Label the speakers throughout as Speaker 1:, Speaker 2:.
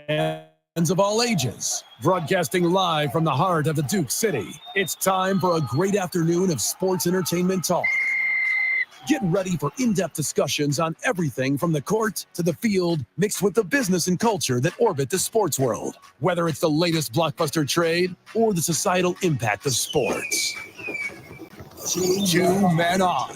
Speaker 1: Fans of all ages, broadcasting live from the heart of the Duke City. It's time for a great afternoon of sports entertainment talk. Get ready for in-depth discussions on everything from the court to the field, mixed with the business and culture that orbit the sports world. Whether it's the latest blockbuster trade or the societal impact of sports. Two Men On,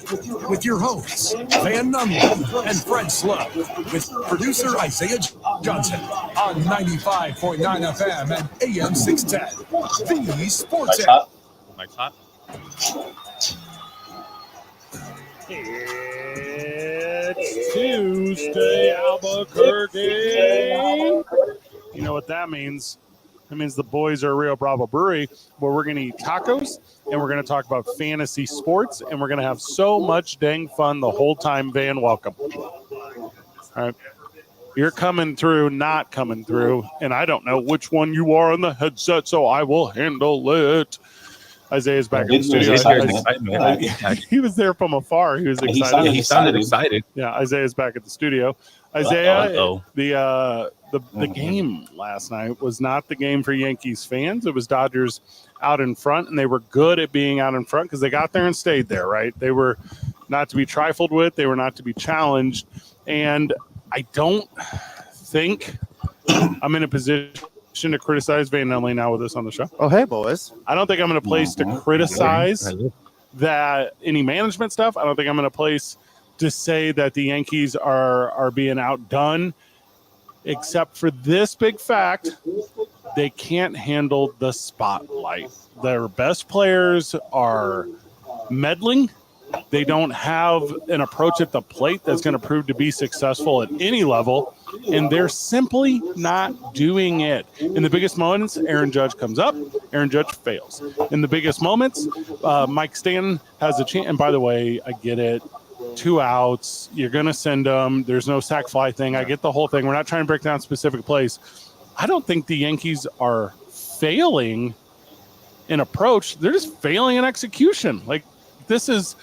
Speaker 1: with your hosts, Van Nunley and Fred Slow, with producer Isaiah Johnson on 95.9 FM and AM 610. The Sports App.
Speaker 2: Mike's hot.
Speaker 3: It's Tuesday, Albuquerque. You know what that means? That means the boys are Rio Bravo Brewery, where we're going to eat tacos, and we're going to talk about fantasy sports, and we're going to have so much dang fun the whole time. Van, welcome. All right. You're coming through, not coming through, and I don't know which one you are on the headset, so I will handle it. Isaiah's back in the studio. He was there from afar. He was excited.
Speaker 2: He sounded excited.
Speaker 3: Yeah, Isaiah's back at the studio. Isaiah, the game last night was not the game for Yankees fans. It was Dodgers out in front, and they were good at being out in front because they got there and stayed there, right? They were not to be trifled with. They were not to be challenged. And I don't think I'm in a position to criticize Van Nunley now with us on the show.
Speaker 4: Oh, hey, boys.
Speaker 3: I don't think I'm in a place to criticize that any management stuff. I don't think I'm in a place to say that the Yankees are being outdone, except for this big fact: they can't handle the spotlight. Their best players are meddling. They don't have an approach at the plate that's going to prove to be successful at any level, and they're simply not doing it. In the biggest moments, Aaron Judge comes up, Aaron Judge fails. In the biggest moments, Mike Stanton has a chance. And by the way, I get it. 2 outs, you're going to send them. There's no sac fly thing. I get the whole thing. We're not trying to break down specific plays. I don't think the Yankees are failing in approach. They're just failing in execution. Like, this is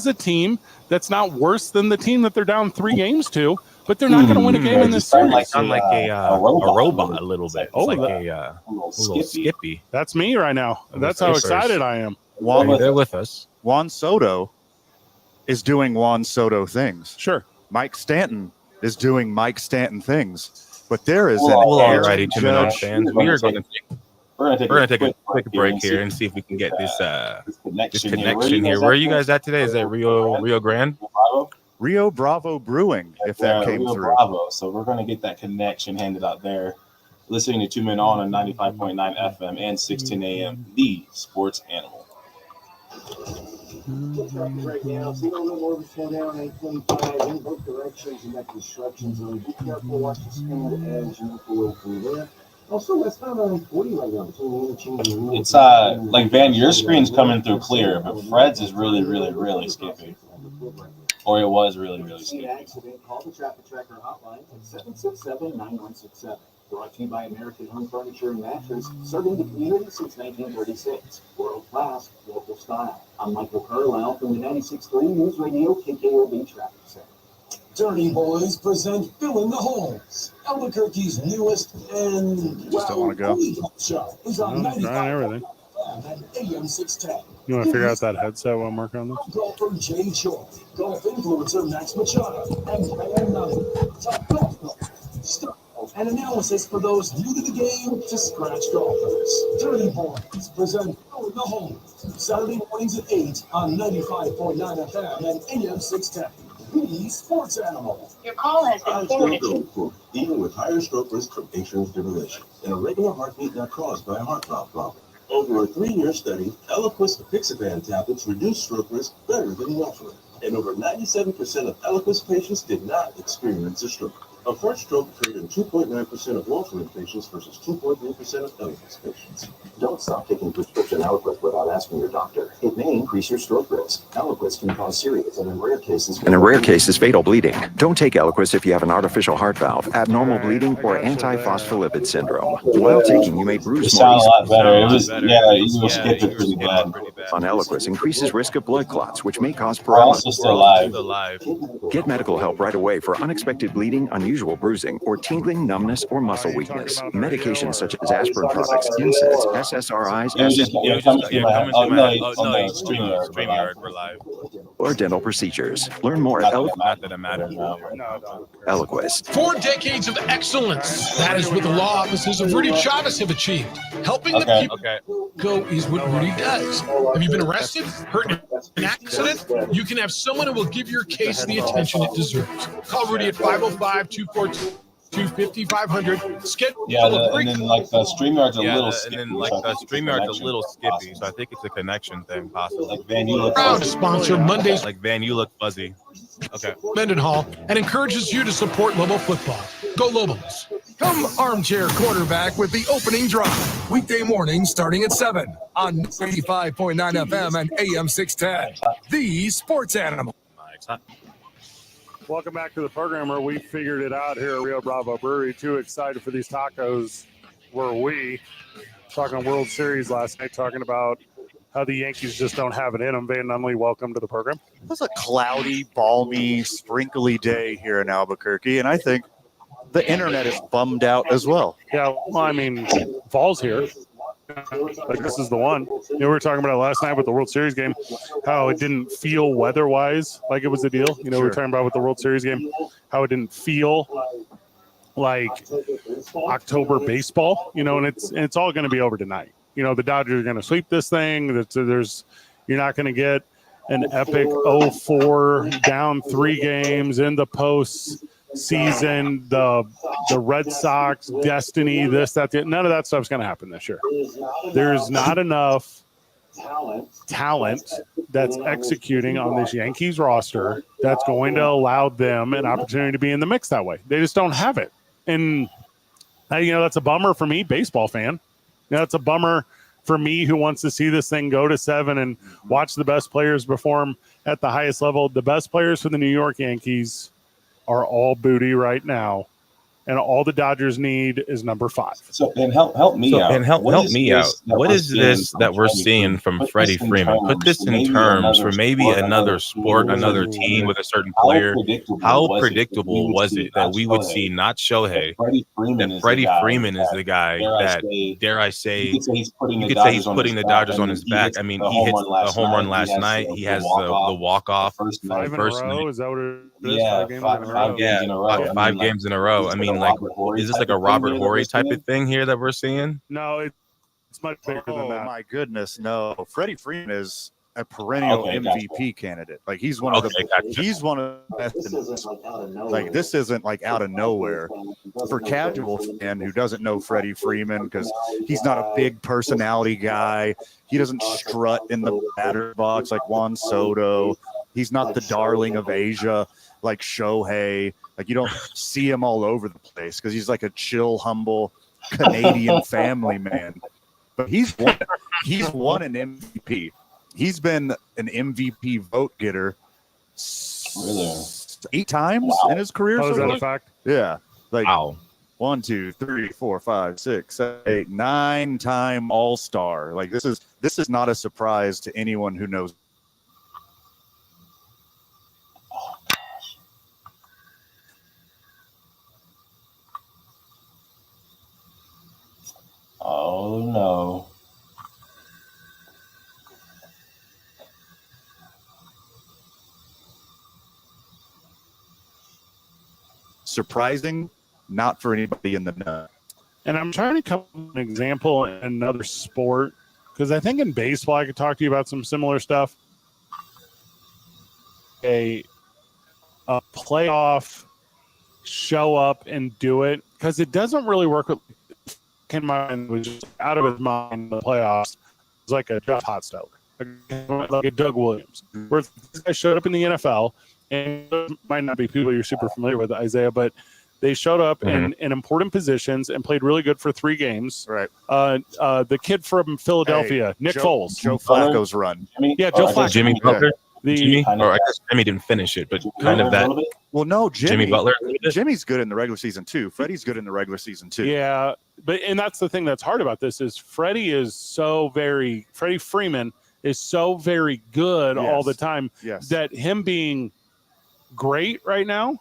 Speaker 3: a team that's not worse than the team that they're down 3 games to, but they're not going to win a game in this series.
Speaker 2: Sound like a robot a little bit.
Speaker 3: Oh,
Speaker 2: like a little skippy.
Speaker 3: That's me right now. That's how excited I am.
Speaker 2: They're with us.
Speaker 4: Juan Soto is doing Juan Soto things.
Speaker 3: Sure.
Speaker 4: Mike Stanton is doing Mike Stanton things. But there is
Speaker 2: alrighty, Two Men On fans. We're going to take a quick break here and see if we can get this connection here. Where are you guys at today? Is that Rio Grande?
Speaker 4: Rio Bravo Brewing, if that came
Speaker 5: Rio
Speaker 4: through.
Speaker 5: Bravo. So we're going to get that connection handed out there. Listening to Two Men On 95.9 FM and 610 AM, the sports animal.
Speaker 6: Right now, see a little more of a slowdown, 825 in both directions in that construction zone. Be careful, watch the speed as you make your way through there. Also, that's not on 40 right now.
Speaker 5: It's like Van, your screen's coming through clear, but Fred's is really, really, really skippy. Or it was really, really skippy.
Speaker 6: Call the traffic tracker hotline at 767-9167. Brought to you by American Home Furniture and Mattress, serving the community since 1936. World class, local style. I'm Michael Carlisle from the 96.3 News Radio KKOB Traffic Center.
Speaker 1: Dirty Boys present Fill in the Holes. Albuquerque's newest and show is on 95 and AM 610.
Speaker 3: You want to figure out that headset while I'm working on this?
Speaker 1: Golfer Jay Choi, golf influencer Max Machado, and Van Nunley, top golf players. And analysis for those new to the game to scratch golfers. Dirty Boys present Fill in the Holes. Saturday mornings at 8 on 95.9 FM and AM 610. The sports animal.
Speaker 7: Your call has been forwarded to.
Speaker 6: Even with higher stroke risk from atrial fibrillation, an irregular heartbeat not caused by a heart valve problem. Over a 3-year study, Eliquis apixaban tablets reduced stroke risk better than warfarin, and over 97% of Eliquis patients did not experience a stroke. A first stroke occurred in 2.9% of warfarin patients versus 2.3% of Eliquis patients. Don't stop taking prescription Eliquis without asking your doctor. It may increase your stroke risk. Eliquis can cause serious and in rare cases
Speaker 8: fatal bleeding. Don't take Eliquis if you have an artificial heart valve, abnormal bleeding, or antiphospholipid syndrome. While taking, you may bruise
Speaker 5: more. It sounded a lot better. It was, you were skipping pretty bad.
Speaker 8: On Eliquis increases risk of blood clots, which may cause
Speaker 5: paralysis. We're also still live.
Speaker 8: Get medical help right away for unexpected bleeding, unusual unusual bruising, or tingling, numbness, or muscle weakness. Medications such as aspirin products, NSAIDs, SSRIs,
Speaker 2: StreamYard, we're live.
Speaker 8: or dental procedures. Learn more at
Speaker 2: Not that it matters.
Speaker 8: Eliquis.
Speaker 9: 4 decades of excellence. That is what the law offices of Rudy Chavez have achieved. Helping the people go is what Rudy does. Have you been arrested, hurt in an accident? You can have someone who will give your case the attention it deserves. Call Rudy at 505-242-5500. Schedule
Speaker 5: and then like the StreamYard's a little skippy.
Speaker 2: And then like the StreamYard's a little skippy, so I think it's a connection thing, possibly.
Speaker 5: Like Van, you look
Speaker 9: proud to sponsor Mondays.
Speaker 2: Like Van, you look fuzzy. Okay.
Speaker 9: Mendenhall and encourages you to support Lobo football. Go Lobos.
Speaker 1: Come armchair quarterback with the opening drive. Weekday mornings starting at 7 on 85.9 FM and AM 610. The Sports Animal.
Speaker 3: Welcome back to the program where we figured it out here at Rio Bravo Brewery. Too excited for these tacos were we. Talking World Series last night, talking about how the Yankees just don't have it in them. Van Nunley, welcome to the program.
Speaker 4: It was a cloudy, balmy, sprinkly day here in Albuquerque, and I think the internet is bummed out as well.
Speaker 3: Yeah, well, I mean, fall's here. Like, this is the one. We were talking about it last night with the World Series game, how it didn't feel weather-wise like it was a deal. We were talking about with the World Series game, how it didn't feel like October baseball, and it's all going to be over tonight. The Dodgers are going to sweep this thing. You're not going to get an epic 0-4 down 3 games in the postseason. The Red Sox destiny, this, that, none of that stuff's going to happen this year. There's not enough talent that's executing on this Yankees roster that's going to allow them an opportunity to be in the mix that way. They just don't have it. And, that's a bummer for me, baseball fan. That's a bummer for me who wants to see this thing go to 7 and watch the best players perform at the highest level. The best players for the New York Yankees are all booty right now, and all the Dodgers need is number 5.
Speaker 5: So, and help me out.
Speaker 2: And help me out. What is this that we're seeing from Freddie Freeman? Put this in terms for maybe another sport, another team with a certain player. How predictable was it that we would see not Shohei, that Freddie Freeman is the guy that, dare I say, you could say he's putting the Dodgers on his back. I mean, he hit a home run last night. He has the walk-off first night.
Speaker 3: Is that what it is?
Speaker 5: Yeah, 5 games in a row.
Speaker 2: 5 games in a row. I mean, like, is this like a Robert Horry type of thing here that we're seeing?
Speaker 3: No, it's much bigger than that.
Speaker 4: Oh my goodness, no! Freddie Freeman is a perennial MVP candidate. Like, he's one of the best. Like, this isn't like out of nowhere. For casual fan who doesn't know Freddie Freeman, because he's not a big personality guy, he doesn't strut in the batter box like Juan Soto. He's not the darling of Asia like Shohei. Like, you don't see him all over the place because he's like a chill, humble Canadian family man. But he's won an MVP. He's been an MVP vote getter 8 times in his career.
Speaker 3: Oh, is that a fact?
Speaker 4: Yeah. Like,
Speaker 2: wow.
Speaker 4: 1, 2, 3, 4, 5, 6, 7, 8, 9-time All-Star. Like, this is not a surprise to anyone who knows.
Speaker 5: Oh no.
Speaker 4: Surprising, not for anybody in the know.
Speaker 3: And I'm trying to come up with an example in another sport, because I think in baseball I could talk to you about some similar stuff. A playoff show up and do it, because it doesn't really work with Ken Mind was just out of his mind in the playoffs. It's like a Jeff Hotstiller, like a Doug Williams, where this guy showed up in the NFL, and it might not be people you're super familiar with, Isaiah, but they showed up in important positions and played really good for 3 games.
Speaker 4: Right.
Speaker 3: The kid from Philadelphia, Nick Foles.
Speaker 4: Joe Flacco's run.
Speaker 3: Yeah, Joe Flacco.
Speaker 2: Jimmy Butler. Jimmy, or I guess Jimmy didn't finish it, but kind of that.
Speaker 4: Well, no,
Speaker 2: Jimmy Butler.
Speaker 4: Jimmy's good in the regular season too. Freddie's good in the regular season too.
Speaker 3: Yeah, and that's the thing that's hard about this is Freddie Freeman is so very good all the time that him being great right now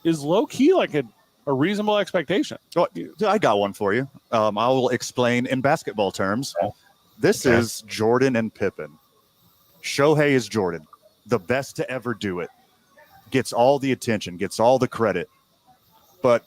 Speaker 3: is low key like a reasonable expectation.
Speaker 4: Oh, I got one for you. I will explain in basketball terms. This is Jordan and Pippen. Shohei is Jordan, the best to ever do it. Gets all the attention, gets all the credit. But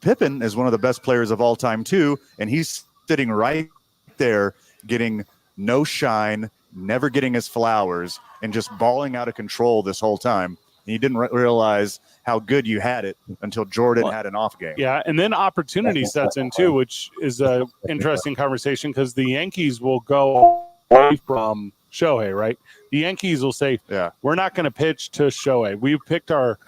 Speaker 4: Pippen is one of the best players of all time, too, and he's sitting right there getting no shine, never getting his flowers, and just balling out of control this whole time. And you didn't realize how good you had it until Jordan had an off game.
Speaker 3: Yeah, and then opportunity sets in, too, which is an interesting conversation because the Yankees will go away from Shohei, right? The Yankees will say, we're not going to pitch to Shohei. We've picked our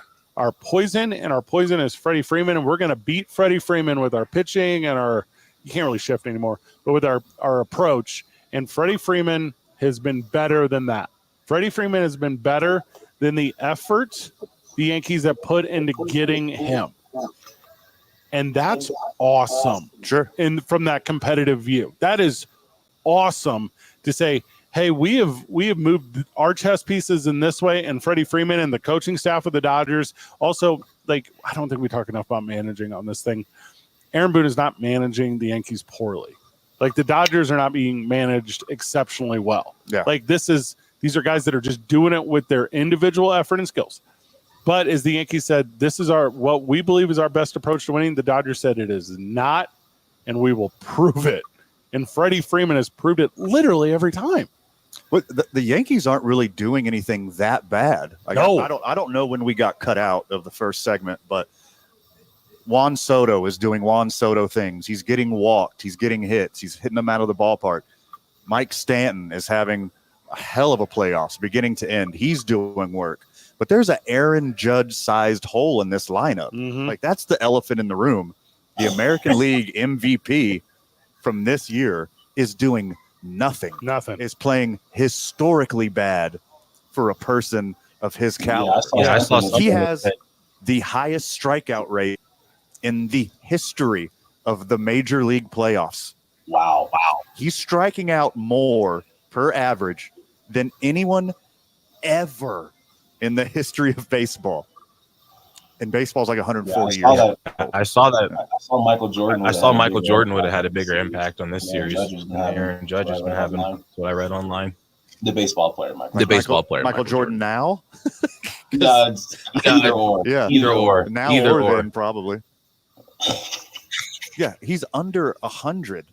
Speaker 3: poison, and our poison is Freddie Freeman, and we're going to beat Freddie Freeman with our pitching and you can't really shift anymore, but with our approach. And Freddie Freeman has been better than that. Freddie Freeman has been better than the effort the Yankees have put into getting him. And that's awesome.
Speaker 4: Sure.
Speaker 3: And from that competitive view, that is awesome to say, hey, we have moved our chess pieces in this way, and Freddie Freeman and the coaching staff of the Dodgers. Also, like, I don't think we talk enough about managing on this thing. Aaron Boone is not managing the Yankees poorly. Like, the Dodgers are not being managed exceptionally well.
Speaker 4: Yeah.
Speaker 3: Like, these are guys that are just doing it with their individual effort and skills. But as the Yankees said, this is what we believe is our best approach to winning. The Dodgers said it is not, and we will prove it. And Freddie Freeman has proved it literally every time.
Speaker 4: But the Yankees aren't really doing anything that bad. Like,
Speaker 3: no.
Speaker 4: I don't know when we got cut out of the first segment, but Juan Soto is doing Juan Soto things. He's getting walked. He's getting hits. He's hitting them out of the ballpark. Mike Stanton is having a hell of a playoffs beginning to end. He's doing work. But there's an Aaron Judge-sized hole in this lineup.
Speaker 3: Mm-hmm.
Speaker 4: Like, that's the elephant in the room. The American League MVP from this year is doing nothing. Is playing historically bad for a person of his caliber. He has the highest strikeout rate in the history of the Major League playoffs.
Speaker 5: Wow.
Speaker 4: He's striking out more per average than anyone ever in the history of baseball. And baseball's like 140 years.
Speaker 2: I saw that.
Speaker 5: I saw Michael Jordan.
Speaker 2: Michael Jordan would have had a bigger impact on this series than Aaron Judge has been having. That's what I read online.
Speaker 5: The baseball player,
Speaker 4: Michael Jordan now?
Speaker 5: Either or.
Speaker 4: Yeah.
Speaker 2: Either or.
Speaker 4: Now
Speaker 2: Either
Speaker 4: or
Speaker 2: or.
Speaker 4: then, probably. Yeah, he's under 100.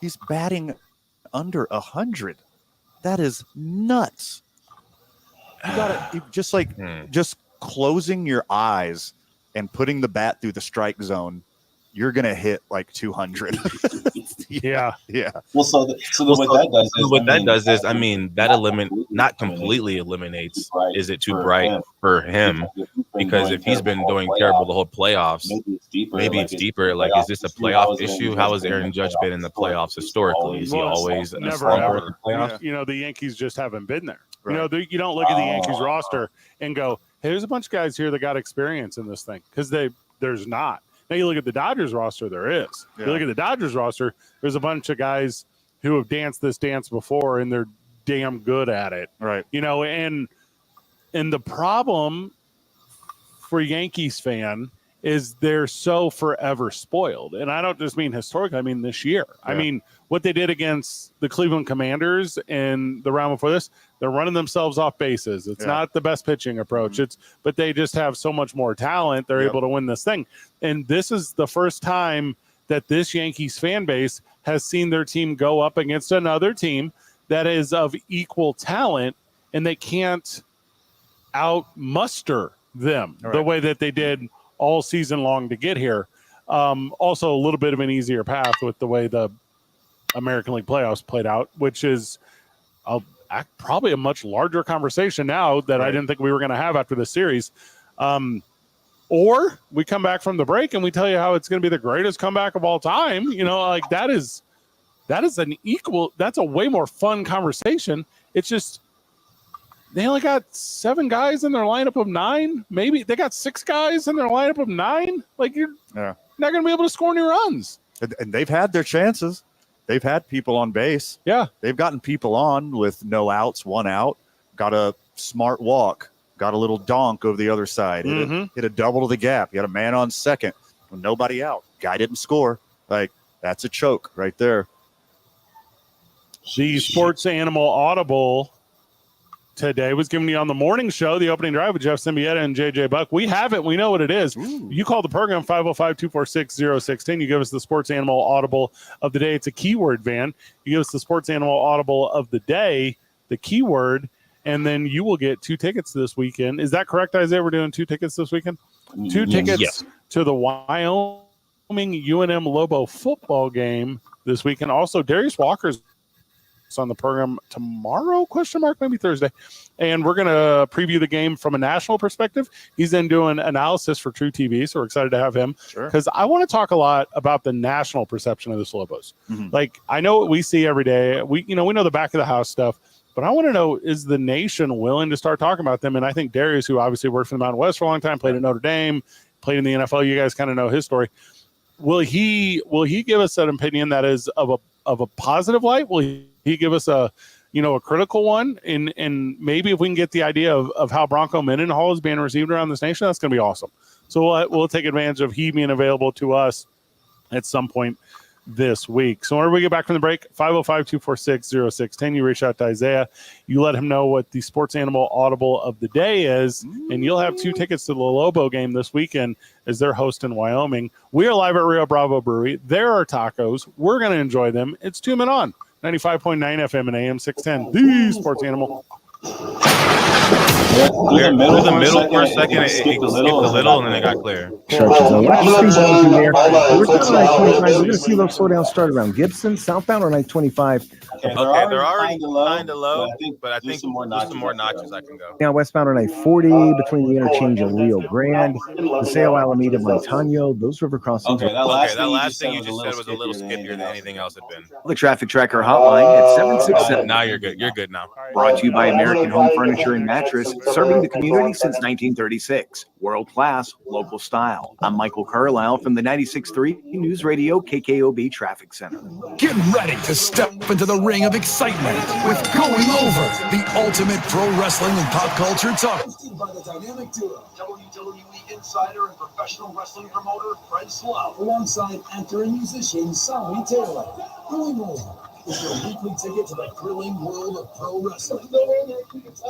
Speaker 4: He's batting under 100. That is nuts. You gotta just closing your eyes and putting the bat through the strike zone, you're gonna hit like 200.
Speaker 3: Yeah.
Speaker 5: Well, what that does is,
Speaker 2: that not completely eliminates. Is it too bright for him? Because if he's been doing terrible the whole playoffs, maybe it's deeper. Like, is this a playoff issue? How has Aaron Judge been in the playoffs historically? Is he always a slumper in the playoffs?
Speaker 3: You know, the Yankees just haven't been there. Right. You know, you don't look at the Yankees roster and go, hey, there's a bunch of guys here that got experience in this thing, because there's not. Now you look at the Dodgers roster, there is. Yeah. You look at the Dodgers roster, there's a bunch of guys who have danced this dance before, and they're damn good at it.
Speaker 4: Right.
Speaker 3: You know, and the problem for Yankees fan is they're so forever spoiled. And I don't just mean historically, I mean this year. Yeah. I mean, what they did against the Cleveland Commanders in the round before this, they're running themselves off bases. It's not the best pitching approach. But they just have so much more talent. They're able to win this thing. And this is the first time that this Yankees fan base has seen their team go up against another team that is of equal talent, and they can't outmuster them the way that they did all season long to get here. Also a little bit of an easier path with the way the American League playoffs played out, which is probably a much larger conversation now that I didn't think we were going to have after the series. Or we come back from the break and we tell you how it's going to be the greatest comeback of all time. You know, like that's a way more fun conversation. It's just, they only got 7 guys in their lineup of 9. Maybe they got 6 guys in their lineup of 9. Like, you're not going to be able to score any runs.
Speaker 4: And they've had their chances. They've had people on base.
Speaker 3: Yeah.
Speaker 4: They've gotten people on with no outs, 1 out, got a smart walk, got a little donk over the other side, hit a double to the gap. You had a man on second. nobody out. Guy didn't score. Like, that's a choke right there.
Speaker 3: The Sports Animal Audible today was given to you on the morning show, the opening drive with Jeff Symbieta and JJ Buck. We have it. We know what it is. Ooh. You call the program 505-246-0610. You give us the Sports Animal Audible of the day. It's a keyword, Van. You give us the Sports Animal Audible of the day, the keyword, and then you will get 2 tickets this weekend. Is that correct, Isaiah? We're doing 2 tickets this weekend? 2 tickets to the Wyoming UNM Lobo football game this weekend. Also, Darius Walker's on the program tomorrow, maybe Thursday, and we're going to preview the game from a national perspective. He's then doing analysis for True TV, so we're excited to have him because I want to talk a lot about the national perception of the Lobos. Like, I know what we see every day. We know the back of the house stuff, but I want to know, is the nation willing to start talking about them? And I think Darius, who obviously worked for the Mountain West for a long time, played at Notre Dame, played in the NFL. You guys kind of know his story. Will he give us an opinion that is of a positive light? Will he give us a critical one? And maybe if we can get the idea of how Bronco Mendenhall is being received around this nation, that's going to be awesome. So we'll take advantage of he being available to us at some point this week. So whenever we get back from the break, 505-246-0610, you reach out to Isaiah. You let him know what the Sports Animal Audible of the day is, and you'll have 2 tickets to the Lobo game this weekend as they're hosting Wyoming. We are live at Rio Bravo Brewery. There are tacos. We're going to enjoy them. It's 2 Men On, 95.9 FM and AM 610, the Sports Animal.
Speaker 2: Clear the middle for a second. It skipped a little, and then it got clear.
Speaker 10: We're going to see those slow down start around Gibson, southbound, or 925.
Speaker 2: Okay, they're already kind of low, but I think some more notches I can go.
Speaker 10: Now westbound on 940 between the interchange of Rio Grande, Paseo Alameda, Montano, those river crossings.
Speaker 2: Okay, that last thing you just said was a little skippier than anything else had been.
Speaker 8: The traffic tracker hotline at 767.
Speaker 2: Now you're good. You're good now.
Speaker 8: Brought to you by American Home Furniture and Mattress, serving the community since 1936. World class, local style. I'm Michael Carlisle from the 96.3 News Radio KKOB Traffic Center.
Speaker 1: Get ready to step into the ring of excitement with Going Over, the ultimate pro wrestling and pop culture talk. Hosted by the dynamic duo, WWE Insider and professional wrestling promoter Fred Slough, alongside actor and musician Sally Taylor. Going Over is your weekly ticket to the thrilling world of pro wrestling.
Speaker 11: There's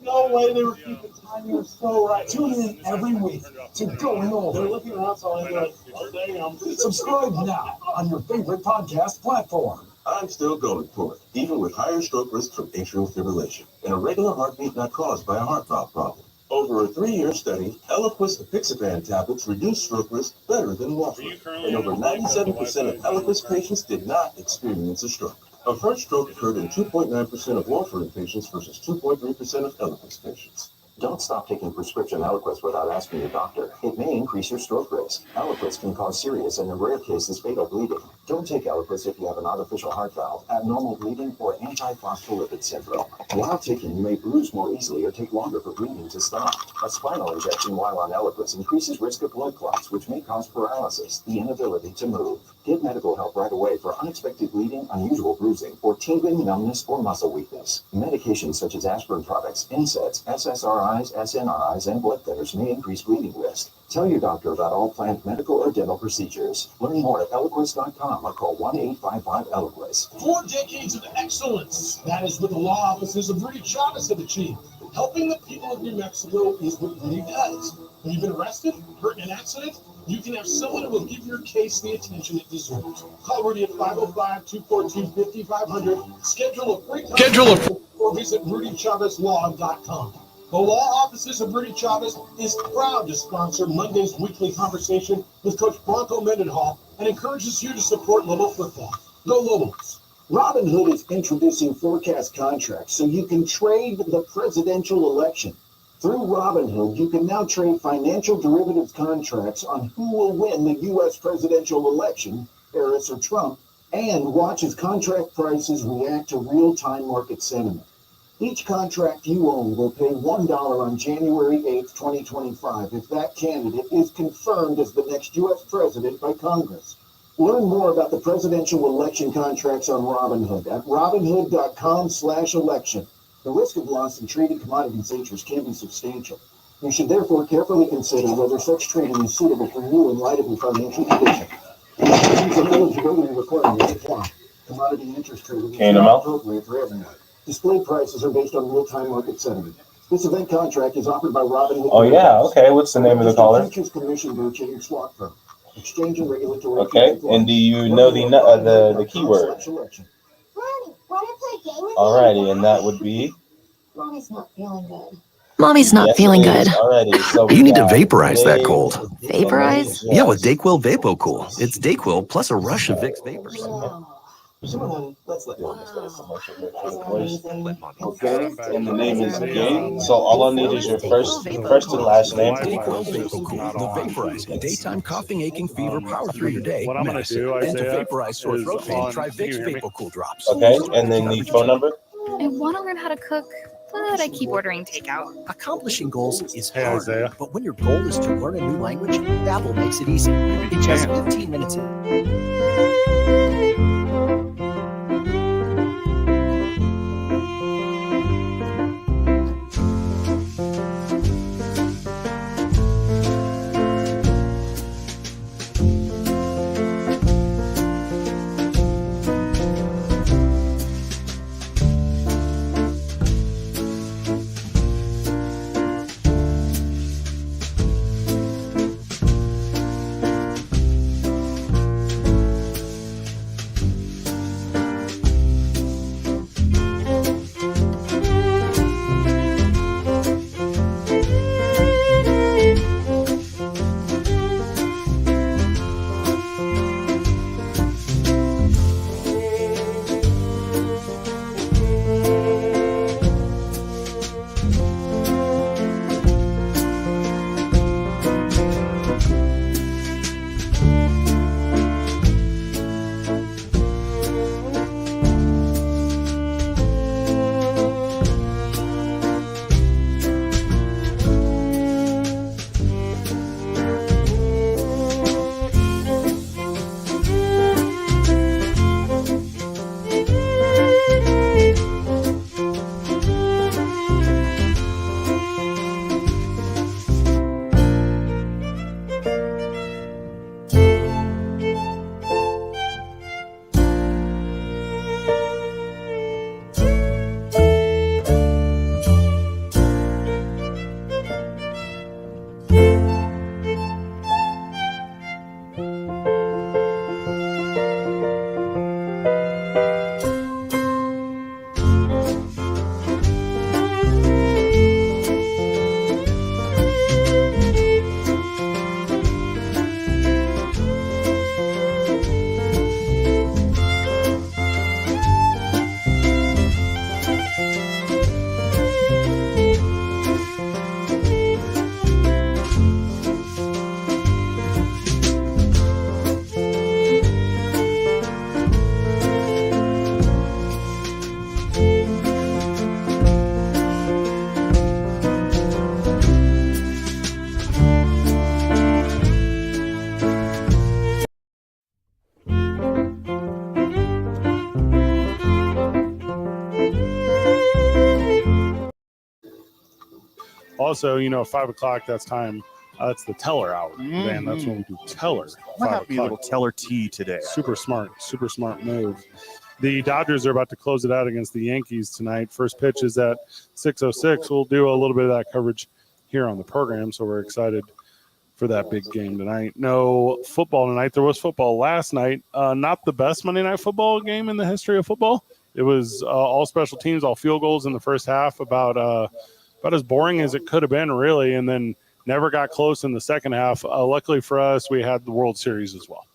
Speaker 11: no way they were keeping time. You're so right.
Speaker 1: Tune in every week to Going Over.
Speaker 11: They're looking around, so I'm like, oh, damn.
Speaker 1: Subscribe now on your favorite podcast platform.
Speaker 6: I'm still going for it, even with higher stroke risk from atrial fibrillation, and a regular heartbeat not caused by a heart valve problem. Over a 3-year study, Eliquis apixaban tablets reduce stroke risk better than warfarin, and over 97% of Eliquis patients did not experience a stroke. A first stroke occurred in 2.9% of warfarin patients versus 2.3% of Eliquis patients.
Speaker 12: Don't stop taking prescription Eliquis without asking your doctor. It may increase your stroke risk. Eliquis can cause serious and in rare cases fatal bleeding. Don't take Eliquis if you have an artificial heart valve, abnormal bleeding, or antiphospholipid syndrome. While taking, you may bruise more easily or take longer for bleeding to stop. A spinal injection while on Eliquis increases risk of blood clots, which may cause paralysis, the inability to move. Get medical help right away for unexpected bleeding, unusual bruising, or tingling, numbness, or muscle weakness. Medications such as aspirin products, NSAIDs, SSRIs, SNRIs, and blood thinners may increase bleeding risk. Tell your doctor about all planned medical or dental procedures. Learn more at Eliquis.com or call 1-855-ELIQUIS.
Speaker 9: 4 decades of excellence. That is what the law offices of Rudy Chavez have achieved. Helping the people of New Mexico is what Rudy does. Have you been arrested, hurt in an accident? You can have someone who will give your case the attention it deserves. Call Rudy at 505-242-5500. Schedule a free consultation or visit RudyChavezLaw.com. The law offices of Rudy Chavez is proud to sponsor Monday's weekly conversation with Coach Bronco Mendenhall and encourages you to support Lobo football. Go Lobos!
Speaker 13: Robinhood is introducing forecast contracts so you can trade the presidential election. Through Robinhood, you can now trade financial derivatives contracts on who will win the U.S. presidential election, Harris or Trump, and watch as contract prices react to real-time market sentiment. Each contract you own will pay $1 on January 8th, 2025 if that candidate is confirmed as the next U.S. president by Congress. Learn more about the presidential election contracts on Robinhood at Robinhood.com/election. The risk of loss in traded commodities interest can be substantial. You should therefore carefully consider whether such trading is suitable for you in light of your financial condition. Restrictions and eligibility requirements apply. Commodity interest trading is not appropriate for everyone. Display prices are based on real-time market sentiment. This event contract is offered by Robinhood.
Speaker 5: Oh yeah, okay. What's the name of the caller?
Speaker 13: Futures Commission Negotiating Swap Firm. Exchange and regulatory.
Speaker 5: Okay, and do you know the keyword? Alrighty, and that would be.
Speaker 14: Mommy's not feeling good. Mommy's not feeling good.
Speaker 5: Alrighty, so
Speaker 1: You need to vaporize that cold.
Speaker 14: Vaporize?
Speaker 1: Yeah, with DayQuil VapoCool. It's DayQuil plus a rush of Vicks vapors.
Speaker 13: Let's let
Speaker 5: Okay, and the name is Game. So all I need is your first and last name.
Speaker 1: DayQuil VapoCool, the vaporizing daytime coughing, aching, fever, power through your day.
Speaker 3: What I'm going to do,
Speaker 1: And to
Speaker 3: Isaiah,
Speaker 1: vaporize sore
Speaker 3: is
Speaker 1: throat pain,
Speaker 3: on-
Speaker 1: try
Speaker 3: can you
Speaker 1: Vicks
Speaker 3: hear me?
Speaker 1: VapoCool drops.
Speaker 5: Okay, and then the phone number.
Speaker 14: I want to learn how to cook, but I keep ordering takeout.
Speaker 15: Accomplishing goals is
Speaker 3: Hey,
Speaker 15: hard,
Speaker 3: Isaiah.
Speaker 15: but when your goal is to learn a new language, Babbel makes it easy. In just 15 minutes.
Speaker 3: Also, 5 o'clock, that's time. That's the teller hour, man. That's when we do teller.
Speaker 4: Might
Speaker 3: 5
Speaker 4: be a little
Speaker 3: o'clock.
Speaker 4: teller tea today.
Speaker 3: Super smart move. The Dodgers are about to close it out against the Yankees tonight. First pitch is at 6:06. We'll do a little bit of that coverage here on the program, so we're excited for that big game tonight. No football tonight. There was football last night. Not the best Monday Night Football game in the history of football. It was all special teams, all field goals in the first half, about as boring as it could have been, really, and then never got close in the second half. Luckily for us, we had the World Series as well.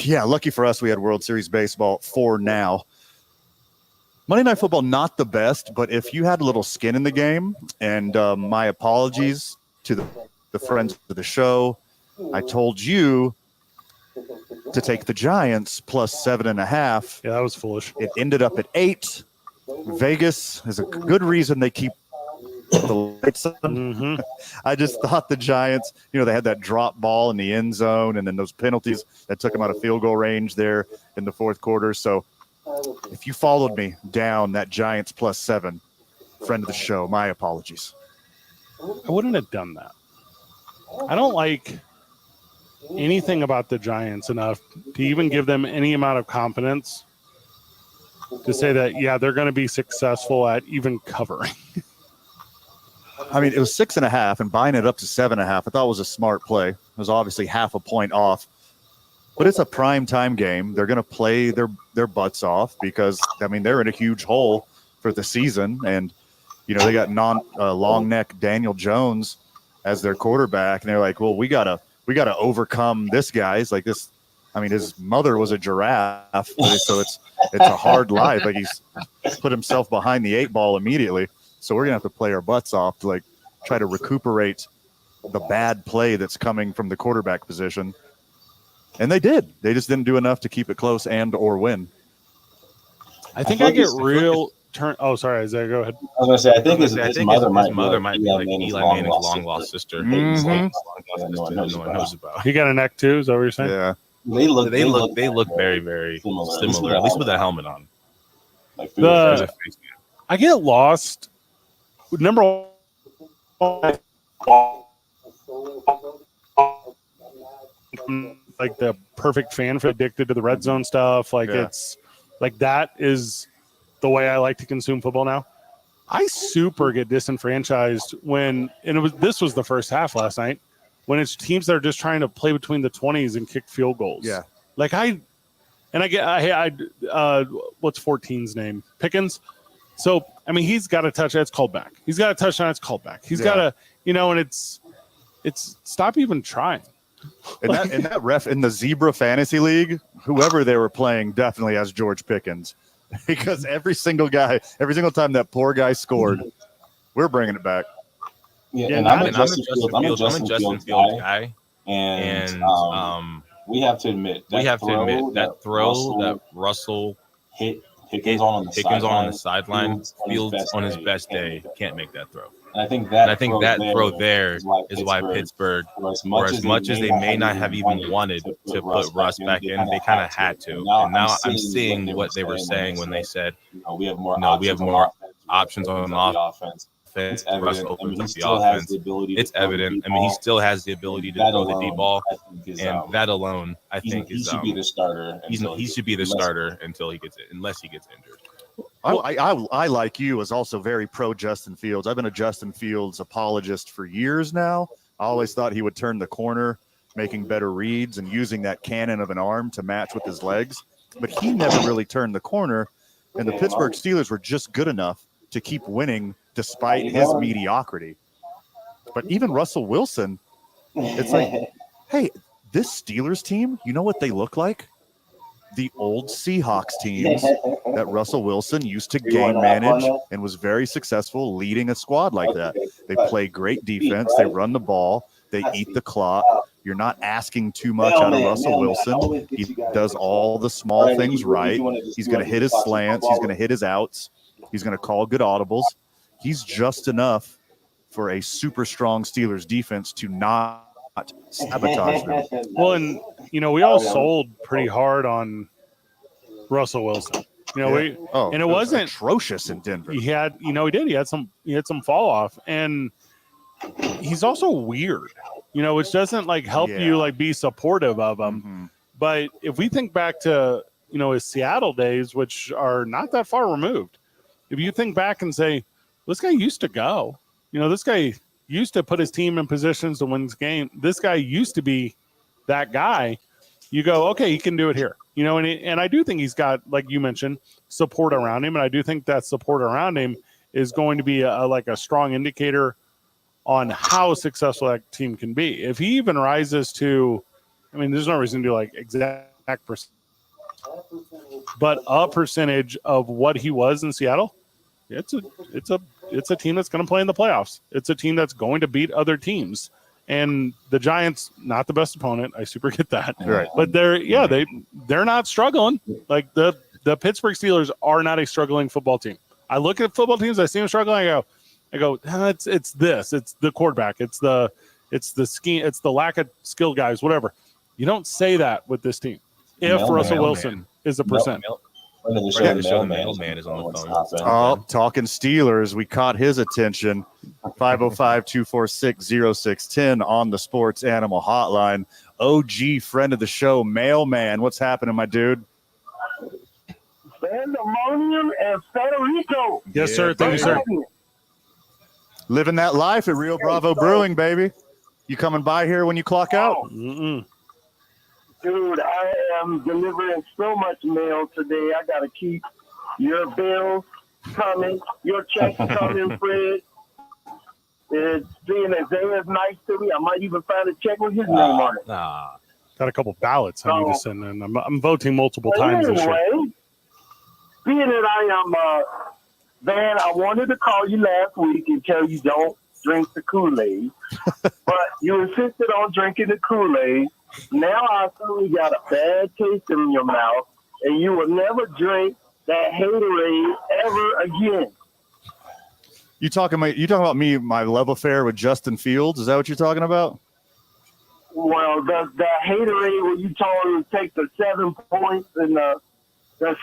Speaker 4: Yeah, lucky for us, we had World Series baseball for now. Monday Night Football, not the best, but if you had a little skin in the game, and my apologies to the friends of the show, I told you to take the Giants plus 7.5.
Speaker 3: Yeah, that was foolish.
Speaker 4: It ended up at 8. Vegas is a good reason they keep the lights on. I just thought the Giants, they had that drop ball in the end zone and then those penalties that took them out of field goal range there in the fourth quarter. So if you followed me down that Giants plus 7, friend of the show, my apologies.
Speaker 3: I wouldn't have done that. I don't like anything about the Giants enough to even give them any amount of confidence to say that, yeah, they're going to be successful at even covering.
Speaker 4: I mean, it was 6.5, and buying it up to 7.5, I thought was a smart play. It was obviously half a point off, but it's a prime time game. They're going to play their butts off because, I mean, they're in a huge hole for the season, and they got long neck Daniel Jones as their quarterback, and they're like, well, we gotta overcome this guy. It's like this. I mean, his mother was a giraffe, so it's a hard life. Like, he's put himself behind the 8 ball immediately. So we're gonna have to play our butts off to try to recuperate the bad play that's coming from the quarterback position. And they did. They just didn't do enough to keep it close or win.
Speaker 3: I think I get real turn. Oh, sorry, Isaiah, go ahead.
Speaker 5: I was gonna say, I think his mother might be like
Speaker 2: Eli Manning's long lost sister.
Speaker 3: Mm-hmm.
Speaker 2: No one knows about.
Speaker 3: He got a neck too. Is that what you're saying?
Speaker 4: Yeah.
Speaker 2: They look very, very similar. At least with a helmet on.
Speaker 3: I get lost. Number one, like the perfect fan for addicted to the red zone stuff. It's like that is the way I like to consume football now. I super get disenfranchised this was the first half last night when it's teams that are just trying to play between the 20s and kick field goals.
Speaker 4: Yeah.
Speaker 3: Like what's 14's name? Pickens. So, I mean, he's got a touchdown. It's called back. He's got a touchdown. It's called back. He's got and it's stop even trying.
Speaker 4: And that ref in the Zebra Fantasy League, whoever they were playing definitely has George Pickens, because every single time that poor guy scored, we're bringing it back.
Speaker 5: Yeah, and I'm a Justin Fields guy, and we have to admit that throw that Russell hit Pickens on the sideline, Fields on his best day can't make that throw. And I think that throw there is why Pittsburgh, for as much as they may not have even wanted to put Russ back in, they kind of had to. And now I'm seeing what they were saying when they said, we have more options on offense. Russ opens up the offense. It's evident. I mean, he still has the ability to throw the deep ball, and that alone, I think, he should be the starter. He should be the starter unless he gets injured.
Speaker 4: I like you, is also very pro Justin Fields. I've been a Justin Fields apologist for years now. I always thought he would turn the corner, making better reads and using that cannon of an arm to match with his legs. But he never really turned the corner, and the Pittsburgh Steelers were just good enough to keep winning despite his mediocrity. But even Russell Wilson, it's like, hey, this Steelers team, you know what they look like? The old Seahawks teams that Russell Wilson used to game manage and was very successful leading a squad like that. They play great defense. They run the ball. They eat the clock. You're not asking too much out of Russell Wilson. He does all the small things right. He's going to hit his slants. He's going to hit his outs. He's going to call good audibles. He's just enough for a super strong Steelers defense to not sabotage them.
Speaker 3: Well, and we all sold pretty hard on Russell Wilson. It wasn't
Speaker 4: atrocious in Denver.
Speaker 3: He had, he did. He had some fall off, and he's also weird. Which doesn't help you be supportive of him.
Speaker 4: Mm-hmm.
Speaker 3: But if we think back to his Seattle days, which are not that far removed, if you think back and say, this guy used to go, this guy used to put his team in positions to win this game. This guy used to be that guy. You go, okay, he can do it here. And I do think he's got, like you mentioned, support around him. And I do think that support around him is going to be a strong indicator on how successful that team can be. If he even rises to, there's no reason to do exact percent, but a percentage of what he was in Seattle, it's a team that's going to play in the playoffs. It's a team that's going to beat other teams. And the Giants, not the best opponent. I super get that.
Speaker 4: Right.
Speaker 3: But they're not struggling. Like the Pittsburgh Steelers are not a struggling football team. I look at football teams, I see them struggling, I go, it's this. It's the quarterback. It's the scheme. It's the lack of skill guys, whatever. You don't say that with this team. If Russell Wilson is a percent.
Speaker 5: Friend of the show, the mailman is on the phone.
Speaker 4: Oh, talking Steelers. We caught his attention. 505-246-0610 on the Sports Animal Hotline. OG friend of the show, mailman. What's happening, my dude?
Speaker 11: Pandemonium and Federico.
Speaker 3: Yes, sir. Thank you, sir.
Speaker 4: Living that life at Rio Bravo Brewing, baby. You coming by here when you clock out?
Speaker 11: Dude, I am delivering so much mail today. I got to keep your bills coming, your checks coming, Fred. Seeing Isaiah's nice to me. I might even find a check with his name on it.
Speaker 3: Got a couple ballots I need to send in. I'm voting multiple times this year.
Speaker 11: Being that I am Van, I wanted to call you last week and tell you don't drink the Kool-Aid, but you insisted on drinking the Kool-Aid. Now I suddenly got a bad taste in your mouth, and you will never drink that haterade ever again.
Speaker 4: You talking about me, my love affair with Justin Fields? Is that what you're talking about?
Speaker 11: Well, the haterade when you told him to take the 7 points and the 7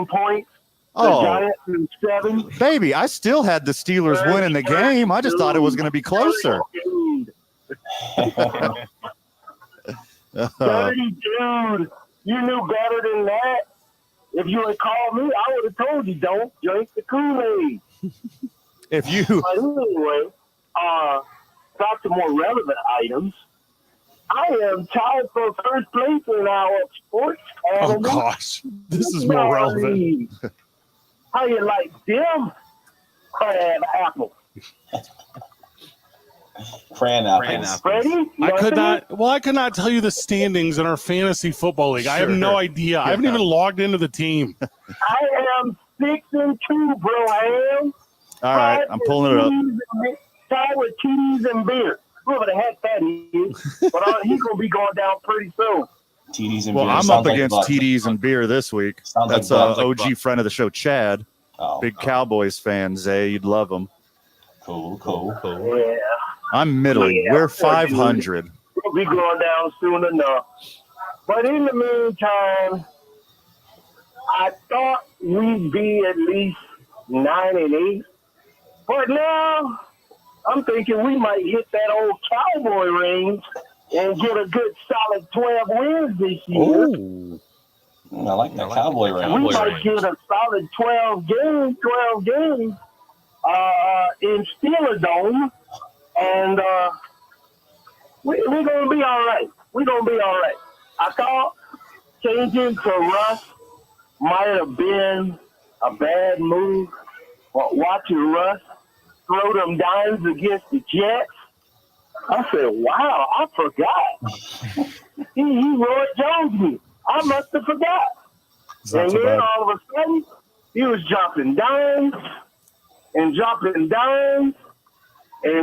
Speaker 11: points. The Giants in 7.
Speaker 4: Baby, I still had the Steelers winning the game. I just thought it was going to be closer.
Speaker 11: Dirty dude. You knew better than that. If you had called me, I would have told you don't drink the Kool-Aid.
Speaker 4: If you.
Speaker 11: But anyway, back to more relevant items. I am tied for first place in our sports.
Speaker 3: Oh, gosh. This is more relevant.
Speaker 11: How you like them crab apples?
Speaker 5: Cran apples.
Speaker 11: Freddie?
Speaker 3: I could not tell you the standings in our fantasy football league. I have no idea. I haven't even logged into the team.
Speaker 11: I am 6-2, bro. I am.
Speaker 4: All right, I'm pulling it up.
Speaker 11: Tied with TDs and beer. Whoever the heck that is. But he's going to be going down pretty soon.
Speaker 5: TDs and
Speaker 4: well,
Speaker 5: beer.
Speaker 4: I'm up against TDs and beer this week. That's OG friend of the show, Chad. Big Cowboys fan, Zay. You'd love him.
Speaker 5: Cool.
Speaker 11: Yeah.
Speaker 4: I'm middling.
Speaker 11: Yeah,
Speaker 4: we're 500.
Speaker 11: We'll be going down soon enough. But in the meantime, I thought we'd be at least 9-8. But now I'm thinking we might hit that old Cowboy range and get a good solid 12 wins this year.
Speaker 5: Ooh. I like that Cowboy range.
Speaker 11: We might get a solid 12 games in Steeler Dome. And we're going to be all right. We're going to be all right. I thought changing to Russ might have been a bad move. But watching Russ throw them dimes against the Jets, I said, wow, I forgot. he Roy Jones me. I must have forgot. And then all of a sudden, he was dropping dimes, and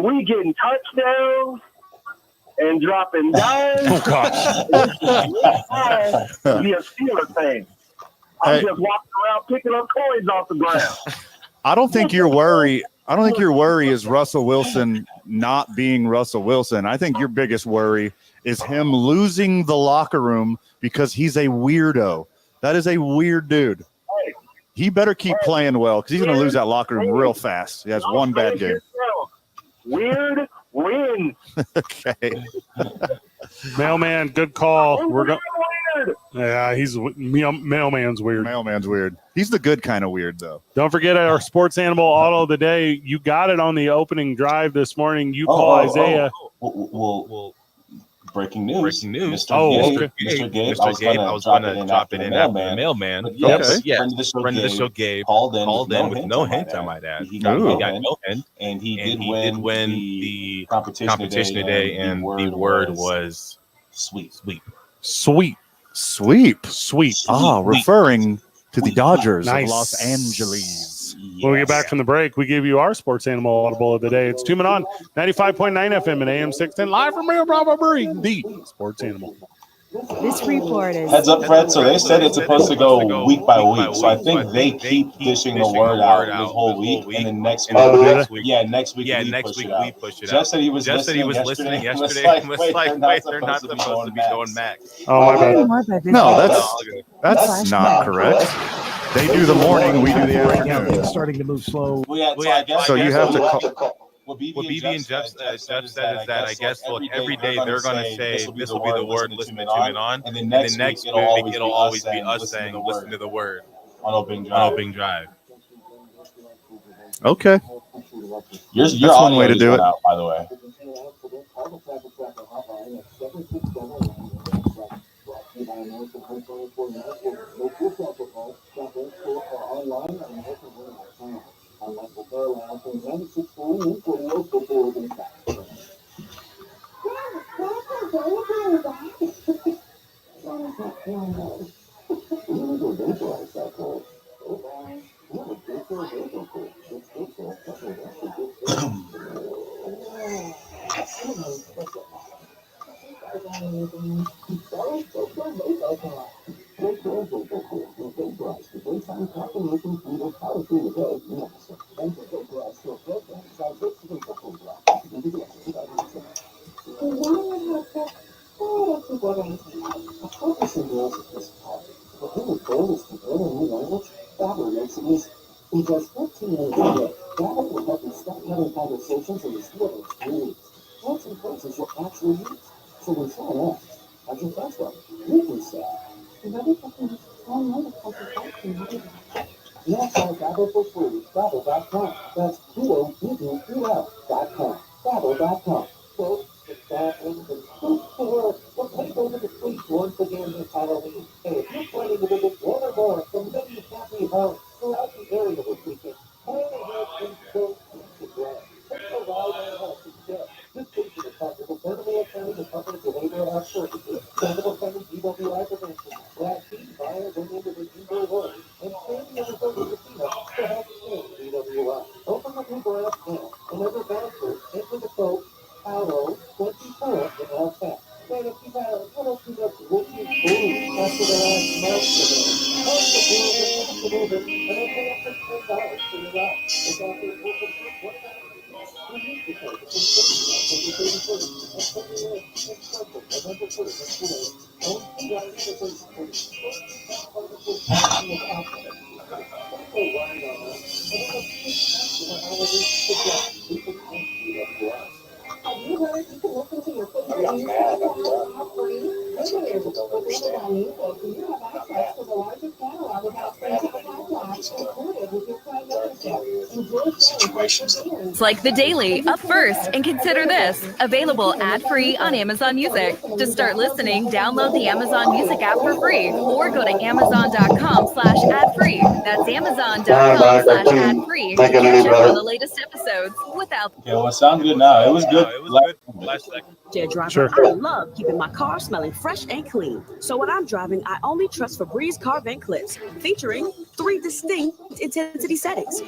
Speaker 11: we getting touchdowns and dropping dimes.
Speaker 3: Oh, gosh.
Speaker 11: Be a Steeler fan. I'm just walking around picking up coins off the ground.
Speaker 4: I don't think your worry is Russell Wilson not being Russell Wilson. I think your biggest worry is him losing the locker room because he's a weirdo. That is a weird dude. He better keep playing well because he's going to lose that locker room real fast. He has one bad game.
Speaker 11: Weird win.
Speaker 4: Okay.
Speaker 3: Mailman, good call. We're going. Yeah, Mailman's weird.
Speaker 4: Mailman's weird. He's the good kind of weird, though.
Speaker 3: Don't forget our sports animal auto of the day. You got it on the opening drive this morning. You call Isaiah.
Speaker 5: Well, breaking news.
Speaker 3: Mr.
Speaker 5: Gabe. I was going to drop it in after the mailman. Yes, friend of the show, Gabe, called in with no hint, I might add. He got no hint, and he did win the competition today, and the word was sweep.
Speaker 4: Referring to the Dodgers of Los Angeles.
Speaker 3: When we get back from the break, we give you our sports animal audible of the day. It's 2 Men On 95.9 FM and AM 610 live from Rio Bravo Brewing, the sports animal.
Speaker 16: This report is
Speaker 5: heads up, Fred. So they said it's supposed to go week by week. So I think they keep dishing the word out this whole week, and then next week, next week we push it out. Jeff said he was listening yesterday. Was like, wait, they're not supposed to be going max.
Speaker 3: Oh, my bad.
Speaker 4: No, that's not correct. They do the morning, we do the
Speaker 10: Yeah,
Speaker 4: afternoon.
Speaker 10: it's starting to move slow.
Speaker 4: So you have to call.
Speaker 2: What BB and Jeff said is that I guess look, every day they're going to say this will be the word, listen to Tim and on, and then next week it'll always be us saying listen to the word on opening drive.
Speaker 4: Okay.
Speaker 5: Your
Speaker 4: That's one way to do it.
Speaker 5: Out, by the way.
Speaker 17: It's like The Daily, up first, and consider this. Available ad-free on Amazon Music. To start listening, download the Amazon Music app for free, or go to amazon.com/ad-free. That's amazon.com/ad-free to catch up on the latest episodes without.
Speaker 5: Okay, well, it sounds good now. It was good.
Speaker 2: Last second.
Speaker 18: Dear driver,
Speaker 3: Sure.
Speaker 18: I love keeping my car smelling fresh and clean. So when I'm driving, I only trust Febreze car vent clips, featuring 3 distinct intensity settings.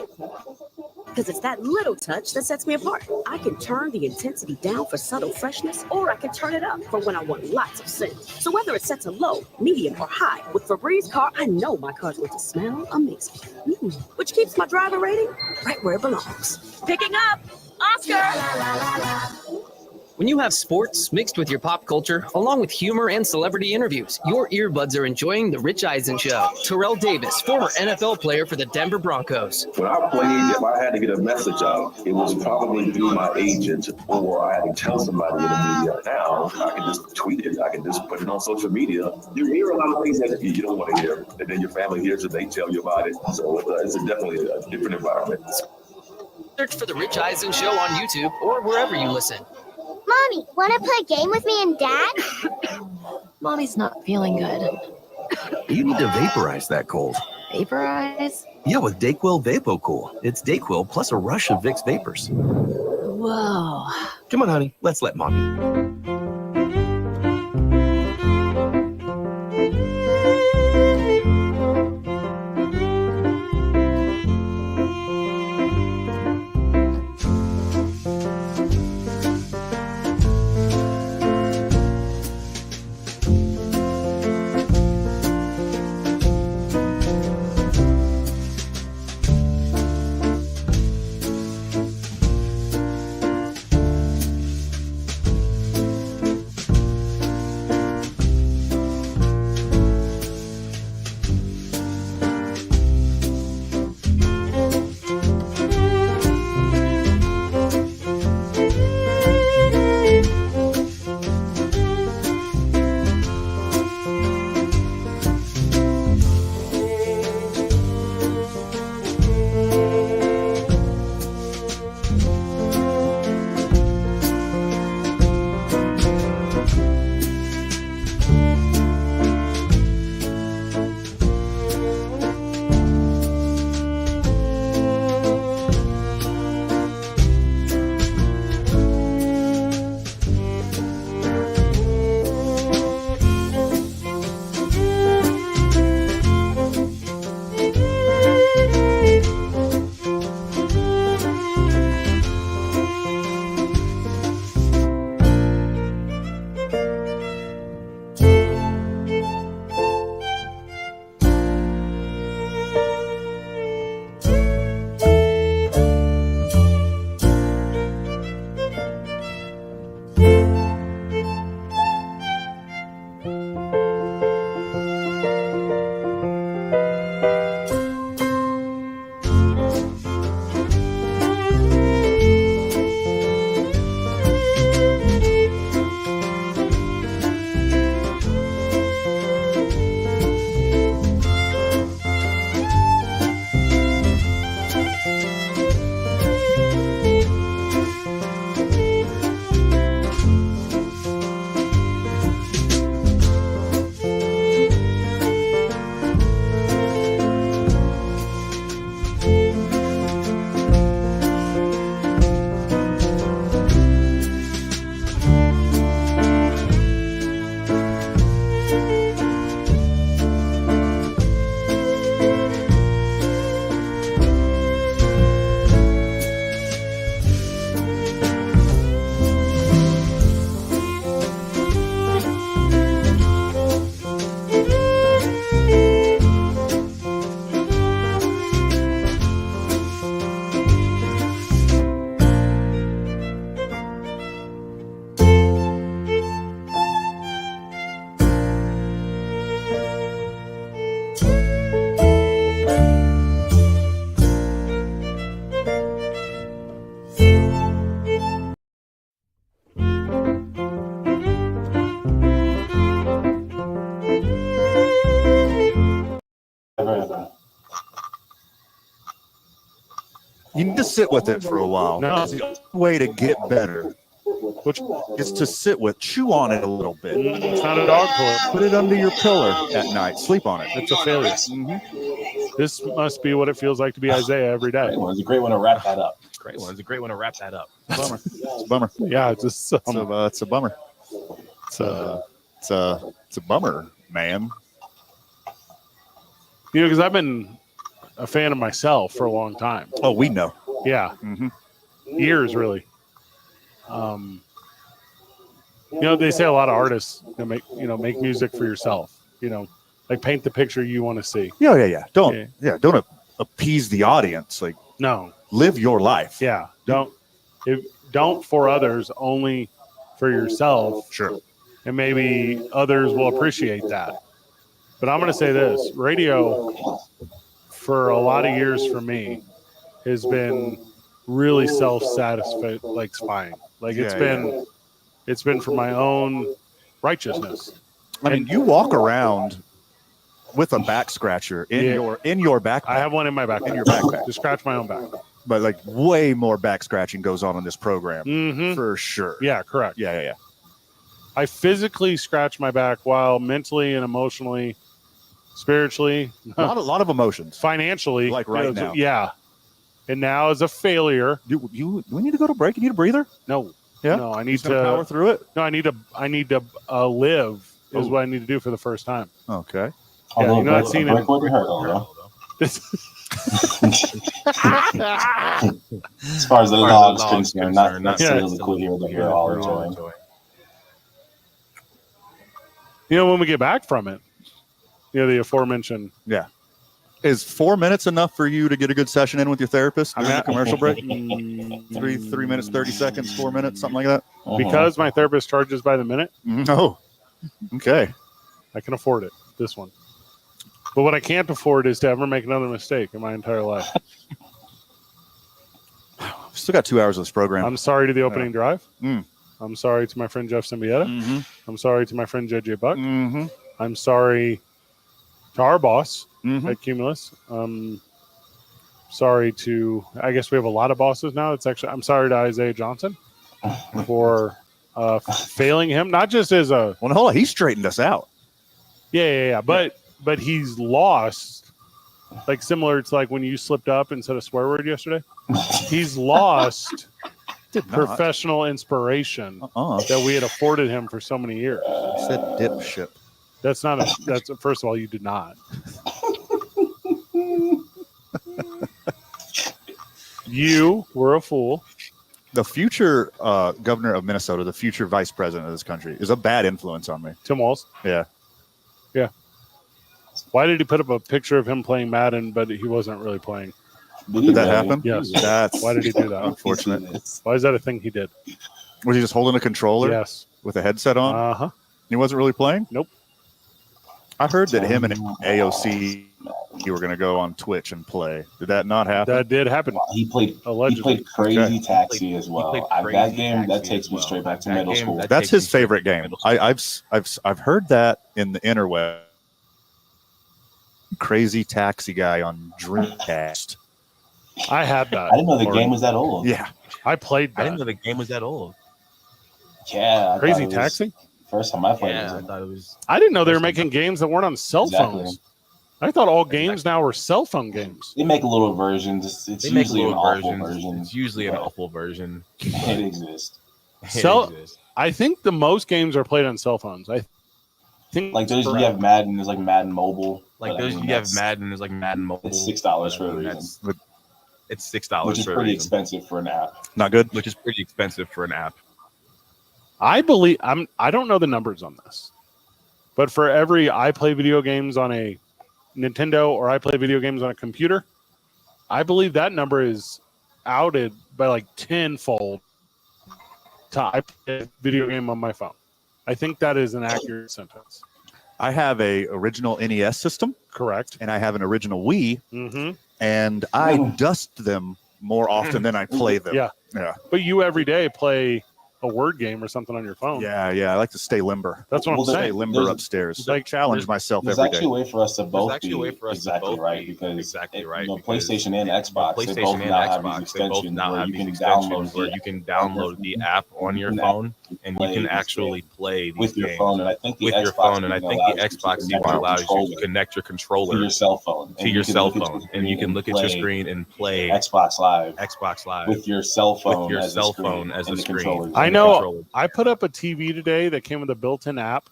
Speaker 18: Because it's that little touch that sets me apart. I can turn the intensity down for subtle freshness, or I can turn it up for when I want lots of scent. So whether it's set to low, medium, or high, with Febreze car, I know my car's going to smell amazing. Which keeps my driver rating right where it belongs.
Speaker 17: Picking up, Oscar!
Speaker 19: When you have sports mixed with your pop culture, along with humor and celebrity interviews, your earbuds are enjoying The Rich Eisen Show. Terrell Davis, former NFL player for the Denver Broncos.
Speaker 20: When I played, if I had to get a message out, it was probably through my agent, or I had to tell somebody in the media. Now, I can just tweet it. I can just put it on social media. You hear a lot of things that you don't want to hear, and then your family hears it, they tell you about it. So it's definitely a different environment.
Speaker 19: Search for The Rich Eisen Show on YouTube or wherever you listen.
Speaker 7: Mommy, want to play a game with me and Dad?
Speaker 21: Mommy's not feeling good.
Speaker 22: You need to vaporize that cold.
Speaker 21: Vaporize?
Speaker 22: Yeah, with Dayquil VapoCool. It's Dayquil plus a rush of Vicks vapors.
Speaker 21: Whoa.
Speaker 22: Come on, honey. Let's let Mommy.
Speaker 4: You need to sit with it for a while.
Speaker 3: No.
Speaker 4: It's the only way to get better, which is to sit with, chew on it a little bit.
Speaker 3: It's not a dog toy.
Speaker 4: Put it under your pillow at night. Sleep on it.
Speaker 3: It's a failure. This must be what it feels like to be Isaiah every day.
Speaker 5: It's a great one to wrap that up.
Speaker 2: Great one. It's a great one to wrap that up.
Speaker 4: Bummer. It's a bummer.
Speaker 3: Yeah, it's a bummer.
Speaker 4: It's a bummer. It's a bummer, man.
Speaker 3: You know, because I've been a fan of myself for a long time.
Speaker 4: Oh, we know.
Speaker 3: Yeah. Years, really. You know, they say a lot of artists make music for yourself. You know, like paint the picture you want to see.
Speaker 4: Yeah. Don't appease the audience. Like,
Speaker 3: no,
Speaker 4: live your life.
Speaker 3: Yeah. Don't for others, only for yourself.
Speaker 4: Sure.
Speaker 3: And maybe others will appreciate that. But I'm going to say this: radio, for a lot of years for me, has been really self-satisfying. Like it's been for my own righteousness.
Speaker 4: I mean, you walk around with a back scratcher in your backpack.
Speaker 3: I have one in my backpack.
Speaker 4: In your backpack.
Speaker 3: To scratch my own back.
Speaker 4: But like way more back scratching goes on in this program for sure.
Speaker 3: Yeah, correct.
Speaker 4: Yeah.
Speaker 3: I physically scratch my back while mentally and emotionally, spiritually,
Speaker 4: a lot of emotions,
Speaker 3: financially,
Speaker 4: like right now.
Speaker 3: Yeah. And now as a failure,
Speaker 4: do we need to go to break? You need a breather?
Speaker 3: No.
Speaker 4: Yeah.
Speaker 3: No, I need to
Speaker 4: power through it.
Speaker 3: No, I need to live is what I need to do for the first time.
Speaker 4: Okay.
Speaker 3: Yeah, you know, I've seen it.
Speaker 5: As far as the log's concerned, not necessarily cool here that we're all enjoying.
Speaker 3: You know, when we get back from it, you know, the aforementioned.
Speaker 4: Yeah. Is 4 minutes enough for you to get a good session in with your therapist during the commercial break? 3 minutes, 30 seconds, 4 minutes, something like that?
Speaker 3: Because my therapist charges by the minute.
Speaker 4: No. Okay.
Speaker 3: I can afford it, this one. But what I can't afford is to ever make another mistake in my entire life.
Speaker 4: Still got 2 hours of this program.
Speaker 3: I'm sorry to the opening drive. I'm sorry to my friend Jeff Simbieta. I'm sorry to my friend JJ Buck. I'm sorry to our boss at Cumulus. Sorry to, I guess we have a lot of bosses now. I'm sorry to Isaiah Johnson for failing him. Not just as a...
Speaker 4: Well, hold on. He straightened us out.
Speaker 3: Yeah. But he's lost, like similar to like when you slipped up and said a swear word yesterday. He's lost professional inspiration that we had afforded him for so many years.
Speaker 4: I said dipshit.
Speaker 3: That's first of all, you did not. You were a fool.
Speaker 4: The future governor of Minnesota, the future vice president of this country, is a bad influence on me.
Speaker 3: Tim Walz?
Speaker 4: Yeah.
Speaker 3: Why did he put up a picture of him playing Madden, but he wasn't really playing?
Speaker 4: Did that happen?
Speaker 3: Yes.
Speaker 4: Why
Speaker 3: did he do that?
Speaker 4: Unfortunate.
Speaker 3: Why is that a thing he did?
Speaker 4: Was he just holding a controller?
Speaker 3: Yes.
Speaker 4: With a headset on? He wasn't really playing?
Speaker 3: Nope.
Speaker 4: I heard that him and AOC were going to go on Twitch and play. Did that not happen?
Speaker 3: That did happen.
Speaker 5: He played Crazy Taxi as well. That game that takes me straight back to middle school.
Speaker 4: That's his favorite game. I've heard that in the interweb. Crazy Taxi guy on Dreamcast.
Speaker 3: I had that.
Speaker 5: I didn't know the game was that old.
Speaker 4: Yeah,
Speaker 3: I played that.
Speaker 2: I didn't know the game was that old.
Speaker 5: Yeah,
Speaker 3: Crazy Taxi.
Speaker 5: First time I played it.
Speaker 2: I thought it was.
Speaker 3: I didn't know they were making games that weren't on cell phones. I thought all games now were cell phone games.
Speaker 5: They make little versions. It's usually an awful version.
Speaker 2: It's usually an awful version.
Speaker 5: It exists.
Speaker 3: I think the most games are played on cell phones. I think
Speaker 5: like those you have Madden. There's like Madden Mobile.
Speaker 2: Like those you have Madden. There's like Madden Mobile.
Speaker 5: It's $6 for a reason.
Speaker 2: It's $6,
Speaker 5: which is pretty expensive for an app.
Speaker 4: Not good.
Speaker 2: Which is pretty expensive for an app.
Speaker 3: I believe I don't know the numbers on this, but for every I play video games on a Nintendo or I play video games on a computer, I believe that number is outed by like tenfold to I play a video game on my phone. I think that is an accurate sentence.
Speaker 4: I have a original NES system.
Speaker 3: Correct.
Speaker 4: And I have an original Wii. And I dust them more often than I play them.
Speaker 3: Yeah. But you every day play a word game or something on your phone.
Speaker 4: Yeah. I like to stay limber.
Speaker 3: That's what I'm saying.
Speaker 4: Stay limber upstairs.
Speaker 3: Like
Speaker 4: challenge myself
Speaker 5: There's
Speaker 4: every day.
Speaker 5: actually a way for us to both be exactly right because PlayStation and Xbox, they both now have these extensions where you can download
Speaker 2: the app on your phone and you can actually play these
Speaker 5: with your
Speaker 2: games
Speaker 5: phone. And I think the
Speaker 2: Xbox even allows you to connect your controller
Speaker 5: to your cell phone,
Speaker 2: and you can look at your screen and play
Speaker 5: Xbox Live
Speaker 2: with
Speaker 5: your cell phone
Speaker 2: as a screen.
Speaker 3: I know. I put up a TV today that came with a built-in app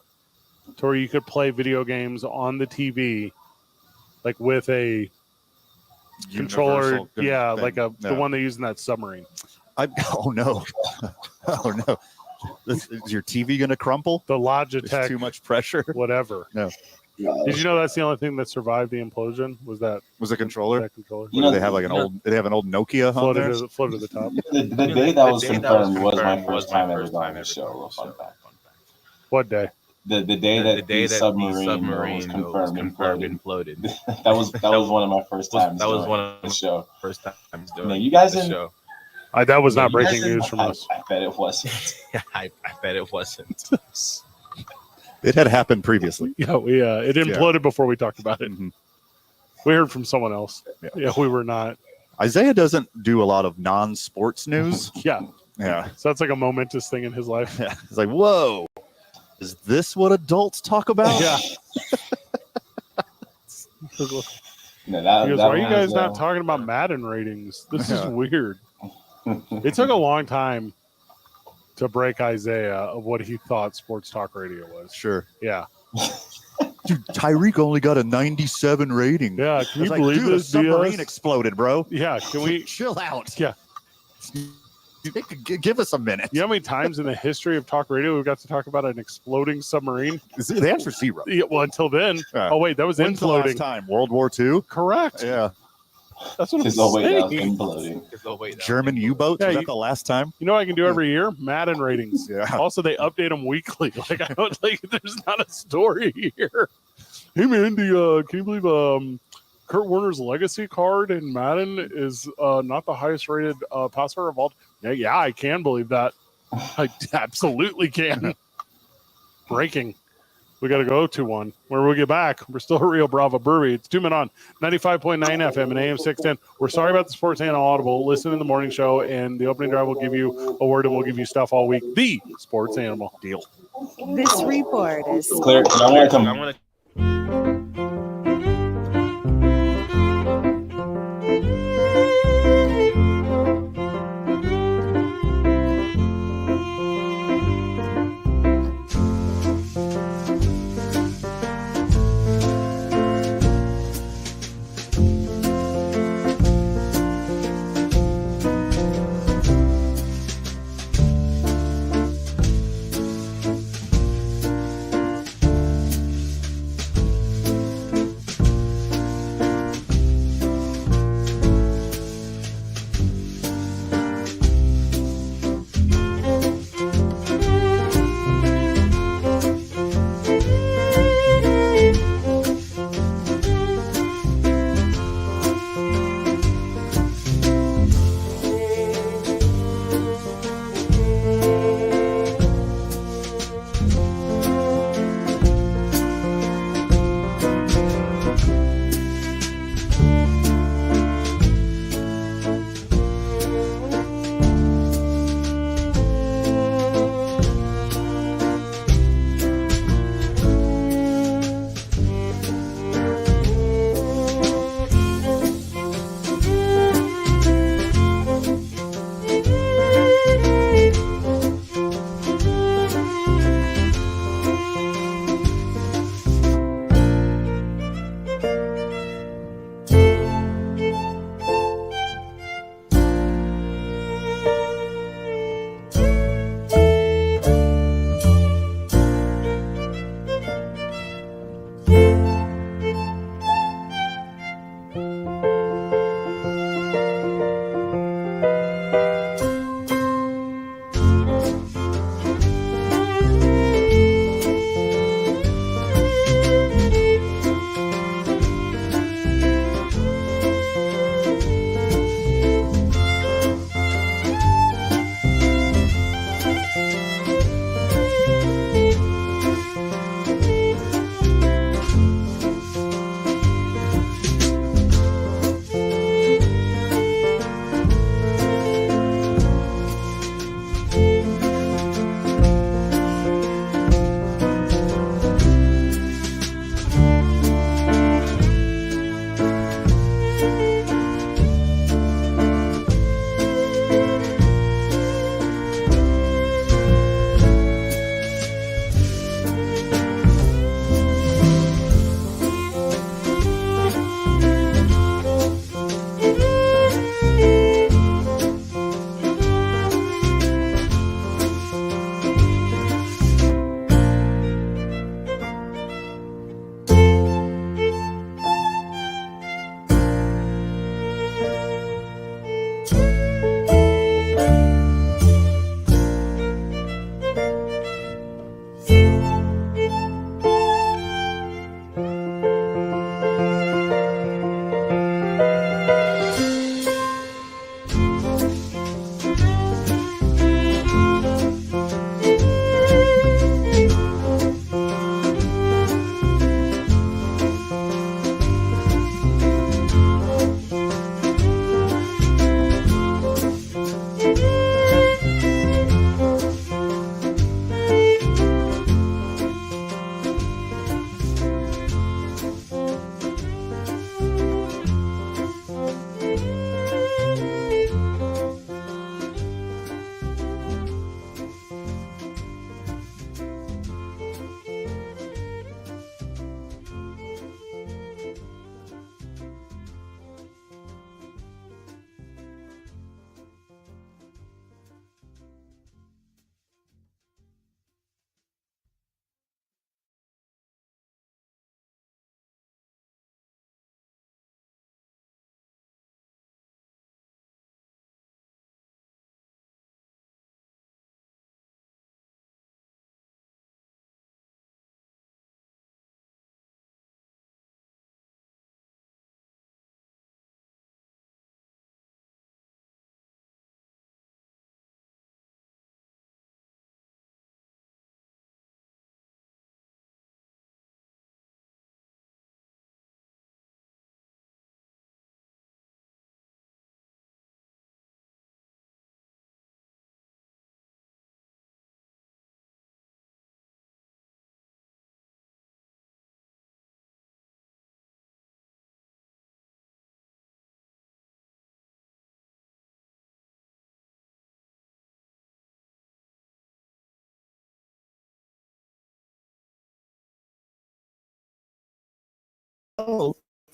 Speaker 3: to where you could play video games on the TV, like with a controller. Yeah,
Speaker 4: thing.
Speaker 3: like the one they use in that submarine.
Speaker 4: Oh no! Is your TV going to crumple?
Speaker 3: The Logitech.
Speaker 4: There's too much pressure.
Speaker 3: Whatever.
Speaker 4: No.
Speaker 3: Did you know that's the only thing that survived the implosion? Was a controller? That controller.
Speaker 4: Do they have like an old? They have an old Nokia on there.
Speaker 3: Floated to the top.
Speaker 5: The day that was confirmed was my first time ever on the show. Fun fact.
Speaker 3: What day?
Speaker 5: The day that the submarine was confirmed and imploded. that was one of my first times.
Speaker 2: That was one of
Speaker 5: the show.
Speaker 2: First times doing.
Speaker 5: Man, you guys
Speaker 2: the
Speaker 5: didn't.
Speaker 2: Show.
Speaker 3: That was not breaking news from us.
Speaker 5: I bet it wasn't.
Speaker 2: I bet it wasn't.
Speaker 4: It had happened previously.
Speaker 3: Yeah, it imploded before we talked about it.
Speaker 4: Mm-hmm.
Speaker 3: We heard from someone else. Yeah, we were not.
Speaker 4: Isaiah doesn't do a lot of non-sports news.
Speaker 3: Yeah.
Speaker 4: So
Speaker 3: that's like a momentous thing in his life.
Speaker 4: Yeah. It's like, whoa, is this what adults talk about?
Speaker 3: Yeah. Why are you guys not talking about Madden ratings? This is weird. It took a long time to break Isaiah of what he thought sports talk radio was.
Speaker 4: Sure.
Speaker 3: Yeah.
Speaker 4: Dude, Tyreek only got a 97 rating.
Speaker 3: Yeah, can you believe this?
Speaker 4: The submarine exploded, bro.
Speaker 3: Yeah, can we
Speaker 4: chill out?
Speaker 3: Yeah.
Speaker 4: Give us a minute.
Speaker 3: You know how many times in the history of talk radio we've got to talk about an exploding submarine?
Speaker 4: The answer's 0.
Speaker 3: Yeah, well, until then. Oh, wait, that was
Speaker 4: When's the
Speaker 3: imploding.
Speaker 4: last time? World War II?
Speaker 3: Correct.
Speaker 4: Yeah.
Speaker 3: That's what I'm saying.
Speaker 4: German U-boats?
Speaker 3: Yeah,
Speaker 4: Was that the last time?
Speaker 3: You know what I can do every year? Madden ratings.
Speaker 4: Yeah.
Speaker 3: Also, they update them weekly. Like, I don't like. There's not a story here. Hey, man, can you believe Kurt Warner's legacy card in Madden is not the highest rated passer of all? Yeah, I can believe that. I absolutely can. Breaking. We got to go to one. When we get back, we're still at Rio Bravo Brewery. It's 2 Men On, 95.9 FM and AM 610. We're sorry about the Sports Channel Audible. Listen in the morning show, and the opening drive will give you a word, and we'll give you stuff all week. The Sports Animal.
Speaker 4: Deal.
Speaker 16: This report is
Speaker 5: clear.
Speaker 2: I want to.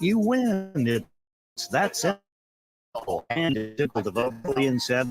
Speaker 10: you win. It's that simple. And it's simple to vote. Billion said.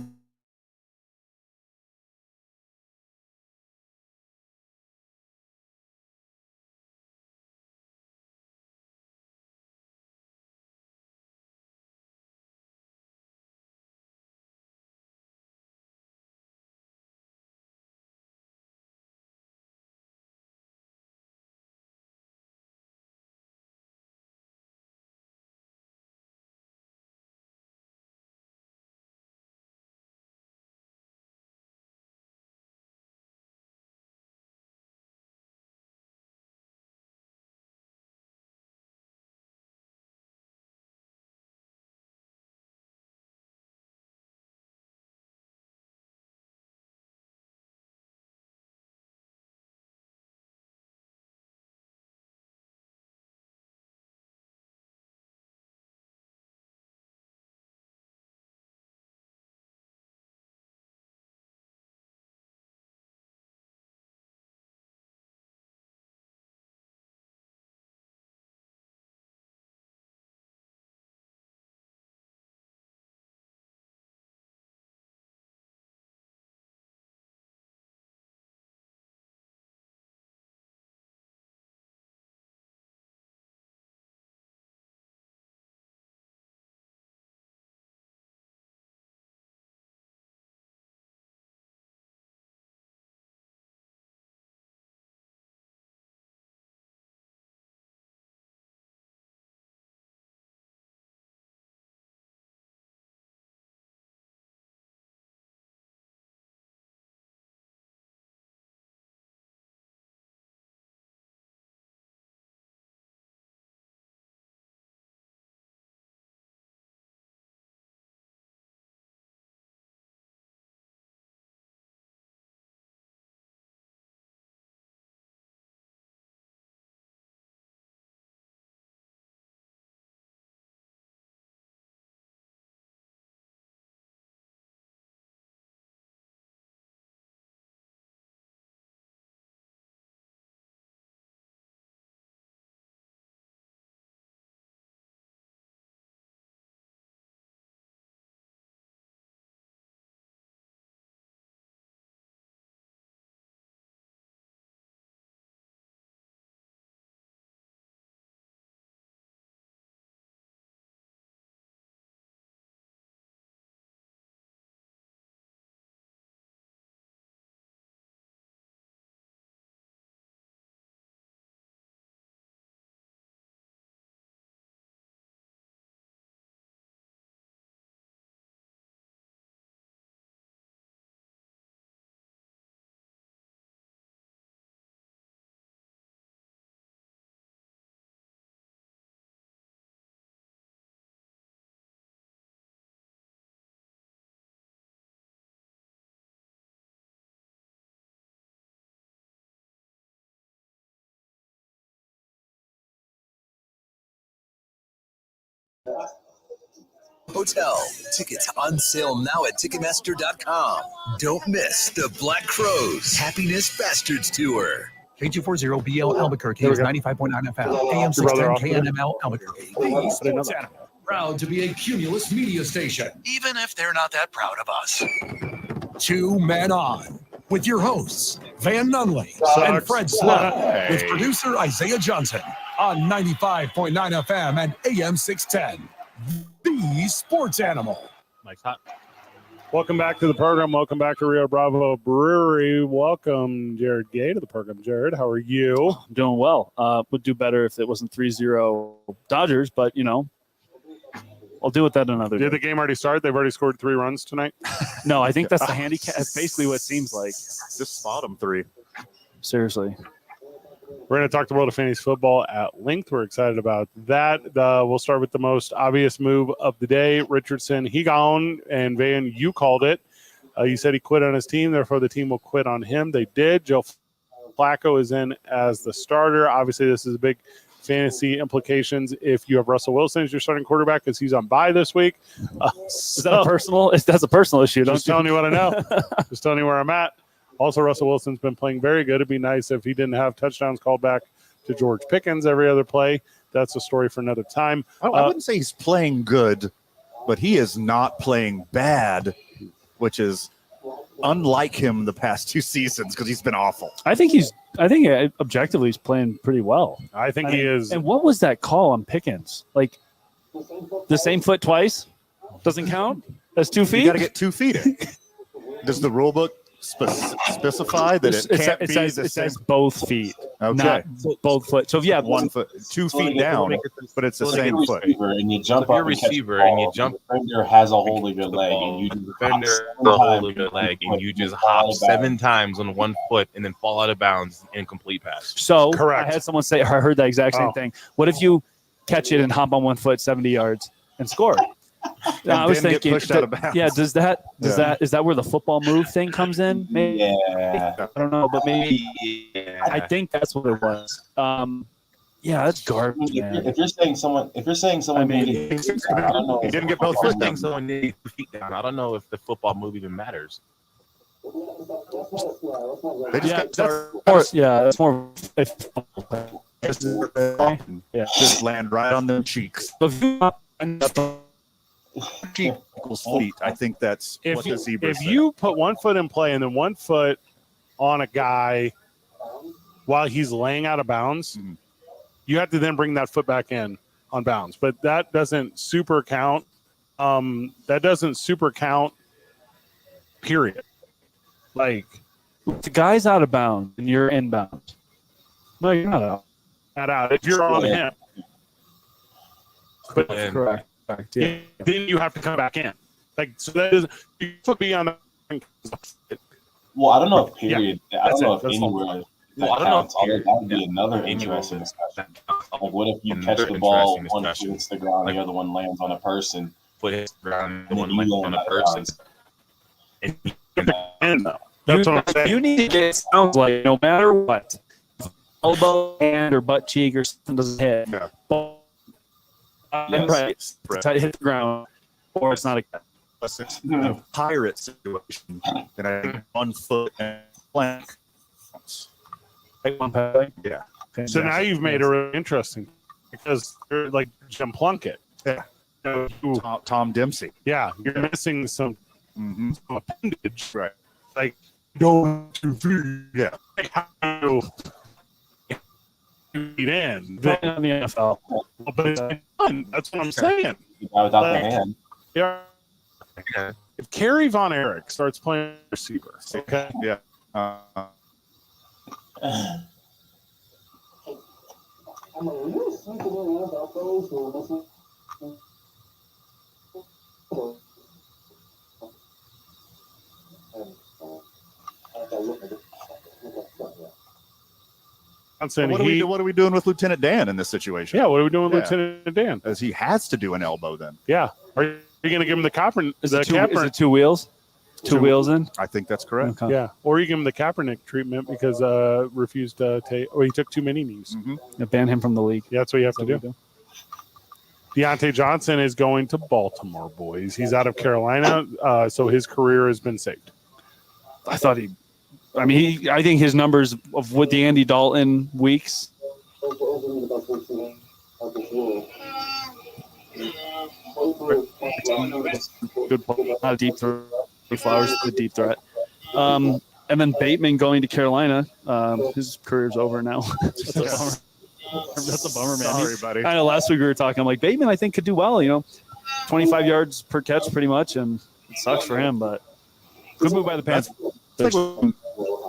Speaker 6: Hotel. Tickets on sale now at Ticketmaster.com. Don't miss the Black Crowes Happiness Bastards Tour.
Speaker 1: K240BL Albuquerque is 95.9 FM, AM 610 KNML Albuquerque. The Sports Animal. Proud to be a Cumulus media station, even if they're not that proud of us. 2 Men On, with your hosts, Van Nunley and Fred Slow, with producer Isaiah Johnson on 95.9 FM and AM 610. The Sports Animal.
Speaker 3: Mike's hot. Welcome back to the program. Welcome back to Rio Bravo Brewery. Welcome, Jared Gay, to the program. Jared, how are you?
Speaker 8: I'm doing well. Would do better if it wasn't 3-0 Dodgers, but, you know, I'll deal with that another day.
Speaker 3: Did the game already start? They've already scored 3 runs tonight?
Speaker 8: No, I think that's the handicap. That's basically what it seems like.
Speaker 4: Just spot them 3.
Speaker 8: Seriously.
Speaker 3: We're going to talk the world of fantasy football at length. We're excited about that. We'll start with the most obvious move of the day. Richardson, he gone, and Van, you called it. You said he quit on his team, therefore the team will quit on him. They did. Joe Flacco is in as the starter. Obviously, this is a big fantasy implications if you have Russell Wilson as your starting quarterback because he's on bye this week.
Speaker 8: Is that a personal? That's a personal issue.
Speaker 3: Just telling you what I know. Just telling you where I'm at. Also, Russell Wilson's been playing very good. It'd be nice if he didn't have touchdowns called back to George Pickens every other play. that's a story for another time.
Speaker 4: I wouldn't say he's playing good, but he is not playing bad, which is unlike him the past 2 seasons because he's been awful.
Speaker 8: I think objectively he's playing pretty well.
Speaker 3: I think he is.
Speaker 8: And what was that call on Pickens? Like the same foot twice doesn't count? That's 2 feet?
Speaker 4: You got to get 2 feet in. Does the rule book specify that
Speaker 8: it says both feet,
Speaker 4: okay,
Speaker 8: not both foot. So if you have
Speaker 4: 1 foot, 2 feet down, but it's the same foot.
Speaker 5: And you jump
Speaker 2: if you're a receiver and you jump,
Speaker 5: defender has a hold of your leg, and you just hop 7 times on 1 foot and then fall out of bounds, incomplete pass.
Speaker 8: So
Speaker 3: correct.
Speaker 8: I had someone say, I heard that exact same thing. What if you catch it and hop on 1 foot 70 yards and score? I was thinking,
Speaker 4: pushed out of bounds.
Speaker 8: Yeah, is that where the football move thing comes in? Maybe.
Speaker 5: Yeah,
Speaker 8: I don't know, but maybe. Yeah. I think that's what it was. Yeah, that's garbage.
Speaker 5: If you're saying someone, I don't know.
Speaker 4: He didn't get both foot down.
Speaker 2: Someone needs 2 feet down. I don't know if the football move even matters.
Speaker 4: They just
Speaker 8: that's more.
Speaker 4: Just land right on their cheeks. Equals feet. I think that's what the zebra
Speaker 3: if
Speaker 4: said.
Speaker 3: you put 1 foot in play and then 1 foot on a guy while he's laying out of bounds, you have to then bring that foot back in on bounds. But that doesn't super count. Period. Like
Speaker 8: the guy's out of bounds and you're inbound. No, you're not out.
Speaker 3: Not out. If you're on him. But
Speaker 8: correct. Yeah.
Speaker 3: Then you have to come back in. Like so that is you could be on the.
Speaker 5: Well, I don't know if period.
Speaker 3: Yeah,
Speaker 5: I don't know if
Speaker 3: that's
Speaker 5: anywhere.
Speaker 2: Well, I don't know if
Speaker 5: that would be another interesting discussion. Like, what if you catch the ball, one foot hits the ground, the other one lands on a person?
Speaker 2: Foot hits the ground, the one lands on a person.
Speaker 3: That's what I'm saying.
Speaker 8: You need to get. It sounds like no matter what, elbow, hand, or butt cheek or something doesn't hit.
Speaker 4: Yeah.
Speaker 8: Right, hit the ground, or it's not a
Speaker 4: pirate situation. And I think 1 foot and plank. Yeah.
Speaker 3: So now you've made it really interesting because you're like Jim Plunkett.
Speaker 4: Yeah. Tom Dempsey.
Speaker 3: Yeah, you're missing some appendage.
Speaker 4: Right.
Speaker 3: Like going 2 feet.
Speaker 4: Yeah.
Speaker 3: Like how you feet in
Speaker 8: in the NFL.
Speaker 3: But it's fun. That's what I'm saying.
Speaker 5: Without the hand.
Speaker 3: Yeah. If Kerry Von Erich starts playing receiver, okay.
Speaker 4: Yeah. What are we doing with Lieutenant Dan in this situation?
Speaker 3: Yeah, what are we doing with Lieutenant Dan?
Speaker 4: As he has to do an elbow then.
Speaker 3: Yeah. Are you going to give him the Kaepernick?
Speaker 8: Is it 2 wheels? Two wheels in?
Speaker 4: I think that's correct.
Speaker 8: Okay.
Speaker 3: Yeah. Or you give him the Kaepernick treatment because refused to take, or he took too many knees.
Speaker 8: Yeah, ban him from the league.
Speaker 3: Yeah, that's what you have to do. Deontay Johnson is going to Baltimore, boys. He's out of Carolina, so his career has been saved.
Speaker 8: I think his numbers of with the Andy Dalton weeks. Good, not a deep threat. Flowers is a deep threat. And then Bateman going to Carolina. His career's over now. That's a bummer, man.
Speaker 4: Sorry, buddy.
Speaker 8: I know last week we were talking. I'm like, Bateman, I think could do well. 25 yards per catch, pretty much, and it sucks for him, but good move by the Panthers.
Speaker 4: It's like when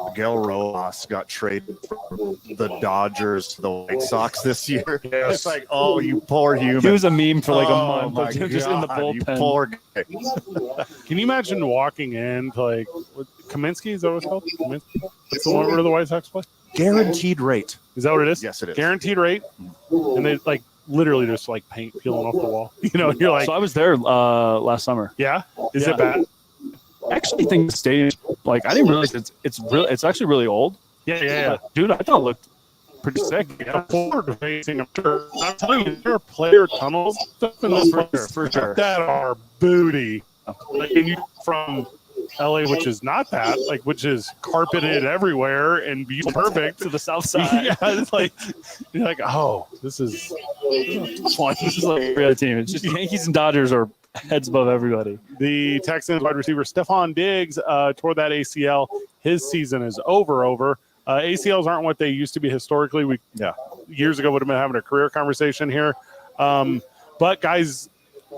Speaker 4: Miguel Rojas got traded from the Dodgers to the White Sox this year.
Speaker 3: Yes.
Speaker 4: It's like, oh, you poor human.
Speaker 8: He was a meme for like a month.
Speaker 4: My
Speaker 8: Just in the
Speaker 4: God, you
Speaker 8: bullpen.
Speaker 4: poor guy.
Speaker 3: Can you imagine walking in to like Kaminsky? Is that what it's called? Kaminsky? It's the one where the White Sox play?
Speaker 4: Guaranteed rate.
Speaker 3: Is that what it is?
Speaker 4: Yes, it is.
Speaker 3: Guaranteed rate. And they like literally just like paint peeling off the wall. You're like.
Speaker 8: So I was there last summer.
Speaker 3: Yeah. Is it bad?
Speaker 8: I actually think the stadium, like, I didn't realize it's actually really old.
Speaker 3: Yeah.
Speaker 8: Dude, I thought it looked pretty sick.
Speaker 3: Yeah, forward facing. I'm telling you, there are player tunnels stuff in this
Speaker 8: For sure.
Speaker 3: that are booty. Like, and you from LA, which is not that, like, which is carpeted everywhere and perfect
Speaker 8: to the south side.
Speaker 3: Yeah, it's like you're like, oh, this is
Speaker 8: fun. This is like every other team. It's just Yankees and Dodgers are heads above everybody.
Speaker 3: The Texans wide receiver Stephon Diggs tore that ACL. His season is over. ACLs aren't what they used to be historically. We years ago would have been having a career conversation here, but guys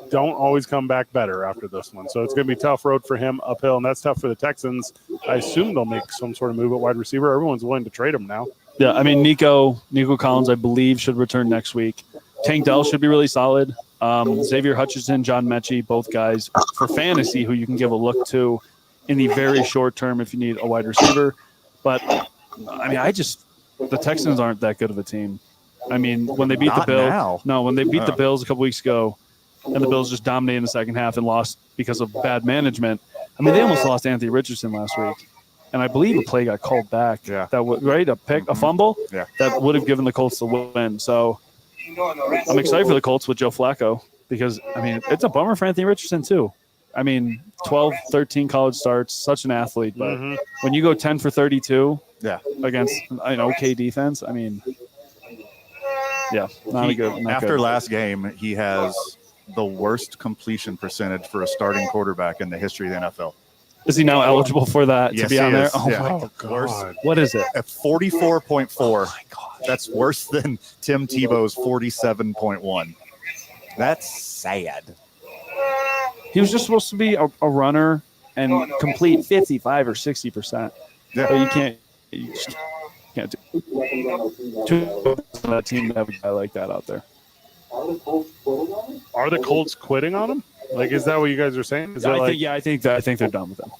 Speaker 3: don't always come back better after this one. So it's going to be a tough road for him uphill, and that's tough for the Texans. I assume they'll make some sort of move at wide receiver. Everyone's willing to trade him now.
Speaker 8: Yeah, I mean, Nico Collins, I believe, should return next week. Tank Dell should be really solid. Xavier Hutchinson, John Mechie, both guys for fantasy who you can give a look to in the very short term if you need a wide receiver. But, I mean, the Texans aren't that good of a team. I mean, when they beat the Bills, the Bills a couple weeks ago, and the Bills just dominated in the second half and lost because of bad management. I mean, they almost lost Anthony Richardson last week. And I believe a play got called back. Yeah. That would a fumble. Yeah. That would have given the Colts the win. So I'm excited for the Colts with Joe Flacco because I mean it's a bummer for Anthony Richardson too. I mean 12, 13 college starts, such an athlete, but when you go 10 for 32 against an okay defense, I mean not good.
Speaker 4: After last game, he has the worst completion percentage for a starting quarterback in the history of the NFL.
Speaker 8: Is he now eligible for that to be on there?
Speaker 4: Oh, my God.
Speaker 8: What is it?
Speaker 4: At 44.4. Oh, my God. That's worse than Tim Tebow's 47.1. That's sad.
Speaker 8: He was just supposed to be a runner and complete 55 or 60%. Yeah. But you just can't do that team to have a guy like that out there.
Speaker 3: Are the Colts quitting on him? Like, is that what you guys are saying?
Speaker 8: I think they're done with him.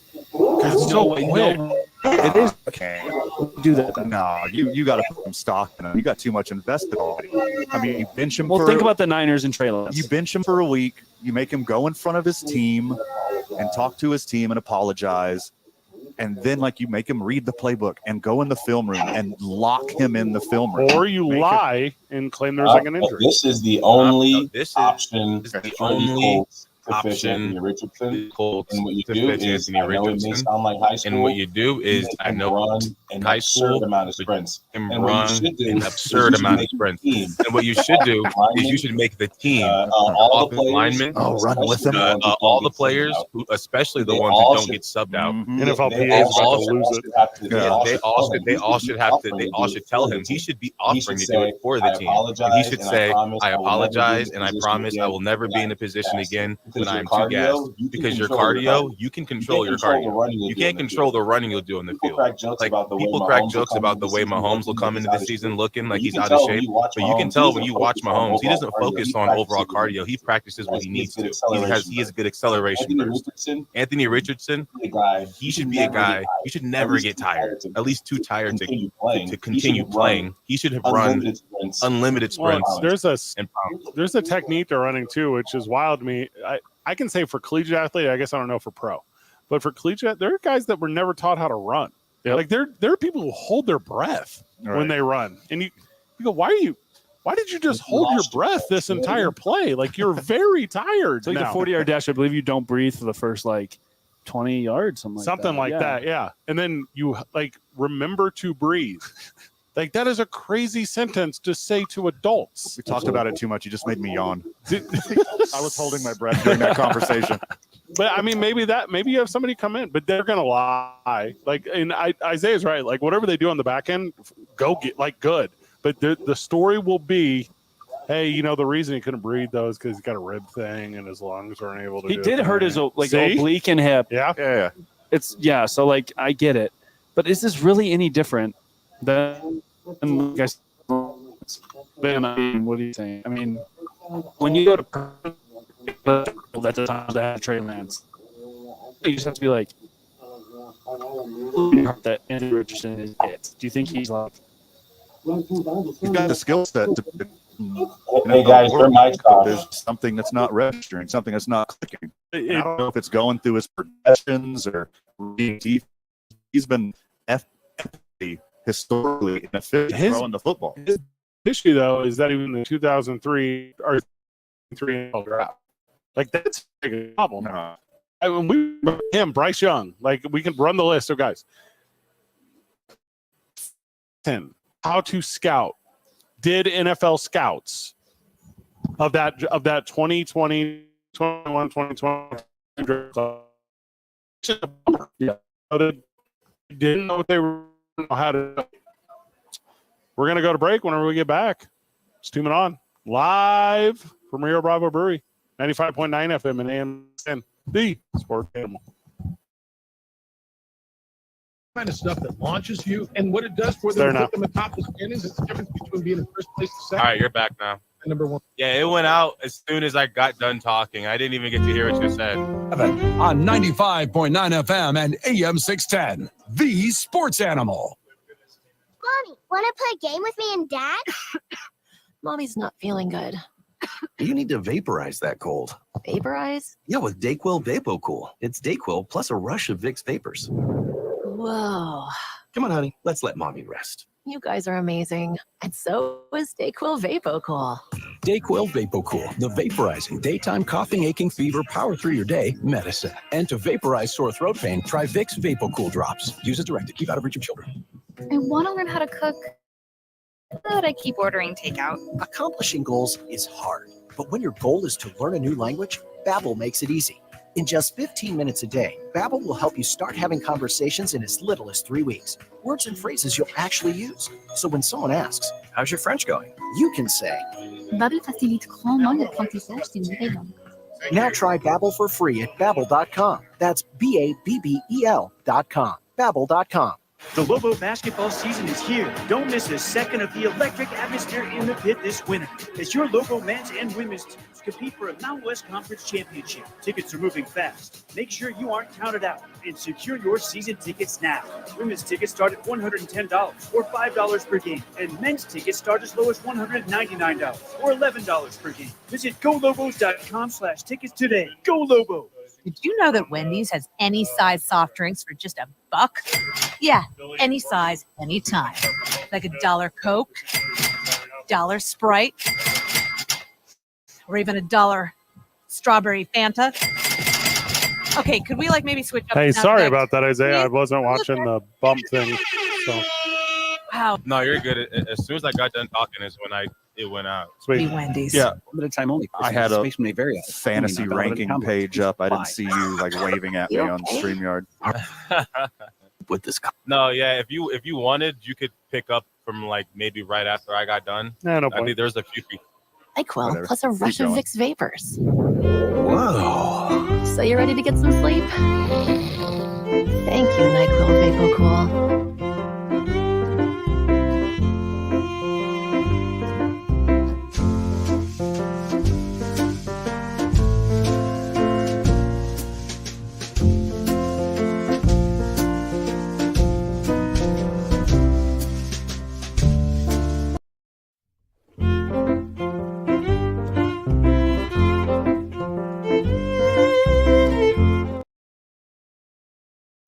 Speaker 4: It is okay. Do that. No, you got to put some stock in him. You got too much invested already. I mean, you bench him.
Speaker 8: Well, think about the Niners and Trey Lance.
Speaker 4: You bench him for a week. You make him go in front of his team and talk to his team and apologize. And then, you make him read the playbook and go in the film room and lock him in the film room.
Speaker 3: Or you lie and claim there's an injury.
Speaker 5: This is the only option. The only option.
Speaker 2: Richardson.
Speaker 5: Colts and what you do is,
Speaker 2: Anthony Richardson.
Speaker 5: Sound like high school,
Speaker 2: and what you do is, I know
Speaker 5: run an
Speaker 2: high
Speaker 5: absurd
Speaker 2: school
Speaker 5: amount of sprints.
Speaker 2: and run an absurd amount of sprints. And what you should do is you should make the team
Speaker 5: all the
Speaker 2: linemen,
Speaker 4: run with them.
Speaker 2: all the players, especially the ones who don't get subbed out.
Speaker 3: NFL PAs about to lose it.
Speaker 2: They all should tell him he should be offering to do it for the team. And he should say, I apologize and I promise I will never be in a position again when I am too gassed. Because your cardio, you can control your cardio. You can't control the running you'll do in the field. People crack jokes about the way Mahomes will come into the season looking like he's out of shape, but you can tell when you watch Mahomes, he doesn't focus on overall cardio. He practices what he needs to. He has good acceleration burst. Anthony Richardson, he should be a guy. You should never get tired. At least too tired to continue playing. He should have run unlimited sprints.
Speaker 3: Well, there's a technique they're running too, which is wild to me. I can say for collegiate athlete, I guess I don't know for pro, but for collegiate, there are guys that were never taught how to run. Yep. Like there are people who hold their breath when they run, and you go, why did you just hold your breath this entire play? Like you're very tired.
Speaker 8: So the 40-yard dash, I believe you don't breathe for the first 20 yards, something
Speaker 3: like that. Yeah, and then you remember to breathe. Like that is a crazy sentence to say to adults.
Speaker 4: We talked about it too much. You just made me yawn. I was holding my breath during that conversation.
Speaker 3: But I mean, maybe you have somebody come in, but they're gonna lie. And Isaiah's right. Like whatever they do on the back end, go get good. But the story will be, hey, the reason he couldn't breathe though is because he's got a rib thing and his lungs aren't able to.
Speaker 8: He did hurt his oblique and hip.
Speaker 3: Yeah.
Speaker 8: It's So I get it, but is this really any different? Then, guys, what are you saying? I mean, when you go to that's the time to have Trey Lance, you just have to be like, that Anthony Richardson is it. Do you think he's like?
Speaker 4: He's got the skill set to.
Speaker 5: Hey guys, turn mics off.
Speaker 4: There's something that's not registering, something that's not clicking. I don't know if it's going through his progressions or reading deep. He's been historically inefficient throwing the football.
Speaker 3: His issue, though, is that even the 2003 or 3 draft, that's a big problem. Bryce Young. Like, we can run the list. So, guys, 10. How to scout. Did NFL scouts of that 2020, 21, 2020
Speaker 8: yeah.
Speaker 3: They didn't know what they were how to. We're gonna go to break whenever we get back. Just tune it on live from Rio Bravo Brewery, 95.9 FM and AM 10, the Sport Animal.
Speaker 9: Kind of stuff that launches you, and what it does for them to put them atop the standings is the difference between being in first place to second.
Speaker 2: All right, you're back now.
Speaker 9: Number one.
Speaker 2: Yeah, it went out as soon as I got done talking. I didn't even get to hear what you said.
Speaker 1: On 95.9 FM and AM 610, the Sports Animal.
Speaker 7: Mommy, want to play a game with me and Dad?
Speaker 21: Mommy's not feeling good.
Speaker 22: You need to vaporize that cold.
Speaker 21: Vaporize?
Speaker 22: Yeah, with DayQuil VapoCool. It's DayQuil plus a rush of Vicks vapors.
Speaker 21: Whoa.
Speaker 22: Come on, honey. Let's let mommy rest.
Speaker 21: You guys are amazing. And so is DayQuil VapoCool.
Speaker 12: DayQuil VapoCool, the vaporizing daytime coughing, aching, fever, power through your day medicine. And to vaporize sore throat pain, try Vicks VapoCool drops. Use as directed. Keep out of reach of children.
Speaker 14: I want to learn how to cook, but I keep ordering takeout.
Speaker 15: Accomplishing goals is hard, but when your goal is to learn a new language, Babbel makes it easy. In just 15 minutes a day, Babbel will help you start having conversations in as little as 3 weeks. Words and phrases you'll actually use. So when someone asks, "How's your French going?" you can say,
Speaker 21: Babbel facilite grandement l'apprentissage des nouvelles langues.
Speaker 15: Now try Babbel for free at Babbel.com. That's Babbel.com. Babbel.com.
Speaker 23: The Lobo basketball season is here. Don't miss a second of the electric atmosphere in the pit this winter as your Lobo men's and women's teams compete for a Mountain West Conference championship. Tickets are moving fast. Make sure you aren't counted out and secure your season tickets now. Women's tickets start at $110 or $5 per game, and men's tickets start as low as $199 or $11 per game. Visit golobos.com/tickets today. Go Lobos!
Speaker 24: Did you know that Wendy's has any size soft drinks for just $1? Yeah, any size, anytime. Like $1 Coke, $1 Sprite, or even $1 strawberry Fanta. Okay, could we maybe switch up?
Speaker 3: Hey,
Speaker 24: the
Speaker 3: sorry
Speaker 24: sound
Speaker 3: about that, Isaiah. I wasn't watching the bump thing. So.
Speaker 24: Wow.
Speaker 2: No, you're good. As soon as I got done talking is when it went out.
Speaker 3: Sweet.
Speaker 24: Wendy's.
Speaker 4: Yeah.
Speaker 10: Limited time only.
Speaker 4: I had a
Speaker 10: very
Speaker 4: fantasy ranking page up. I didn't see you waving at me on StreamYard.
Speaker 22: With this.
Speaker 2: No, yeah. If you wanted, you could pick up from maybe right after I got done.
Speaker 3: No
Speaker 2: I
Speaker 3: point.
Speaker 2: think there's a few people.
Speaker 21: NyQuil plus a rush of Vicks vapors.
Speaker 22: Whoa.
Speaker 21: So you're ready to get some sleep? Thank you, NyQuil VapoCool.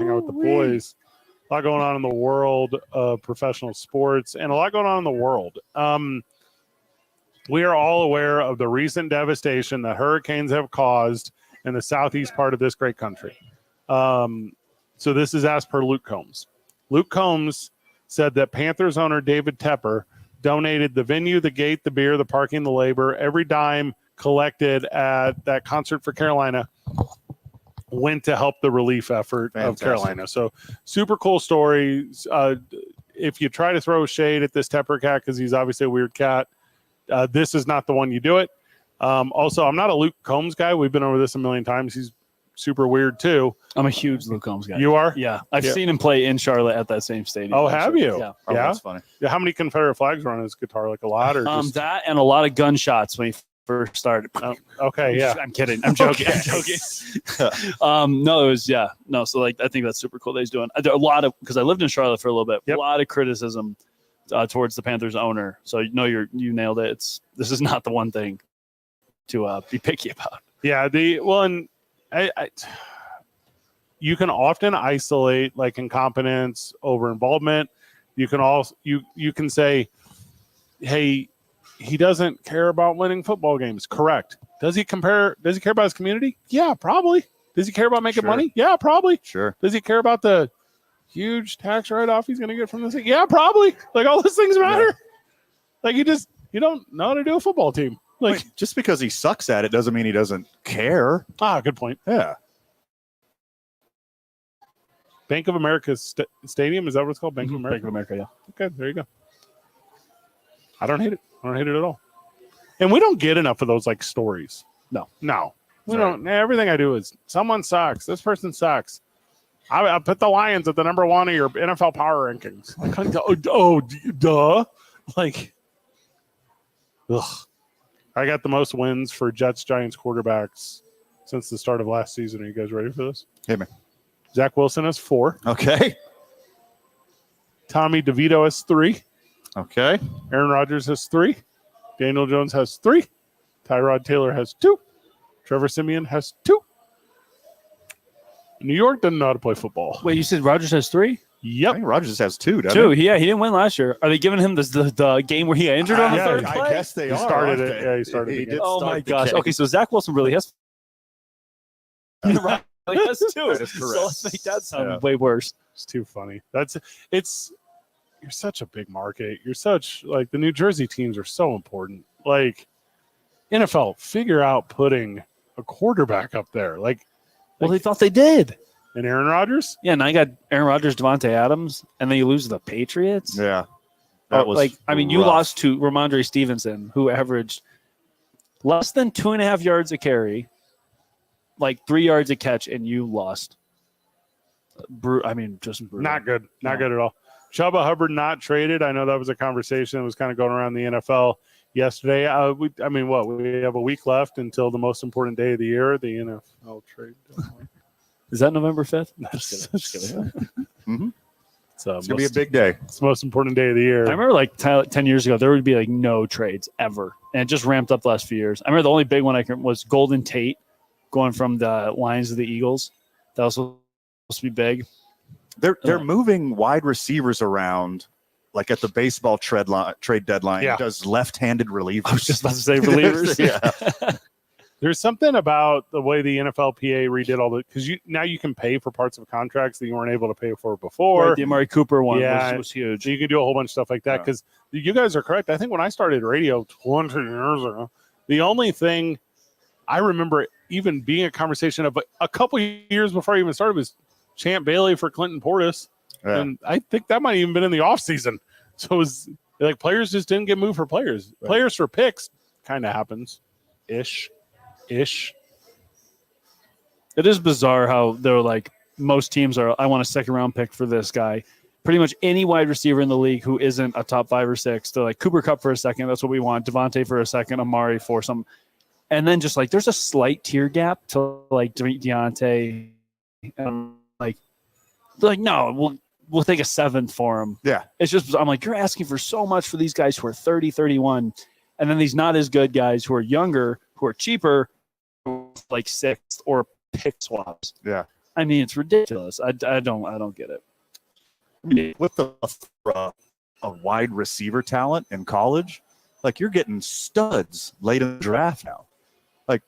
Speaker 3: Out with the boys. A lot going on in the world of professional sports and a lot going on in the world. We are all aware of the recent devastation that hurricanes have caused in the southeast part of this great country. So this is as per Luke Combs. Luke Combs said that Panthers owner David Tepper donated the venue, the gate, the beer, the parking, the labor, every dime collected at that concert for Carolina went to help the relief effort of Carolina. So super cool story. If you try to throw shade at this Tepper cat, because he's obviously a weird cat, this is not the one you do it. Also, I'm not a Luke Combs guy. We've been over this a million times. He's super weird too.
Speaker 8: I'm a huge Luke Combs guy.
Speaker 3: You are?
Speaker 8: Yeah. I've seen him play in Charlotte at that same stadium.
Speaker 3: Oh, have you?
Speaker 8: Yeah.
Speaker 4: Oh, that's funny.
Speaker 3: Yeah. How many Confederate flags were on his guitar? Like a lot, or just...
Speaker 8: that and a lot of gunshots when he first started.
Speaker 3: Oh, okay, yeah.
Speaker 8: I'm kidding. I'm joking. I'm joking. No, it was no. So I think that's super cool that he's doing a lot of, because I lived in Charlotte for a little bit. A lot of criticism towards the Panthers owner. So you nailed it. This is not the one thing to be picky about.
Speaker 3: Yeah. And you can often isolate incompetence over involvement. You can also you can say, hey, he doesn't care about winning football games. Correct. Does he care about his community? Yeah, probably. Does he care about making
Speaker 4: Sure.
Speaker 3: money? Yeah, probably.
Speaker 4: Sure.
Speaker 3: Does he care about the huge tax write-off he's going to get from this thing? Yeah, probably. Like, all those things matter.
Speaker 4: Yeah.
Speaker 3: Like, you don't know how to do a football team. Like,
Speaker 4: Wait, just because he sucks at it doesn't mean he doesn't care.
Speaker 3: Good point.
Speaker 4: Yeah.
Speaker 3: Bank of America Stadium, is that what it's called? Bank of America?
Speaker 8: Bank of America, yeah.
Speaker 3: Okay, there you go. I don't hate it. I don't hate it at all. And we don't get enough of those, like, stories.
Speaker 8: No.
Speaker 3: We don't. Everything I do is someone sucks. This person sucks. I put the Lions at the number 1 of your NFL power rankings. Like, duh. Like, ugh. I got the most wins for Jets, Giants quarterbacks since the start of last season. Are you guys ready for this?
Speaker 4: Hit me.
Speaker 3: Zach Wilson has 4.
Speaker 4: Okay.
Speaker 3: Tommy DeVito has 3.
Speaker 4: Okay.
Speaker 3: Aaron Rodgers has 3. Daniel Jones has 3. Tyrod Taylor has 2. Trevor Siemian has 2. New York doesn't know how to play football.
Speaker 8: Wait, you said Rodgers has 3?
Speaker 3: Yep.
Speaker 4: I think Rodgers has 2, doesn't
Speaker 8: 2.
Speaker 4: he?
Speaker 8: Yeah, he didn't win last year. Are they giving him the game where he got injured on the third play?
Speaker 4: I guess they
Speaker 3: He
Speaker 4: are.
Speaker 3: started
Speaker 4: aren't
Speaker 3: it.
Speaker 4: they?
Speaker 3: Yeah, he started it.
Speaker 4: did
Speaker 8: Oh
Speaker 4: start
Speaker 8: my
Speaker 4: the
Speaker 8: gosh.
Speaker 4: game.
Speaker 8: Okay, so Zach Wilson really has 2.
Speaker 4: That is
Speaker 8: So
Speaker 4: correct.
Speaker 8: let's make that sound way worse.
Speaker 3: It's too funny. You're such a big market. You're such, like, the New Jersey teams are so important. Like, NFL, figure out putting a quarterback up there. Like,
Speaker 8: Well, they thought they did.
Speaker 3: and Aaron Rodgers?
Speaker 8: Yeah, now you got Aaron Rodgers, Devontae Adams, and then you lose to the Patriots.
Speaker 4: Yeah. That was
Speaker 8: you
Speaker 4: rough.
Speaker 8: lost to Ramondre Stevenson, who averaged less than 2.5 yards a carry, like 3 yards a catch, and you lost. Just brutal.
Speaker 3: Not good. Not good at all. Chuba Hubbard not traded. I know that was a conversation that was kind of going around the NFL yesterday. We have a week left until the most important day of the year, the NFL trade deadline.
Speaker 8: Is that November 5th? No,
Speaker 3: Just
Speaker 8: kidding.
Speaker 4: Mm-hmm.
Speaker 3: It's
Speaker 4: going to be a big day.
Speaker 3: It's the most important day of the year.
Speaker 8: I remember like 10 years ago, there would be like no trades ever. And it just ramped up the last few years. I remember the only big one was Golden Tate going from the Lions to the Eagles. That was supposed to be big.
Speaker 4: They're moving wide receivers around, like at the baseball trade deadline.
Speaker 3: Yeah.
Speaker 4: It does left-handed relievers.
Speaker 8: I was just about to say relievers.
Speaker 4: Yeah.
Speaker 3: There's something about the way the NFLPA redid all the, because now you can pay for parts of contracts that you weren't able to pay for before.
Speaker 8: Right, the Amari Cooper one was huge.
Speaker 3: So you can do a whole bunch of stuff like that because you guys are correct. I think when I started radio 20 years ago, the only thing I remember even being a conversation of a couple years before I even started was Champ Bailey for Clinton Portis.
Speaker 4: Yeah.
Speaker 3: And I think that might have even been in the offseason. So it was like players just didn't get moved for players. Right. Players for picks kind of happens. Ish. It
Speaker 8: is bizarre how they're like, most teams are, I want a second round pick for this guy. Pretty much any wide receiver in the league who isn't a top 5 or 6. They're like, Cooper Kupp for a second. That's what we want. Devontae for a second. Amari for some. And then just like, there's a slight tier gap to like Deontay. And like, no, we'll take a 7th for him.
Speaker 4: Yeah.
Speaker 8: It's just, I'm like, you're asking for so much for these guys who are 30, 31. And then these not as good guys who are younger, who are cheaper, like 6th or pick swaps.
Speaker 4: Yeah.
Speaker 8: I mean, it's ridiculous. I don't get it.
Speaker 4: I mean, with the of wide receiver talent in college, like you're getting studs late in the draft now. Like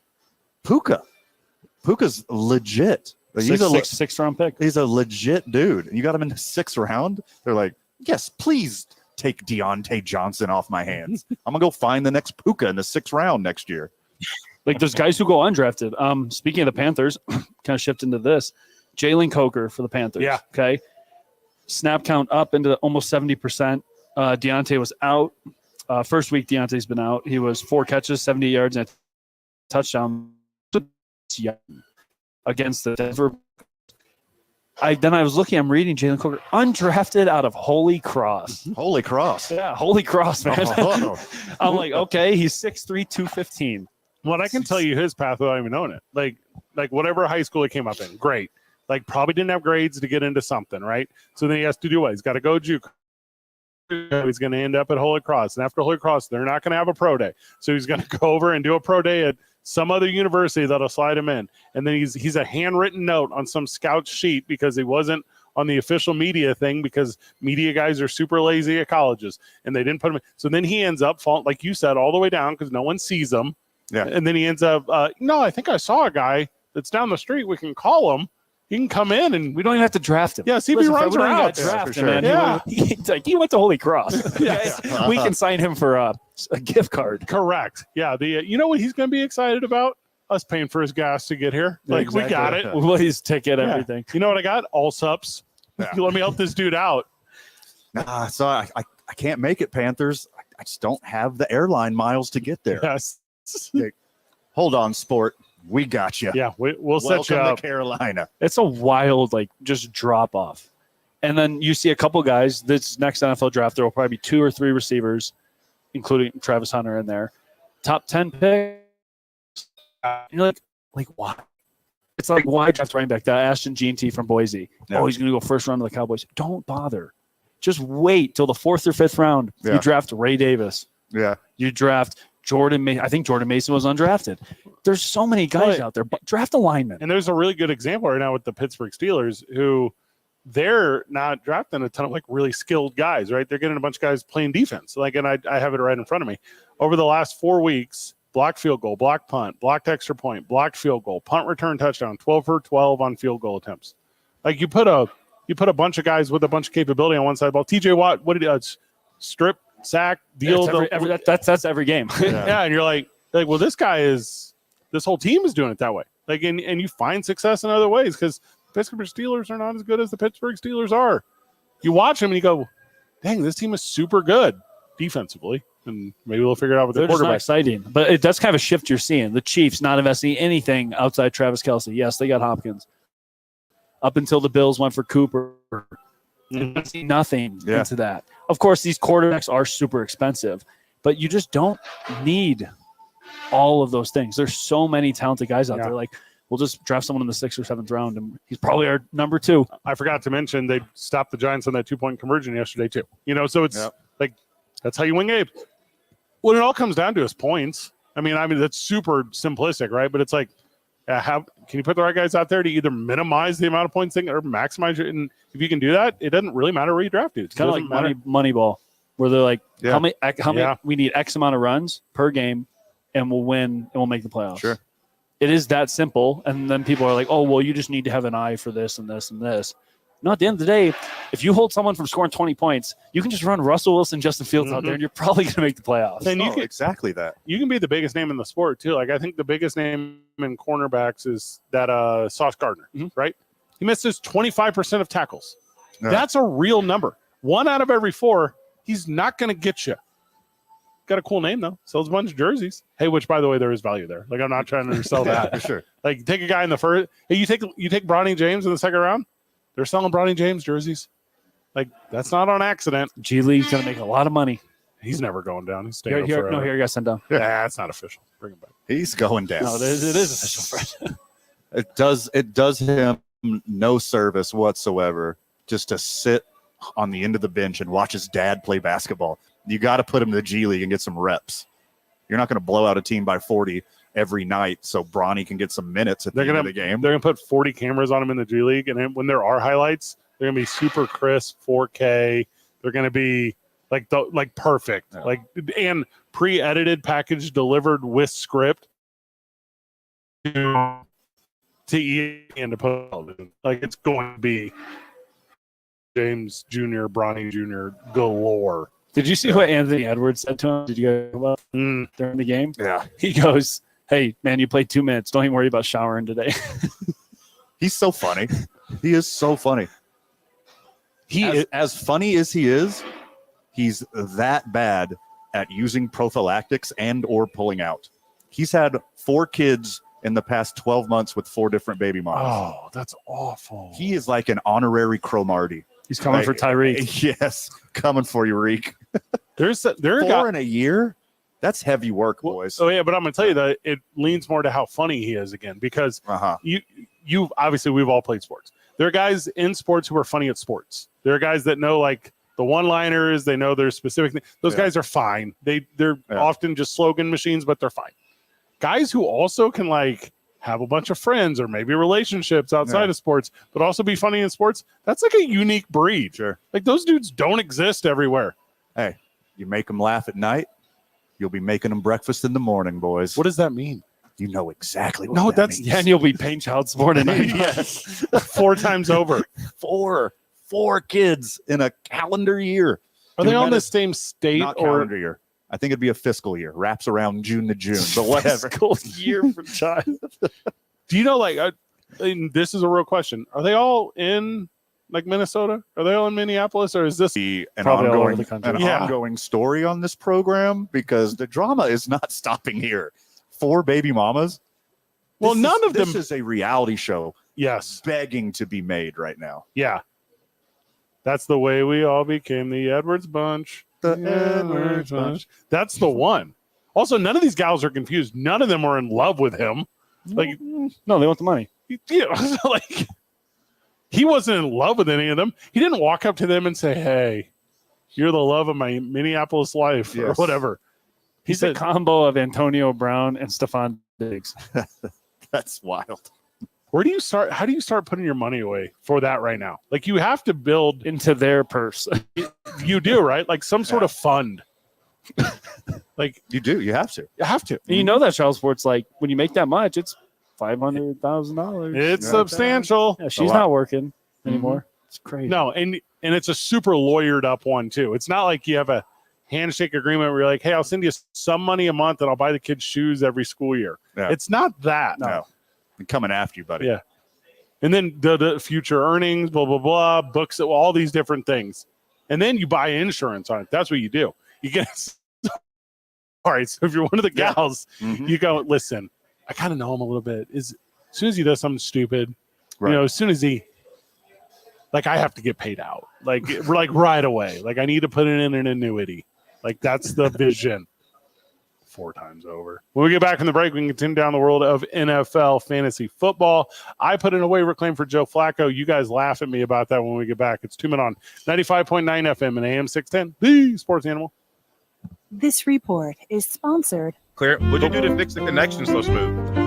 Speaker 4: Puka's legit. Like, he's a
Speaker 8: 6th round pick.
Speaker 4: He's a legit dude. And you got him in the 6th round. They're like, yes, please take Deontay Johnson off my hands. I'm gonna go find the next Puka in the 6th round next year.
Speaker 8: Like there's guys who go undrafted. Speaking of the Panthers, kind of shift into this. Jalen Coker for the Panthers.
Speaker 3: Yeah.
Speaker 8: Okay. Snap count up into almost 70%. Deontay was out. First week Deontay's been out. He was 4 catches, 70 yards, and a touchdown against the Denver. I was looking, I'm reading Jalen Coker, undrafted out of Holy Cross.
Speaker 4: Holy Cross.
Speaker 8: Yeah, Holy Cross, man.
Speaker 4: Oh.
Speaker 8: I'm like, okay, he's 6'3", 215.
Speaker 3: Well, I can tell you his path without even knowing it. Like whatever high school he came up in, great. Like probably didn't have grades to get into something, right? So then he has to do what? He's got to go JUCO. He's going to end up at Holy Cross. And after Holy Cross, they're not going to have a pro day. So he's going to go over and do a pro day at some other university that'll slide him in. And then he's a handwritten note on some scout sheet because he wasn't on the official media thing because media guys are super lazy at colleges. And they didn't put him in. So then he ends up falling, like you said, all the way down because no one sees him.
Speaker 4: Yeah.
Speaker 3: And then he ends up, no, I think I saw a guy that's down the street. We can call him. He can come in, and
Speaker 8: we don't even have to draft him.
Speaker 3: Yeah, see if he runs around.
Speaker 8: Draft him,
Speaker 3: sure.
Speaker 8: man.
Speaker 3: Yeah.
Speaker 8: He went to Holy Cross. We can sign him for a gift card.
Speaker 3: Correct. Yeah. You know what he's going to be excited about? Us paying for his gas to get here. Like, we got it.
Speaker 8: Well, his ticket, everything.
Speaker 3: You know what I got? All sups. Let me help this dude out.
Speaker 4: Nah, so I can't make it, Panthers. I just don't have the airline miles to get there.
Speaker 3: Yes.
Speaker 4: Hold on, sport. We got you.
Speaker 3: Yeah, we'll set you
Speaker 4: Welcome
Speaker 3: up.
Speaker 4: to Carolina.
Speaker 8: It's a wild, just drop off. And then you see a couple guys. This next NFL draft, there will probably be 2 or 3 receivers, including Travis Hunter in there. Top 10 pick. You're like why? It's like, why draft running back? That Ashton G&T from Boise.
Speaker 4: Yeah.
Speaker 8: Oh, he's going to go first round to the Cowboys. Don't bother. Just wait till the 4th or 5th round.
Speaker 4: Yeah.
Speaker 8: You draft Ray Davis.
Speaker 4: Yeah.
Speaker 8: You draft Jordan Mason. I think Jordan Mason was undrafted. There's so many guys out there. But draft a lineman.
Speaker 3: And there's a really good example right now with the Pittsburgh Steelers, who they're not drafting a ton of really skilled guys, right? They're getting a bunch of guys playing defense. And I have it right in front of me. Over the last 4 weeks, blocked field goal, blocked punt, blocked extra point, blocked field goal, punt return touchdown, 12 for 12 on field goal attempts. You put a bunch of guys with a bunch of capability on one side of the ball. TJ Watt, what did he strip, sack, deal?
Speaker 8: That's every game.
Speaker 3: Yeah, and you're like, well, this whole team is doing it that way. And you find success in other ways because Pittsburgh Steelers are not as good as the Pittsburgh Steelers are. You watch them and you go, dang, this team is super good defensively. And maybe we'll figure it out with the quarterback.
Speaker 8: Not exciting, but that's kind of a shift you're seeing. The Chiefs not investing anything outside Travis Kelce. Yes, they got Hopkins. Up until the Bills went for Cooper. Nothing into that. Of course, these quarterbacks are super expensive, but you just don't need all of those things. There's so many talented guys out there. We'll just draft someone in the 6th or 7th round, and he's probably our number 2.
Speaker 3: I forgot to mention they stopped the Giants on that 2-point conversion yesterday too. So it's that's how you win games. What it all comes down to is points. I mean that's super simplistic, right? But it's can you put the right guys out there to either minimize the amount of points or maximize it? And if you can do that, it doesn't really matter where you draft it.
Speaker 8: It's kind of like Moneyball, where they're like, how many we need X amount of runs per game, and we'll win and we'll make the playoffs.
Speaker 4: Sure.
Speaker 8: It is that simple. And then people are like, oh, well, you just need to have an eye for this and this and this. No, at the end of the day, if you hold someone from scoring 20 points, you can just run Russell Wilson, Justin Fields out there, and you're probably going to make the playoffs.
Speaker 3: And
Speaker 4: exactly that.
Speaker 3: You can be the biggest name in the sport, too. I think the biggest name in cornerbacks is that Sauce Gardner, right? He misses 25% of tackles. Yeah. That's a real number. 1 out of every 4, he's not going to get you. Got a cool name, though. Sells a bunch of jerseys. Hey, which, by the way, there is value there. I'm not trying to undersell that.
Speaker 4: For sure.
Speaker 3: Take a guy in the first. Hey, you take Bronny James in the 2nd round? They're selling Bronny James jerseys. That's not on accident.
Speaker 8: G League's going to make a lot of money.
Speaker 3: He's never going down. He's staying here.
Speaker 8: No, here he got sent down.
Speaker 3: Yeah, that's not official. Bring him back.
Speaker 4: He's going down.
Speaker 8: No, it is official, Fred.
Speaker 4: It does him no service whatsoever just to sit on the end of the bench and watch his dad play basketball. You got to put him in the G League and get some reps. You're not going to blow out a team by 40 every night so Bronny can get some minutes at the end of the game.
Speaker 3: They're going to put 40 cameras on him in the G League, and then when there are highlights, they're going to be super crisp, 4K. They're going to be perfect, and pre-edited, package delivered with script to ESPN to put on. It's going to be James Jr., Bronny Jr. galore.
Speaker 8: Did you see what Anthony Edwards said to him? Did you guys go up during the game?
Speaker 4: Yeah.
Speaker 8: He goes, hey, man, you played 2 minutes. Don't even worry about showering today.
Speaker 4: He's so funny. He is so funny. As funny as he is, he's that bad at using prophylactics and or pulling out. He's had 4 kids in the past 12 months with 4 different baby moms.
Speaker 3: Oh, that's awful.
Speaker 4: He is like an honorary Cromartie.
Speaker 8: He's coming for Tyreek.
Speaker 4: Yes, coming for you, Reek.
Speaker 3: There are
Speaker 4: 4 in a year. That's heavy work, boys.
Speaker 3: Oh yeah, but I'm gonna tell you that it leans more to how funny he is again, because you obviously we've all played sports. There are guys in sports who are funny at sports. There are guys that know the one-liners. They know their specific thing. Those guys are fine. They're often just slogan machines, but they're fine. Guys who also can have a bunch of friends or maybe relationships outside of sports, but also be funny in sports. That's a unique breed.
Speaker 4: Sure.
Speaker 3: Those dudes don't exist everywhere.
Speaker 4: Hey, you make them laugh at night, you'll be making them breakfast in the morning, boys.
Speaker 3: What does that mean?
Speaker 4: you know exactly what
Speaker 3: No,
Speaker 4: that
Speaker 3: that's
Speaker 4: means.
Speaker 8: Yeah, and you'll be paying child support and
Speaker 4: Yes.
Speaker 3: 4 times over.
Speaker 4: Four kids in a calendar year.
Speaker 3: Are they all in the same state
Speaker 4: Not
Speaker 3: or
Speaker 4: calendar year? I think it'd be a fiscal year. Wraps around June to June, but whatever.
Speaker 8: Fiscal year for child.
Speaker 3: do you know, like, and this is a real question. Are they all in like Minnesota? Are they all in Minneapolis, or is this
Speaker 4: An
Speaker 8: Probably all over the
Speaker 4: ongoing,
Speaker 8: country.
Speaker 4: an ongoing story on this program because the drama is not stopping here. 4 baby mamas.
Speaker 3: Well, none of them.
Speaker 4: This is a reality show
Speaker 3: Yes.
Speaker 4: begging to be made right now.
Speaker 3: Yeah. That's the way we all became the Edwards Bunch.
Speaker 4: The Edwards Bunch.
Speaker 3: That's the one. Also, none of these gals are confused. None of them are in love with him. Like,
Speaker 8: No, they want the money.
Speaker 3: yeah, like he wasn't in love with any of them. He didn't walk up to them and say, "Hey, you're the love of my Minneapolis life," or
Speaker 4: Yes.
Speaker 3: whatever.
Speaker 8: He's a combo of Antonio Brown and Stephon Diggs.
Speaker 4: That's wild.
Speaker 3: Where do you start? How do you start putting your money away for that right now? Like, you have to build
Speaker 8: into their purse.
Speaker 3: You do, right? Like some sort of fund. Like
Speaker 4: you do. You have to.
Speaker 3: You have to.
Speaker 8: And you know that child support's like when you make that much, it's $500,000.
Speaker 3: It's substantial.
Speaker 8: Yeah, she's not working anymore. It's crazy.
Speaker 3: No, and it's a super lawyered up one too. It's not like you have a handshake agreement where you're like, "Hey, I'll send you some money a month and I'll buy the kids shoes every school year."
Speaker 4: Yeah.
Speaker 3: It's not that.
Speaker 4: No. I'm coming after you, buddy.
Speaker 3: Yeah. And then the future earnings, blah, blah, blah, books, all these different things. And then you buy insurance on it. That's what you do. You get all right. So if you're one of the gals, you go, listen, I kind of know him a little bit. As soon as he does something stupid,
Speaker 4: Right.
Speaker 3: you know, as soon as he, like, I have to get paid out. Like right away. Like, I need to put it in an annuity. Like, that's the vision. 4 times over. When we get back from the break, we can continue down the world of NFL fantasy football. I put in a waiver claim for Joe Flacco. You guys laugh at me about that when we get back. It's 2 Men On 95.9 FM and AM 610, the Sports Animal.
Speaker 16: This report is sponsored.
Speaker 2: Claire, what'd you do to fix the connection so smooth?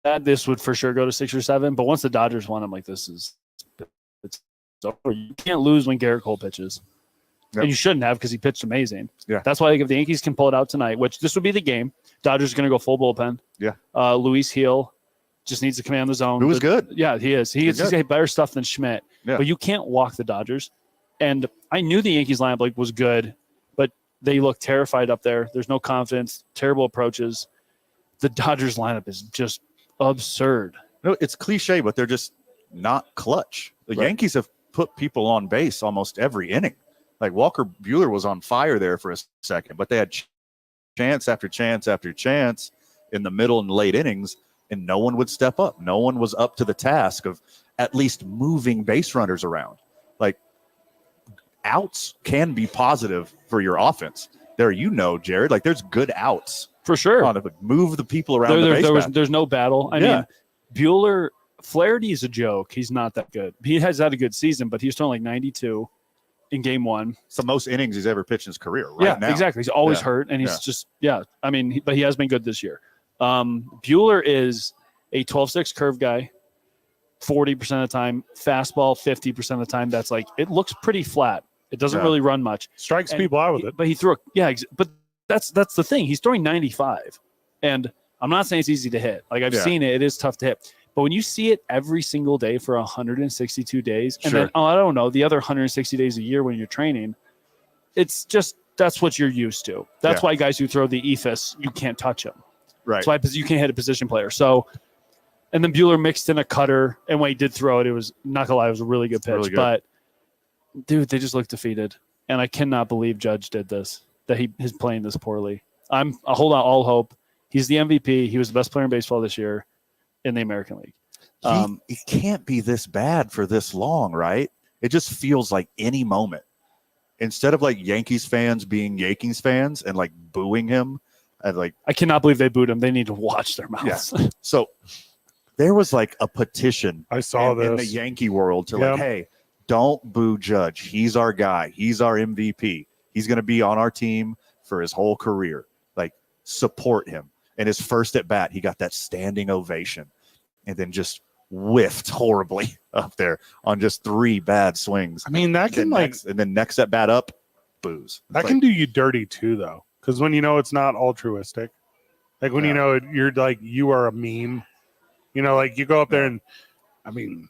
Speaker 8: this would for sure go to 6 or 7. But once the Dodgers won, I'm like, it's over. You can't lose when Garrett Cole pitches.
Speaker 4: Yep.
Speaker 8: And you shouldn't have because he pitched amazing.
Speaker 4: Yeah.
Speaker 8: That's why if the Yankees can pull it out tonight, which this would be the game, Dodgers are going to go full bullpen.
Speaker 4: Yeah.
Speaker 8: Luis Heel just needs to command the zone.
Speaker 4: Who was good.
Speaker 8: Yeah, he is. He's got better stuff than Schmidt.
Speaker 4: Yeah.
Speaker 8: But you can't walk the Dodgers. And I knew the Yankees lineup was good, but they look terrified up there. There's no confidence, terrible approaches. The Dodgers lineup is just absurd.
Speaker 4: No, it's cliche, but they're just not clutch. The Yankees have put people on base almost every inning. Like Walker Buehler was on fire there for a second, but they had chance after chance after chance in the middle and late innings, and no one would step up. No one was up to the task of at least moving base runners around. Like, outs can be positive for your offense. There, Jared, like there's good outs.
Speaker 8: For sure.
Speaker 4: Move the people around the base.
Speaker 8: There's no battle. I mean, Buehler, Flaherty is a joke. He's not that good. He has had a good season, but he's throwing like 92 in game 1.
Speaker 4: It's the most innings he's ever pitched in his career now.
Speaker 8: Exactly. He's always hurt, and he's I mean, but he has been good this year. Buehler is a 12-6 curve guy, 40% of the time. Fastball, 50% of the time. That's like, it looks pretty flat. It doesn't really run much.
Speaker 3: Strikes people out with it.
Speaker 8: But he threw but that's the thing. He's throwing 95. And I'm not saying it's easy to hit. Like, I've seen it. It is tough to hit. But when you see it every single day for 162 days, and then, I don't know, the other 160 days a year when you're training, it's just, that's what you're used to. That's why guys who throw the ethos, you can't touch them.
Speaker 4: Right.
Speaker 8: That's why you can't hit a position player. So, and then Buehler mixed in a cutter, and when he did throw it, it was, not gonna lie, it was a really good pitch. Really good. But, dude, they just look defeated. And I cannot believe Judge did this, that he is playing this poorly. I hold out all hope. He's the MVP. He was the best player in baseball this year in the American League.
Speaker 4: It can't be this bad for this long, right? It just feels like any moment. Instead of like Yankees fans being Yankees fans and like booing him, and like,
Speaker 8: I cannot believe they booed him. They need to watch their mouths.
Speaker 4: Yeah. So there was like a petition
Speaker 3: I saw
Speaker 4: in the Yankee world to like, hey, don't boo Judge. He's our guy. He's our MVP. He's going to be on our team for his whole career. Like, support him. And his first at bat, he got that standing ovation, and then just whiffed horribly up there on just 3 bad swings.
Speaker 3: I mean, that can
Speaker 4: and then next at bat up, boos.
Speaker 3: That can do you dirty too, though, because when it's not altruistic, like when you're like, you are a meme, like you go up there and, I mean,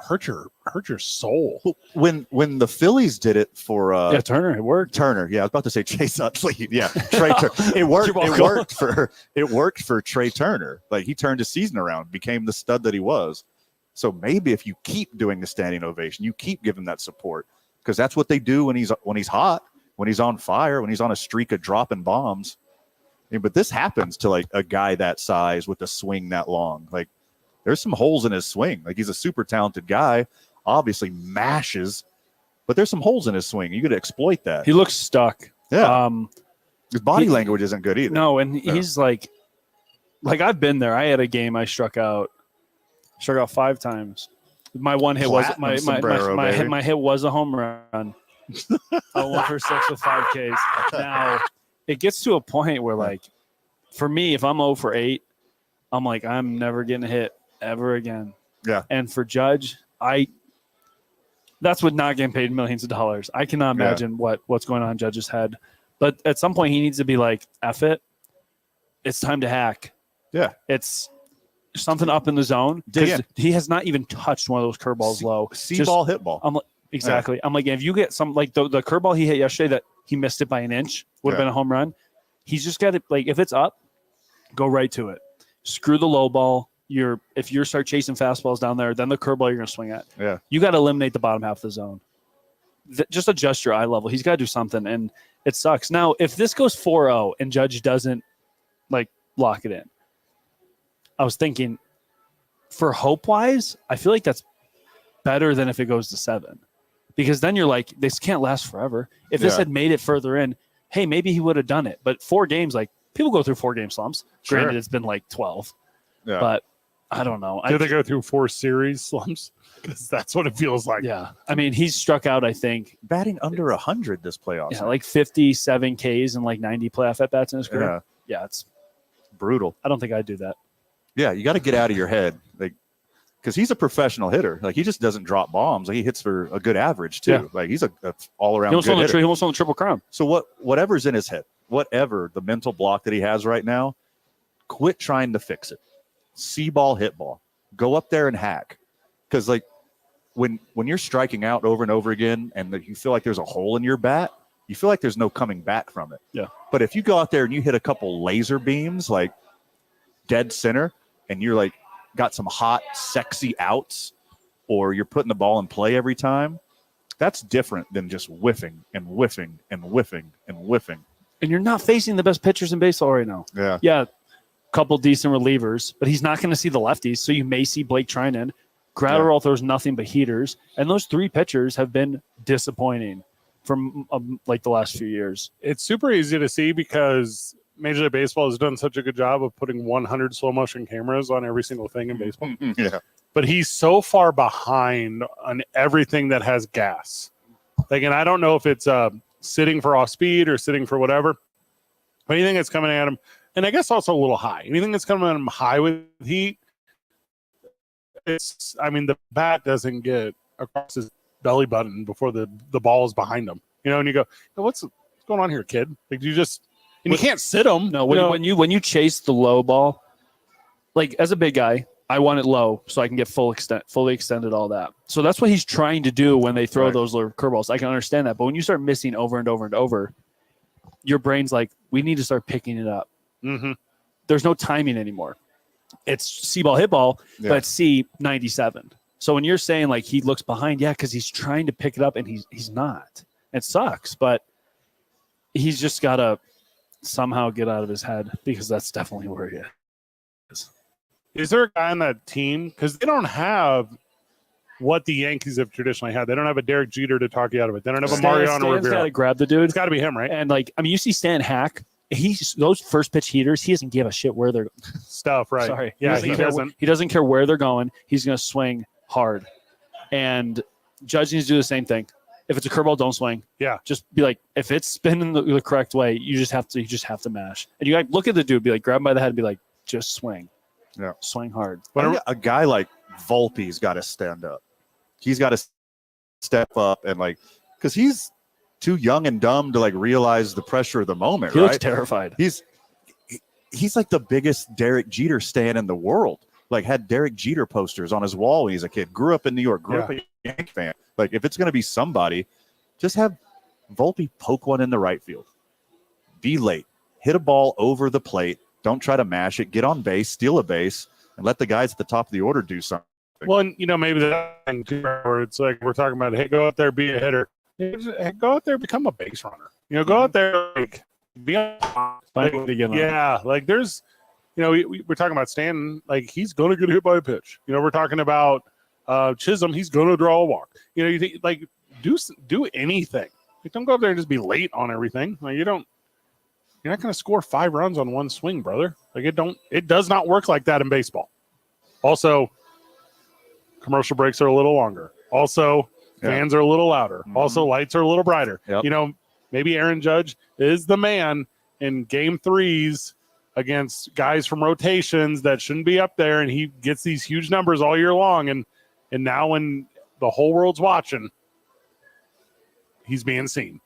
Speaker 3: hurt your soul.
Speaker 4: When the Phillies did it for
Speaker 8: Turner, it worked.
Speaker 4: Turner, I was about to say Chase Utley. Yeah, Trey Turner. It worked for Trey Turner. Like, he turned his season around, became the stud that he was. So maybe if you keep doing the standing ovation, you keep giving that support, because that's what they do when he's hot, when he's on fire, when he's on a streak of dropping bombs. I mean, but this happens to like a guy that size with a swing that long. Like, there's some holes in his swing. Like, he's a super talented guy, obviously mashes, but there's some holes in his swing. You could exploit that.
Speaker 8: He looks stuck.
Speaker 4: Yeah. His body language isn't good either.
Speaker 8: No, and he's like I've been there. I had a game I struck out 5 times. My one hit was my hit was a home run. I went for 6 with 5 Ks. Now it gets to a point where, like, for me, if I'm 0 for 8, I'm like, I'm never getting a hit ever again.
Speaker 4: Yeah.
Speaker 8: And for Judge, that's what not getting paid millions of dollars. I cannot imagine what's going on in Judge's head. But at some point, he needs to be like, F it. It's time to hack.
Speaker 4: Yeah.
Speaker 8: It's something up in the zone. He has not even touched one of those curveballs low.
Speaker 4: C-ball, hit ball.
Speaker 8: I'm like, exactly. I'm like, if you get some, like the curveball he hit yesterday that he missed it by an inch, would have been a home run. He's just got to, like, if it's up, go right to it. Screw the low ball. If you start chasing fastballs down there, then the curveball you're going to swing at.
Speaker 4: Yeah.
Speaker 8: You got to eliminate the bottom half of the zone. Just adjust your eye level. He's got to do something, and it sucks. Now, if this goes 4-0 and Judge doesn't, like, lock it in, I was thinking, for hope-wise, I feel like that's better than if it goes to 7. Because then you're like, this can't last forever. If this had made it further in, hey, maybe he would have done it. But 4 games, like, people go through 4-game slumps.
Speaker 3: Sure.
Speaker 8: Granted, it's been like 12.
Speaker 4: Yeah.
Speaker 8: But I don't know.
Speaker 3: Do they go through 4 series slumps? Because that's what it feels like.
Speaker 8: Yeah. I mean, he's struck out, I think.
Speaker 4: Batting under 100 this playoff.
Speaker 8: Yeah, like 57 Ks and like 90 playoff at-bats in his career.
Speaker 4: Yeah,
Speaker 8: it's
Speaker 4: brutal.
Speaker 8: I don't think I'd do that.
Speaker 4: Yeah, you got to get out of your head, like, because he's a professional hitter. Like, he just doesn't drop bombs. Like, he hits for a good average too.
Speaker 8: Yeah.
Speaker 4: Like, he's a all around.
Speaker 8: He almost won the Triple Crown.
Speaker 4: So whatever's in his head, whatever the mental block that he has right now, quit trying to fix it. See ball, hit ball. Go up there and hack. Because like when you're striking out over and over again, and you feel like there's a hole in your bat, you feel like there's no coming back from it.
Speaker 8: Yeah.
Speaker 4: But if you go out there and you hit a couple laser beams like dead center, and you're like got some hot, sexy outs, or you're putting the ball in play every time, that's different than just whiffing and whiffing and whiffing and whiffing.
Speaker 8: And you're not facing the best pitchers in baseball right now.
Speaker 4: Yeah.
Speaker 8: Yeah, couple decent relievers, but he's not going to see the lefties. So you may see Blake Trinan. Gratterall throws nothing but heaters. And those three pitchers have been disappointing from like the last few years.
Speaker 3: It's super easy to see because Major League Baseball has done such a good job of putting 100 slow motion cameras on every single thing in baseball.
Speaker 4: Yeah.
Speaker 3: But he's so far behind on everything that has gas. Like, and I don't know if it's sitting for off speed or sitting for whatever, but anything that's coming at him, and I guess also a little high, anything that's coming at him high with heat, the bat doesn't get across his belly button before the ball is behind him, and you go, what's going on here, kid? Like, you can't sit him.
Speaker 8: No, when you chase the low ball, like as a big guy, I want it low so I can get fully extended, all that. So that's what he's trying to do when they throw those little curveballs. I can understand that. But when you start missing over and over and over, your brain's like, we need to start picking it up.
Speaker 3: Mm-hmm.
Speaker 8: There's no timing anymore. It's C-ball, hit ball, but it's C97. So when you're saying like he looks behind, because he's trying to pick it up and he's not. It sucks, but he's just got to somehow get out of his head because that's definitely where he is.
Speaker 3: Is there a guy on that team? Because they don't have what the Yankees have traditionally had. They don't have a Derek Jeter to talk you out of it. They don't have a Mariano Rivera.
Speaker 8: Stan's got to grab the dude.
Speaker 3: It's got to be him, right?
Speaker 8: And you see Stan Hack. Those first pitch heaters. He doesn't give a shit where they're
Speaker 3: stuff. Right?
Speaker 8: Sorry.
Speaker 3: Yeah, he doesn't.
Speaker 8: He doesn't care where they're going. He's going to swing hard. And Judge needs to do the same thing. If it's a curveball, don't swing.
Speaker 3: Yeah.
Speaker 8: Just be like, if it's spinning the correct way, you just have to mash. And you look at the dude, be like, grab him by the head, and be like, just swing.
Speaker 4: Yeah.
Speaker 8: Swing hard.
Speaker 4: But a guy like Volpe's got to stand up. He's got to step up and because he's too young and dumb to realize the pressure of the moment.
Speaker 8: He looks terrified.
Speaker 4: He's like the biggest Derek Jeter stan in the world. Had Derek Jeter posters on his wall when he was a kid. Grew up in New York. Grew up a Yankee fan. If it's going to be somebody, just have Volpe poke one in the right field. Be late. Hit a ball over the plate. Don't try to mash it. Get on base. Steal a base. And let the guys at the top of the order do something.
Speaker 3: Well, and, maybe that thing too, where it's like we're talking about, hey, go out there, be a hitter. Hey, go out there, become a base runner. Go out there, be on. There's, we're talking about Stanton, he's going to get hit by a pitch. We're talking about Chisholm, he's going to draw a walk. You think, do anything. Don't go up there and just be late on everything. You're not going to score 5 runs on one swing, brother. It does not work like that in baseball. Also, commercial breaks are a little longer. Also, fans are a little louder. Mm-hmm. Also, lights are a little brighter. Yep. Maybe Aaron Judge is the man in game 3s against guys from rotations that shouldn't be up there, and he gets these huge numbers all year long. And now when the whole world's watching, he's being seen,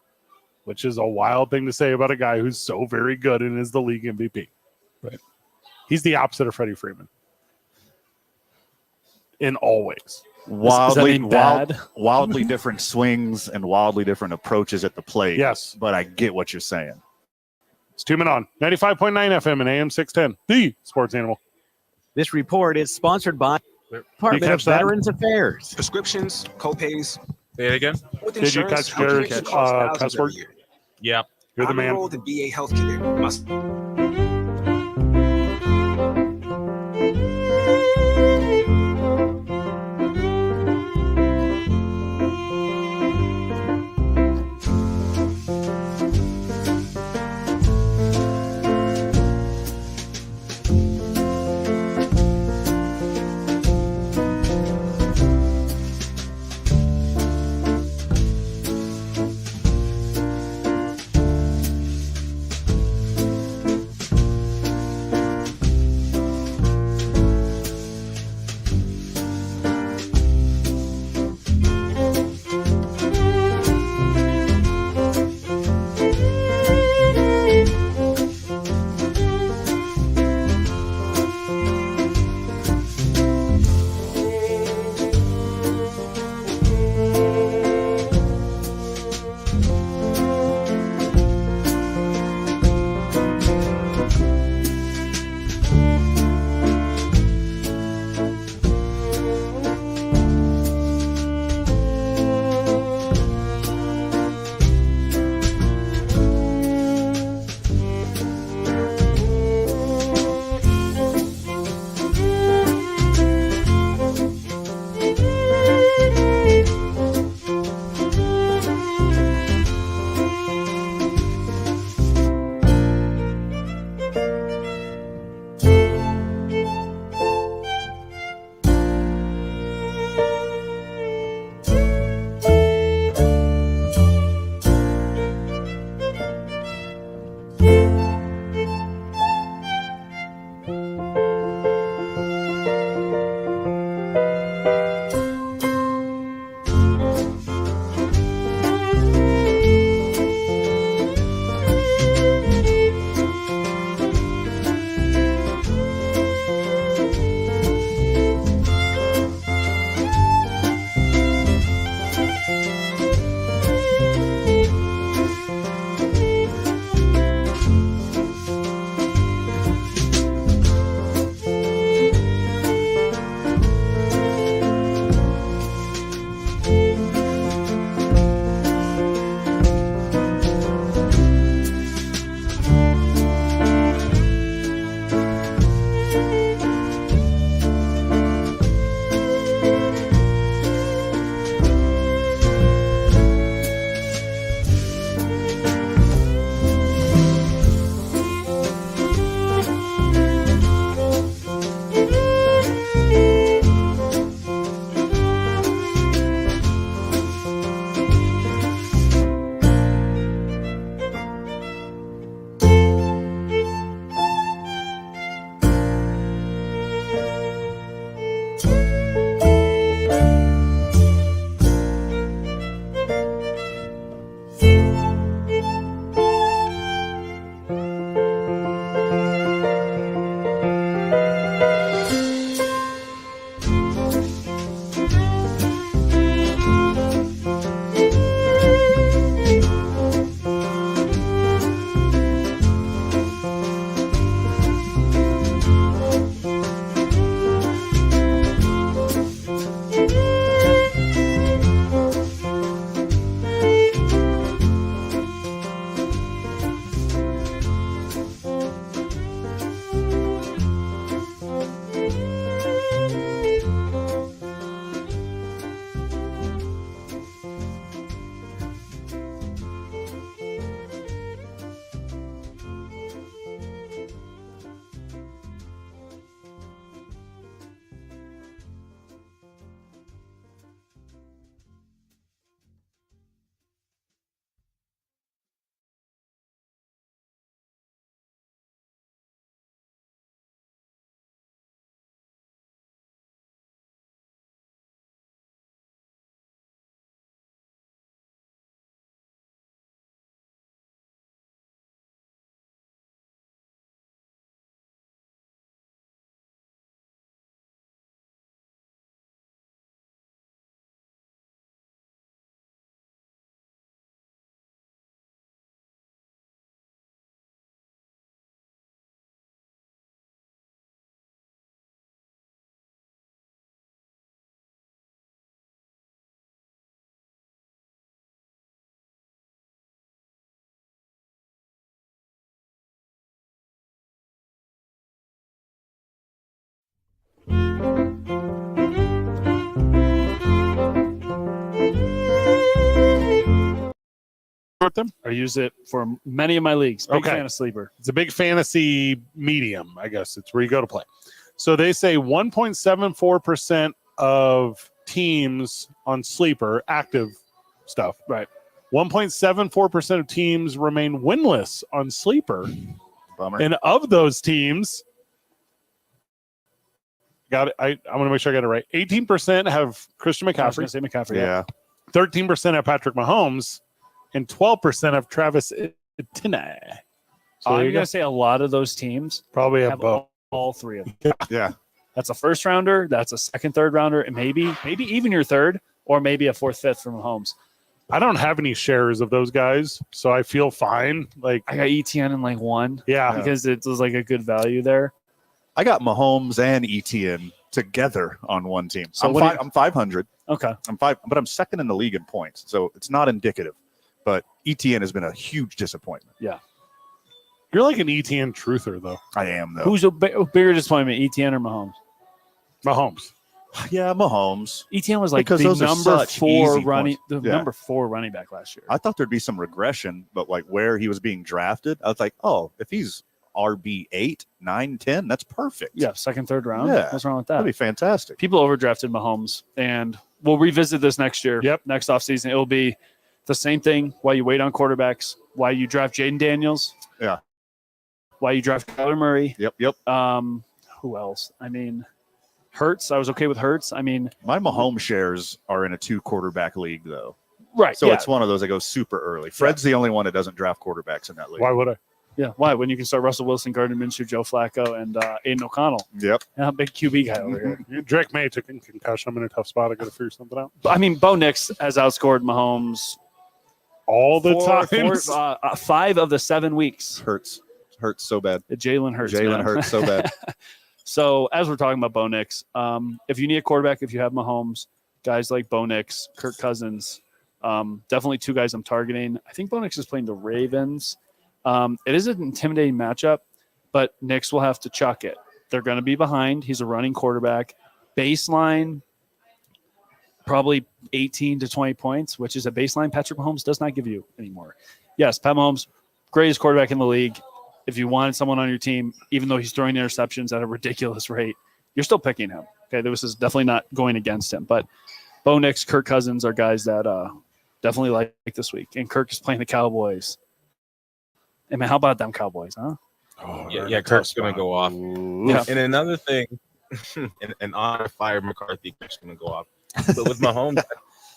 Speaker 3: which is a wild thing to say about a guy who's so very good and is the league MVP.
Speaker 8: Right.
Speaker 3: He's the opposite of Freddie Freeman. In all ways.
Speaker 4: Wildly different swings and wildly different approaches at the plate.
Speaker 3: Yes.
Speaker 4: But I get what you're saying.
Speaker 3: It's 2 Men On 95.9 FM and AM 610, the Sports Animal.
Speaker 11: This report is sponsored by Department of Veterans Affairs.
Speaker 13: Prescriptions, copays.
Speaker 2: Say it again.
Speaker 3: Did you catch Jared's cuss word?
Speaker 2: Yeah.
Speaker 3: You're the man.
Speaker 13: Enrolled in VA healthcare. Must.
Speaker 3: With them?
Speaker 8: I use it for many of my leagues. Big fan of Sleeper.
Speaker 3: It's a big fantasy medium, I guess. It's where you go to play. So they say 1.74% of teams on Sleeper, active stuff.
Speaker 8: Right.
Speaker 3: 1.74% of teams remain winless on Sleeper.
Speaker 4: Bummer.
Speaker 3: And of those teams, got it. I want to make sure I got it right. 18% have Christian McCaffrey.
Speaker 8: I was going to say McCaffrey.
Speaker 4: Yeah.
Speaker 3: 13% have Patrick Mahomes. And 12% of Travis Etienne. So
Speaker 8: I'm going to say a lot of those teams
Speaker 3: probably have both.
Speaker 8: All three of them.
Speaker 4: Yeah.
Speaker 8: That's a first rounder. That's a second, third rounder, and maybe even your third, or maybe a fourth, fifth from Mahomes.
Speaker 3: I don't have any shares of those guys, so I feel fine. Like
Speaker 8: I got ETN in like one.
Speaker 3: Yeah.
Speaker 8: Because it was like a good value there.
Speaker 4: I got Mahomes and ETN together on one team.
Speaker 8: So
Speaker 4: I'm 500.
Speaker 8: Okay.
Speaker 4: But I'm second in the league in points, so it's not indicative. But ETN has been a huge disappointment.
Speaker 8: Yeah.
Speaker 3: You're like an ETN truther, though.
Speaker 4: I am, though.
Speaker 8: Who's a bigger disappointment, ETN or Mahomes?
Speaker 3: Mahomes.
Speaker 4: Yeah, Mahomes.
Speaker 8: ETN was like
Speaker 4: because
Speaker 8: the
Speaker 4: those
Speaker 8: number
Speaker 4: are such
Speaker 8: four
Speaker 4: easy
Speaker 8: running,
Speaker 4: points.
Speaker 8: number 4 running back last year.
Speaker 4: I thought there'd be some regression, but like where he was being drafted, I was like, oh, if he's RB 8, 9, 10, that's perfect.
Speaker 8: Yeah, second, third round.
Speaker 4: Yeah.
Speaker 8: What's wrong with that?
Speaker 4: That'd be fantastic.
Speaker 8: People overdrafted Mahomes, and we'll revisit this next year.
Speaker 3: Yep.
Speaker 8: Next offseason, it'll be the same thing. Why you wait on quarterbacks? Why you draft Jaden Daniels?
Speaker 4: Yeah.
Speaker 8: Why you draft Kyler Murray?
Speaker 4: Yep.
Speaker 8: Who else? I mean, Hurts. I was okay with Hurts. I mean,
Speaker 4: my Mahomes shares are in a 2-quarterback league, though.
Speaker 8: Right.
Speaker 4: So
Speaker 8: yeah.
Speaker 4: it's one of those that goes super early. Fred's the only one that doesn't draft quarterbacks in that league.
Speaker 3: Why would I?
Speaker 8: Yeah. Why? When you can start Russell Wilson, Gardner Minshew, Joe Flacco, and Aiden O'Connell.
Speaker 4: Yep.
Speaker 8: Yeah, big QB guy over here.
Speaker 3: Drake May took a concussion. I'm in a tough spot. I got to figure something out.
Speaker 8: I mean, Bo Nix has outscored Mahomes
Speaker 3: all the time.
Speaker 8: 5 of the 7 weeks.
Speaker 4: Hurts so bad.
Speaker 8: Jalen Hurts.
Speaker 4: Jalen Hurts so bad.
Speaker 8: So as we're talking about Bo Nix, if you need a quarterback, if you have Mahomes, guys like Bo Nix, Kirk Cousins, definitely 2 guys I'm targeting. I think Bo Nix is playing the Ravens. It is an intimidating matchup, but Nix will have to chuck it. They're going to be behind. He's a running quarterback. Baseline, probably 18 to 20 points, which is a baseline Patrick Mahomes does not give you anymore. Yes, Pat Mahomes, greatest quarterback in the league. If you wanted someone on your team, even though he's throwing interceptions at a ridiculous rate, you're still picking him. Okay, this is definitely not going against him. But Bo Nix, Kirk Cousins are guys that definitely like this week. And Kirk is playing the Cowboys. I mean, how about them Cowboys, huh?
Speaker 2: Oh, yeah, Kirk's going to go off.
Speaker 8: Yeah.
Speaker 2: And another thing, in honor of Fire McCarthy, Kirk's going to go off. But with Mahomes,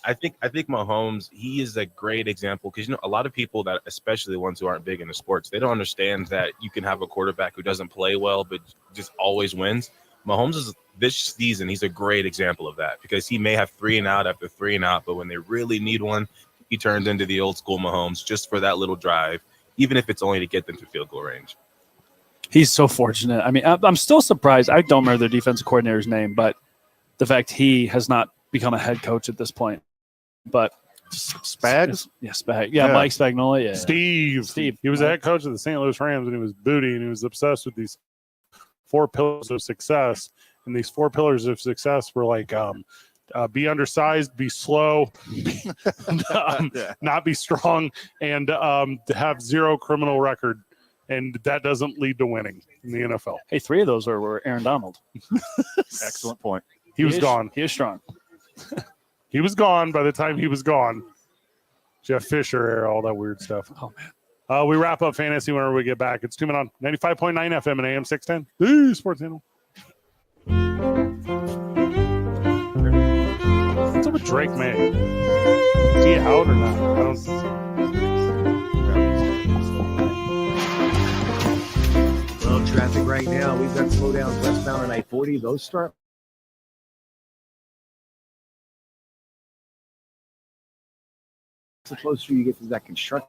Speaker 2: I think Mahomes, he is a great example because, a lot of people that, especially the ones who aren't big into sports, they don't understand that you can have a quarterback who doesn't play well but just always wins. Mahomes is this season, he's a great example of that because he may have 3 and out after 3 and out, but when they really need one, he turns into the old school Mahomes just for that little drive, even if it's only to get them to field goal range.
Speaker 8: He's so fortunate. I mean, I'm still surprised. I don't remember their defensive coordinator's name, but the fact he has not become a head coach at this point. But
Speaker 4: Spags?
Speaker 8: Yeah, Spag. Yeah, Mike Spagnuolo. Yeah.
Speaker 3: Steve. He was the head coach of the St. Louis Rams, and he was booty, and he was obsessed with these 4 pillars of success. And these 4 pillars of success were like be undersized, be slow, not be strong, and to have 0 criminal record. And that doesn't lead to winning in the NFL.
Speaker 8: Hey, 3 of those were Aaron Donald.
Speaker 4: Excellent point.
Speaker 3: He was gone.
Speaker 8: He is strong.
Speaker 3: He was gone by the time he was gone. Jeff Fisher era, all that weird stuff.
Speaker 8: Oh, man.
Speaker 3: We wrap up fantasy whenever we get back. It's 2 Minutes on 95.9 FM and AM 610. The Sports Channel. What's up with Drake May? Is he out or not? I don't
Speaker 10: Well, traffic right now. We've got slowdowns westbound on I-40. Those start. The closer you get to that construction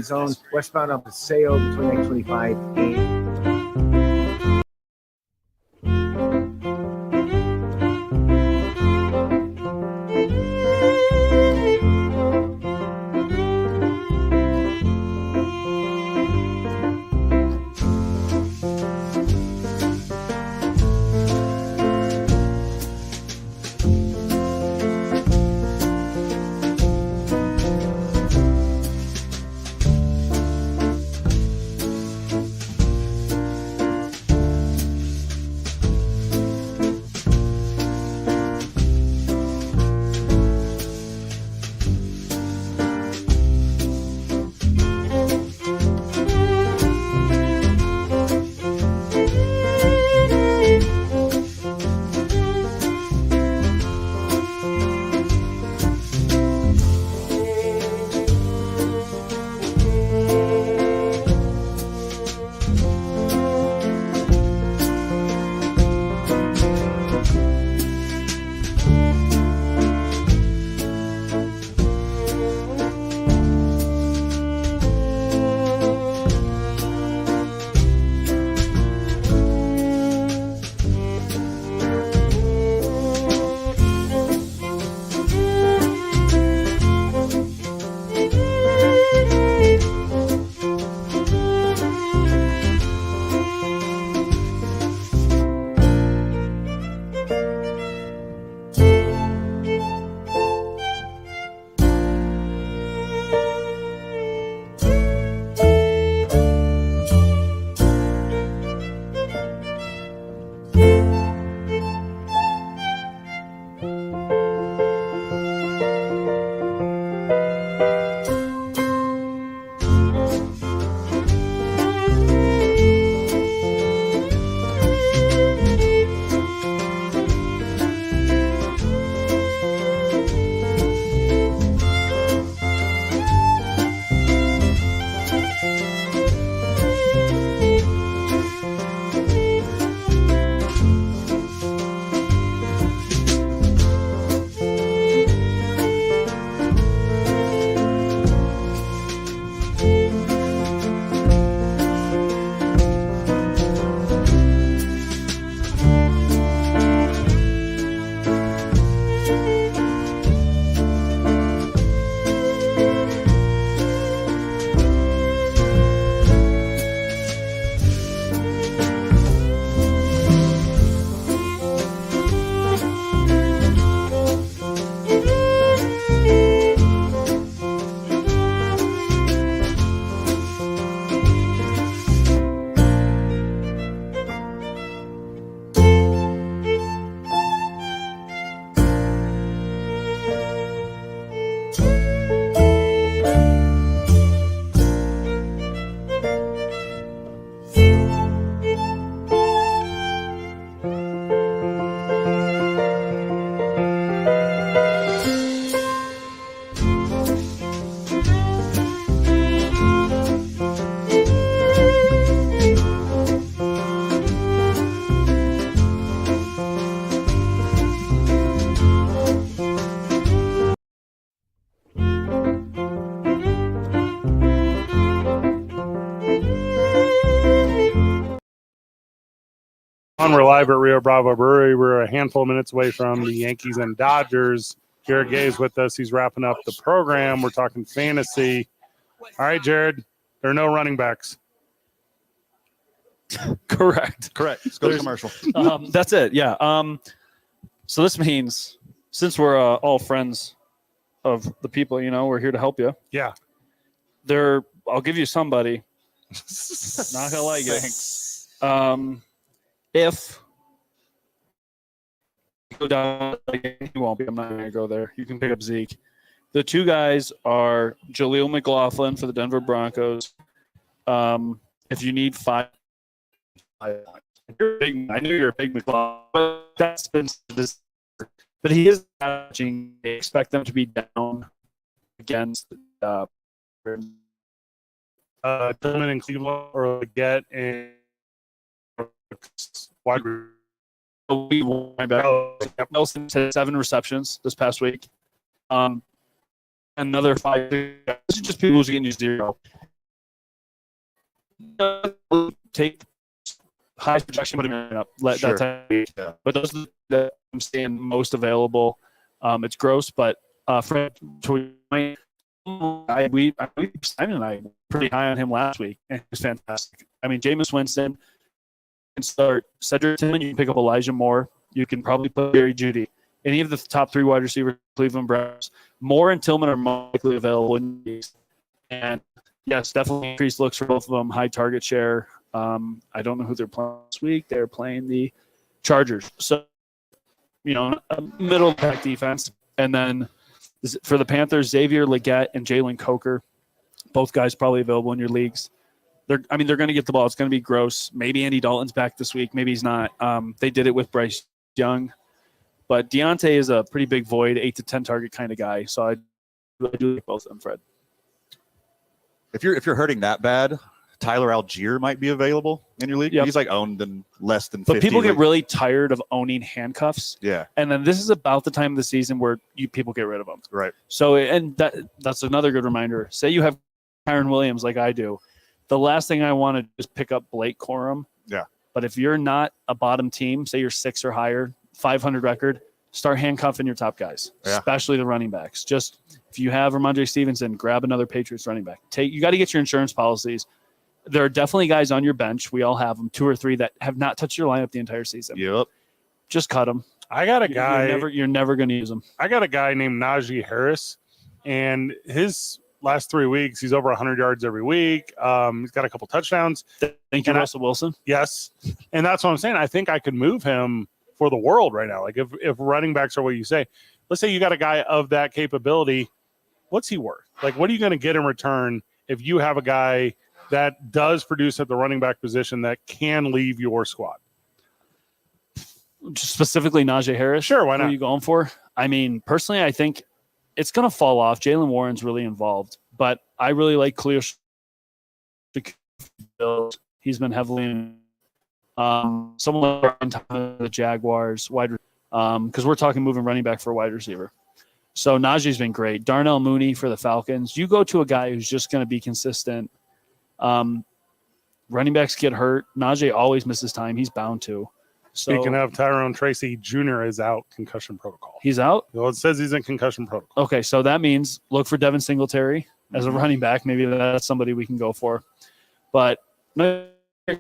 Speaker 10: zone, westbound up Paseo between I-25 and
Speaker 3: We're live at Rio Bravo Brewery. We're a handful of minutes away from the Yankees and Dodgers. Jared Gay is with us. He's wrapping up the program. We're talking fantasy. All right, Jared, there are no running backs.
Speaker 8: Correct.
Speaker 4: Let's go to commercial.
Speaker 8: That's it. Yeah. So this means since we're all friends of the people, we're here to help you.
Speaker 3: Yeah.
Speaker 8: I'll give you somebody. Not gonna like it. If you go down, you won't be. I'm not gonna go there. You can pick up Zeke. The two guys are Jaleel McLaughlin for the Denver Broncos. If you need 5, I know you're a big McLaughlin. That's been this, but he is averaging. They expect them to be down against
Speaker 3: Gentlemen in Cleveland or get and wide.
Speaker 8: Nelson had 7 receptions this past week. Another 5. This is just people who's getting you 0. Take high projection, put him up. Let that time. Yeah. But those are that I'm staying most available. It's gross, but Fred, Simon and I were pretty high on him last week, and he was fantastic. I mean, Jameis Winston can start Cedric Tillman. You can pick up Elijah Moore. You can probably put Jerry Jeudy. Any of the top 3 wide receivers, Cleveland Browns. Moore and Tillman are more likely available in these. And yes, definitely increased looks for both of them. High target share. I don't know who they're playing this week. They're playing the Chargers. So, a middle pack defense. And then for the Panthers, Xavier Legette and Jalen Coker, both guys probably available in your leagues. They're going to get the ball. It's going to be gross. Maybe Andy Dalton's back this week. Maybe he's not. They did it with Bryce Young. But Deontay is a pretty big void, 8 to 10 target kind of guy. So I really do like both of them, Fred.
Speaker 4: If you're hurting that bad, Tyler Algier might be available in your league. Yep. He's owned in less than 50.
Speaker 8: But people get really tired of owning handcuffs.
Speaker 4: Yeah.
Speaker 8: And then this is about the time of the season where people get rid of them.
Speaker 4: Right.
Speaker 8: So, and that's another good reminder. Say you have Kyron Williams like I do. The last thing I want to do is pick up Blake Corum.
Speaker 4: Yeah.
Speaker 8: But if you're not a bottom team, say you're 6 or higher, 500 record, start handcuffing your top guys, especially the running backs. Just if you have Ramondre Stevenson, grab another Patriots running back. You got to get your insurance policies. There are definitely guys on your bench. We all have them, 2 or 3 that have not touched your lineup the entire season.
Speaker 4: Yep.
Speaker 8: Just cut them.
Speaker 3: I got a guy.
Speaker 8: You're never going to use them.
Speaker 3: I got a guy named Najee Harris, and his last 3 weeks, he's over 100 yards every week. He's got a couple touchdowns.
Speaker 8: Thank you, Russell Wilson.
Speaker 3: Yes. And that's what I'm saying. I think I could move him for the world right now. Like if running backs are what you say, let's say you got a guy of that capability, what's he worth? Like, what are you going to get in return if you have a guy that does produce at the running back position that can leave your squad?
Speaker 8: Specifically Najee Harris?
Speaker 3: Sure, why not?
Speaker 8: Who are you going for? I mean, personally, I think it's going to fall off. Jalen Warren's really involved, but I really like Khalil. He's been heavily in someone like on top of the Jaguars because we're talking moving running back for a wide receiver. So Najee's been great. Darnell Mooney for the Falcons. You go to a guy who's just going to be consistent. Running backs get hurt. Najee always misses time. He's bound to. So,
Speaker 3: speaking of, Tyrone Tracy Jr. is out concussion protocol.
Speaker 8: He's out?
Speaker 3: Well, it says he's in concussion protocol.
Speaker 8: Okay, so that means look for Devin Singletary as a running back. Maybe that's somebody we can go for. But if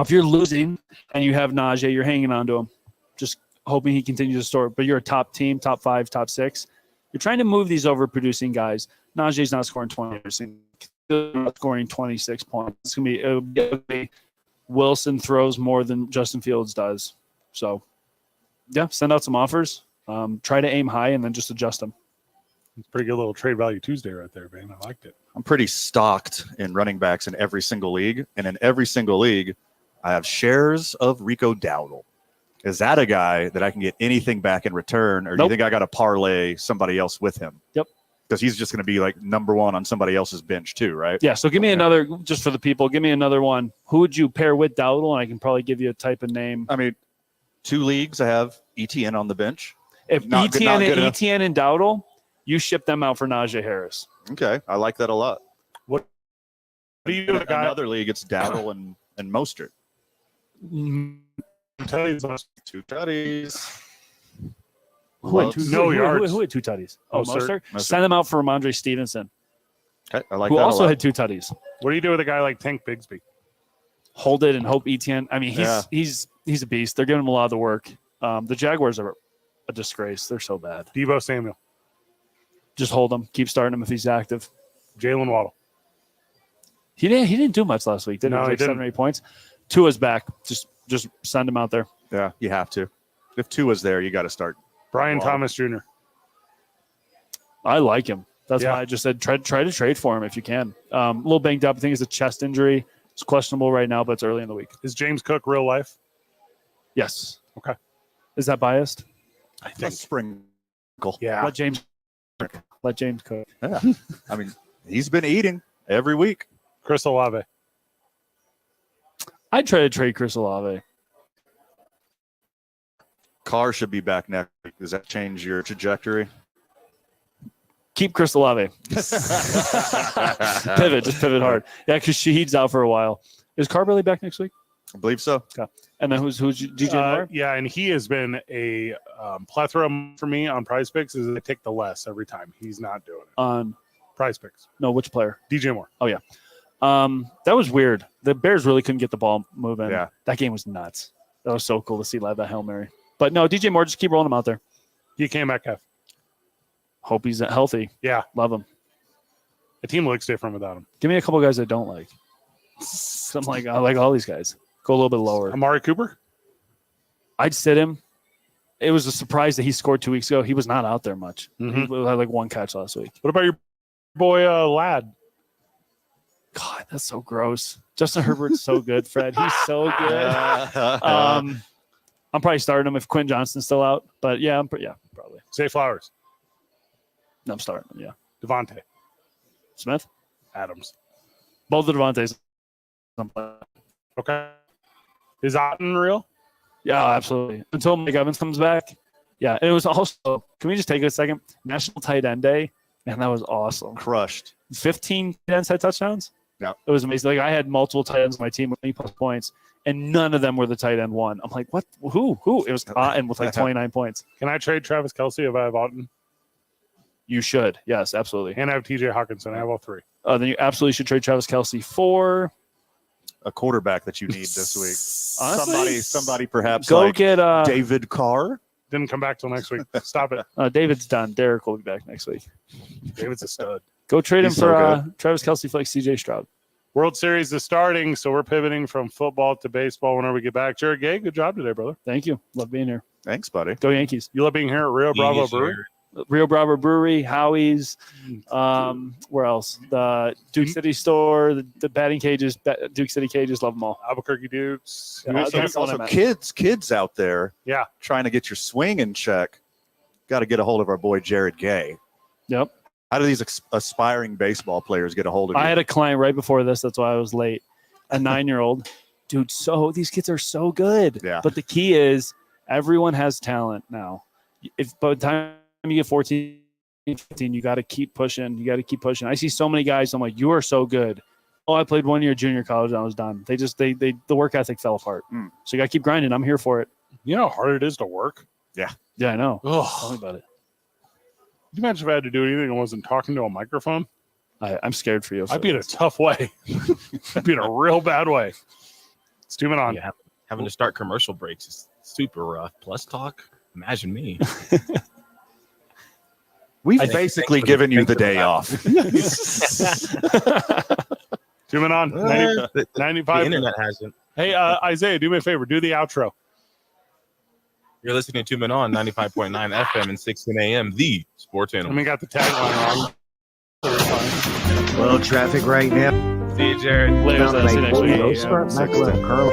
Speaker 8: you're losing and you have Najee, you're hanging on to him, just hoping he continues to store. But you're a top team, top 5, top 6. You're trying to move these over-producing guys. Najee's not scoring 20. Not scoring 26 points. It's going to be Wilson throws more than Justin Fields does. So, yeah, send out some offers. Try to aim high and then just adjust them.
Speaker 3: It's a pretty good little trade value Tuesday right there, man. I liked it.
Speaker 4: I'm pretty stocked in running backs in every single league. And in every single league, I have shares of Rico Dowdle. Is that a guy that I can get anything back in return? Or do you think I got to parlay somebody else with him?
Speaker 8: Yep.
Speaker 4: Because he's just going to be like number 1 on somebody else's bench too, right?
Speaker 8: Yeah, so give me another, just for the people, give me another one. Who would you pair with Dowdle? And I can probably give you a type of name.
Speaker 4: I mean, 2 leagues, I have ETN on the bench.
Speaker 8: If ETN and Dowdle, you ship them out for Najee Harris.
Speaker 4: Okay, I like that a lot.
Speaker 3: What do you do?
Speaker 4: In another league, it's Dowdle and Mostert.
Speaker 3: Two tutties.
Speaker 4: Two tutties.
Speaker 8: Who had
Speaker 3: No yards.
Speaker 8: Who had two tutties? Oh,
Speaker 3: Mostert?
Speaker 8: Mostert. Send them out for Ramondre Stevenson,
Speaker 4: Okay, I like
Speaker 8: who
Speaker 4: that.
Speaker 8: also had two tutties.
Speaker 3: What do you do with a guy like Tank Bigsby?
Speaker 8: Hold it and hope Etienne. I mean, he's a beast. They're giving him a lot of the work. The Jaguars are a disgrace. They're so bad.
Speaker 3: Deebo Samuel.
Speaker 8: Just hold him. Keep starting him if he's active.
Speaker 3: Jalen Waddle.
Speaker 8: He didn't do much last week, did he?
Speaker 3: No,
Speaker 8: Like
Speaker 3: he didn't.
Speaker 8: 7 or 8 points. Tua's back. Just send him out there.
Speaker 4: Yeah, you have to. If Tua's there, you got to start.
Speaker 3: Brian
Speaker 4: Waddle.
Speaker 3: Thomas Jr.
Speaker 8: I like him. That's
Speaker 3: Yeah.
Speaker 8: why I just said try to trade for him if you can. A little banged up. I think it's a chest injury. It's questionable right now, but it's early in the week.
Speaker 3: Is James Cook real life?
Speaker 8: Yes.
Speaker 3: Okay.
Speaker 8: Is that biased?
Speaker 3: I think.
Speaker 4: Sprinkle.
Speaker 3: Yeah.
Speaker 8: Let James cook.
Speaker 4: Yeah. I mean, he's been eating every week.
Speaker 3: Chris Olave.
Speaker 8: I'd try to trade Chris Olave.
Speaker 4: Carr should be back next week. Does that change your trajectory?
Speaker 8: Keep Chris Olave. Pivot hard. Yeah, because Shaheed's out for a while. Is Carberry back next week?
Speaker 4: I believe so.
Speaker 8: Okay. And then who's DJ Moore?
Speaker 3: Yeah, and he has been a plethora for me on Prize Picks. Is I take the less every time. He's not doing it
Speaker 8: On
Speaker 3: Prize Picks.
Speaker 8: no, which player?
Speaker 3: DJ Moore.
Speaker 8: Oh yeah. That was weird. The Bears really couldn't get the ball moving.
Speaker 4: Yeah.
Speaker 8: That game was nuts. That was so cool to see live that Hail Mary. But no, DJ Moore, just keep rolling him out there.
Speaker 3: DK Metcalf.
Speaker 8: Hope he's healthy.
Speaker 3: Yeah,
Speaker 8: Love him.
Speaker 3: the team looks different without him.
Speaker 8: Give me a couple guys I don't like. I like all these guys. Go a little bit lower.
Speaker 3: Amari Cooper.
Speaker 8: I'd sit him. It was a surprise that he scored 2 weeks ago. He was not out there much.
Speaker 3: Mhm.
Speaker 8: He had like one catch last week.
Speaker 3: What about your boy Ladd?
Speaker 8: God, that's so gross. Justin Herbert's so good, Fred. He's so good. I'm probably starting him if Quinn Johnson's still out. But yeah, probably.
Speaker 3: Zay Flowers.
Speaker 8: No, I'm starting him. Yeah.
Speaker 3: Devontae
Speaker 8: Smith.
Speaker 3: Adams.
Speaker 8: Both the Devontaes.
Speaker 3: Okay. Is Otten real?
Speaker 8: Yeah, absolutely. Until Mike Evans comes back. Yeah. And it was also, can we just take a second? National Tight End Day. Man, that was awesome.
Speaker 4: Crushed.
Speaker 8: 15 tight ends had touchdowns.
Speaker 4: Yeah.
Speaker 8: It was amazing. Like I had multiple tight ends on my team with 20+ points, and none of them were the tight end one. I'm like, what? Who? It was Otten with like 29 points.
Speaker 3: Can I trade Travis Kelce if I have Otten?
Speaker 8: You should. Yes, absolutely.
Speaker 3: And I have TJ Hawkinson. I have all three.
Speaker 8: Then you absolutely should trade Travis Kelce for
Speaker 4: A quarterback that you need this week.
Speaker 8: Honestly,
Speaker 4: Somebody perhaps
Speaker 8: go
Speaker 4: like
Speaker 8: get
Speaker 4: David Carr.
Speaker 3: Didn't come back till next week. Stop it.
Speaker 8: David's done. Derek will be back next week.
Speaker 3: David's a stud.
Speaker 8: Go trade him
Speaker 4: He's
Speaker 8: for
Speaker 4: so
Speaker 8: Travis Kelce for like CJ Stroud.
Speaker 3: World Series is starting, so we're pivoting from football to baseball whenever we get back. Jared Gay, good job today, brother.
Speaker 8: Thank you. Love being here.
Speaker 4: Thanks, buddy.
Speaker 8: Go Yankees.
Speaker 3: You love being here at Rio Bravo Brewery?
Speaker 8: Rio Bravo Brewery, Howie's, where else? The Duke City store, the batting cages, Duke City cages, love them all.
Speaker 3: Albuquerque Dukes.
Speaker 8: Yeah,
Speaker 4: There's also kids out there trying to get your swing in check. Got to get a hold of our boy Jared Gay.
Speaker 8: Yep.
Speaker 4: How do these aspiring baseball players get a hold of you?
Speaker 8: I had a client right before this. That's why I was late. A 9-year-old. Dude, these kids are so good.
Speaker 4: Yeah.
Speaker 8: But the key is everyone has talent now. If by the time you get 14, 15, you got to keep pushing. I see so many guys. I'm like, you are so good. Oh, I played 1 year junior college and I was done. The work ethic fell apart. So you got to keep grinding. I'm here for it.
Speaker 3: You know how hard it is to work?
Speaker 4: Yeah.
Speaker 8: Yeah, I know.
Speaker 3: Ugh.
Speaker 8: Tell me about it.
Speaker 3: Could you imagine if I had to do anything and wasn't talking to a microphone?
Speaker 8: I'm scared for you.
Speaker 3: I'd be in a tough way. I'd be in a real bad way. Let's do it on.
Speaker 2: Yeah, having to start commercial breaks is super rough. Plus talk. Imagine me.
Speaker 4: We've basically given you the day off.
Speaker 3: Zooming on. 95.
Speaker 2: The internet hasn't.
Speaker 3: Hey, Isaiah, do me a favor. Do the outro.
Speaker 2: You're listening to On 95.9 FM and 16 AM, the sports animal.
Speaker 3: And we got the tagline wrong.
Speaker 10: Little traffic right now.
Speaker 2: See you, Jared.
Speaker 8: Later. See you next week.
Speaker 10: Go start Michael and Carl.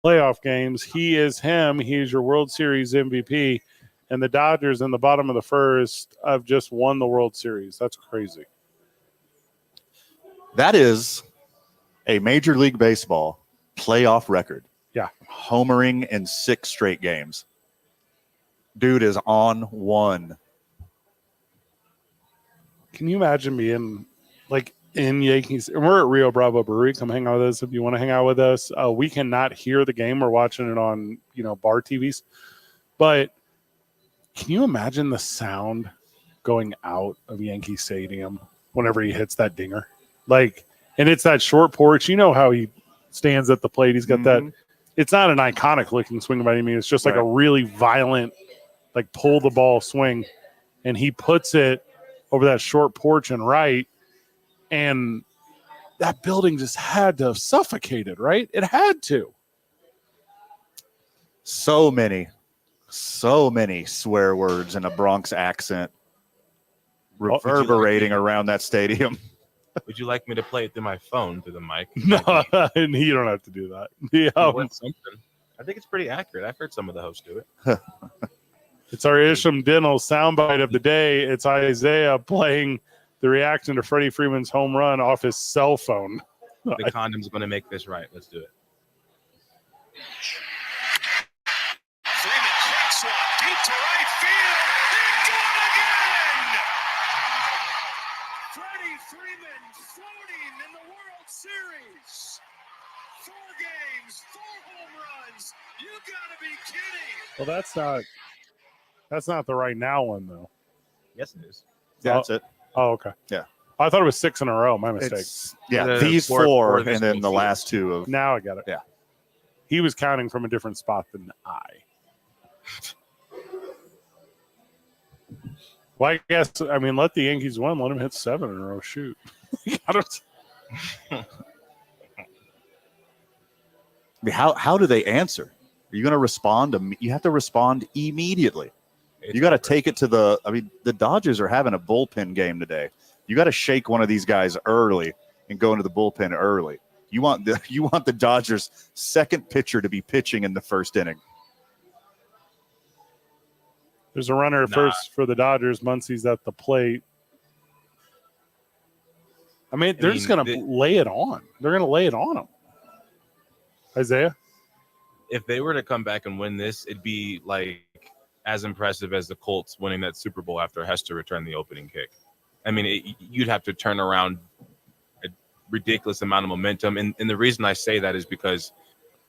Speaker 3: playoff games. He is him. He's your World Series MVP. And the Dodgers in the bottom of the first have just won the World Series. That's crazy.
Speaker 4: That is a Major League Baseball playoff record.
Speaker 3: Yeah.
Speaker 4: Homering in 6 straight games. Dude is on one.
Speaker 3: Can you imagine being like in Yankees? And we're at Rio Bravo Brewery. Come hang out with us if you want to hang out with us. We cannot hear the game. We're watching it on, bar TVs. But can you imagine the sound going out of Yankee Stadium whenever he hits that dinger? And it's that short porch. You know how he stands at the plate. He's got that. It's not an iconic looking swing by any means. It's just like a really violent, pull the ball swing. And he puts it over that short porch and right. And that building just had to have suffocated, right? It had to.
Speaker 4: So many swear words in a Bronx accent reverberating around that stadium.
Speaker 2: Would you like me to play it through my phone through the mic?
Speaker 3: No, you don't have to do that.
Speaker 2: I think it's pretty accurate. I've heard some of the hosts do it.
Speaker 3: It's our Isham Dinnell soundbite of the day. It's Isaiah playing the reaction to Freddie Freeman's home run off his cell phone.
Speaker 2: The condom's going to make this right. Let's do it.
Speaker 17: Freeman takes one deep to right field. They're gone again. Freddie Freeman floating in the World Series. 4 games, 4 home runs. You gotta be kidding.
Speaker 3: Well, that's not the right now one though.
Speaker 2: Yes, it is.
Speaker 4: Yeah, that's it.
Speaker 3: Oh, okay.
Speaker 4: Yeah.
Speaker 3: I thought it was 6 in a row. My mistake.
Speaker 4: These four and then the last 2 of.
Speaker 3: Now I got it.
Speaker 4: Yeah.
Speaker 3: He was counting from a different spot than I. Well, I guess, let the Yankees win. Let them hit 7 in a row. Shoot.
Speaker 4: How do they answer? Are you going to respond? You have to respond immediately. You got to take it to the Dodgers are having a bullpen game today. You got to shake one of these guys early and go into the bullpen early. You want the Dodgers' second pitcher to be pitching in the first inning.
Speaker 3: There's a runner at first for the Dodgers. Muncie's at the plate. They're just going to lay it on. They're going to lay it on him. Isaiah?
Speaker 2: If they were to come back and win this, it'd be as impressive as the Colts winning that Super Bowl after Hester returned the opening kick. You'd have to turn around a ridiculous amount of momentum. And the reason I say that is because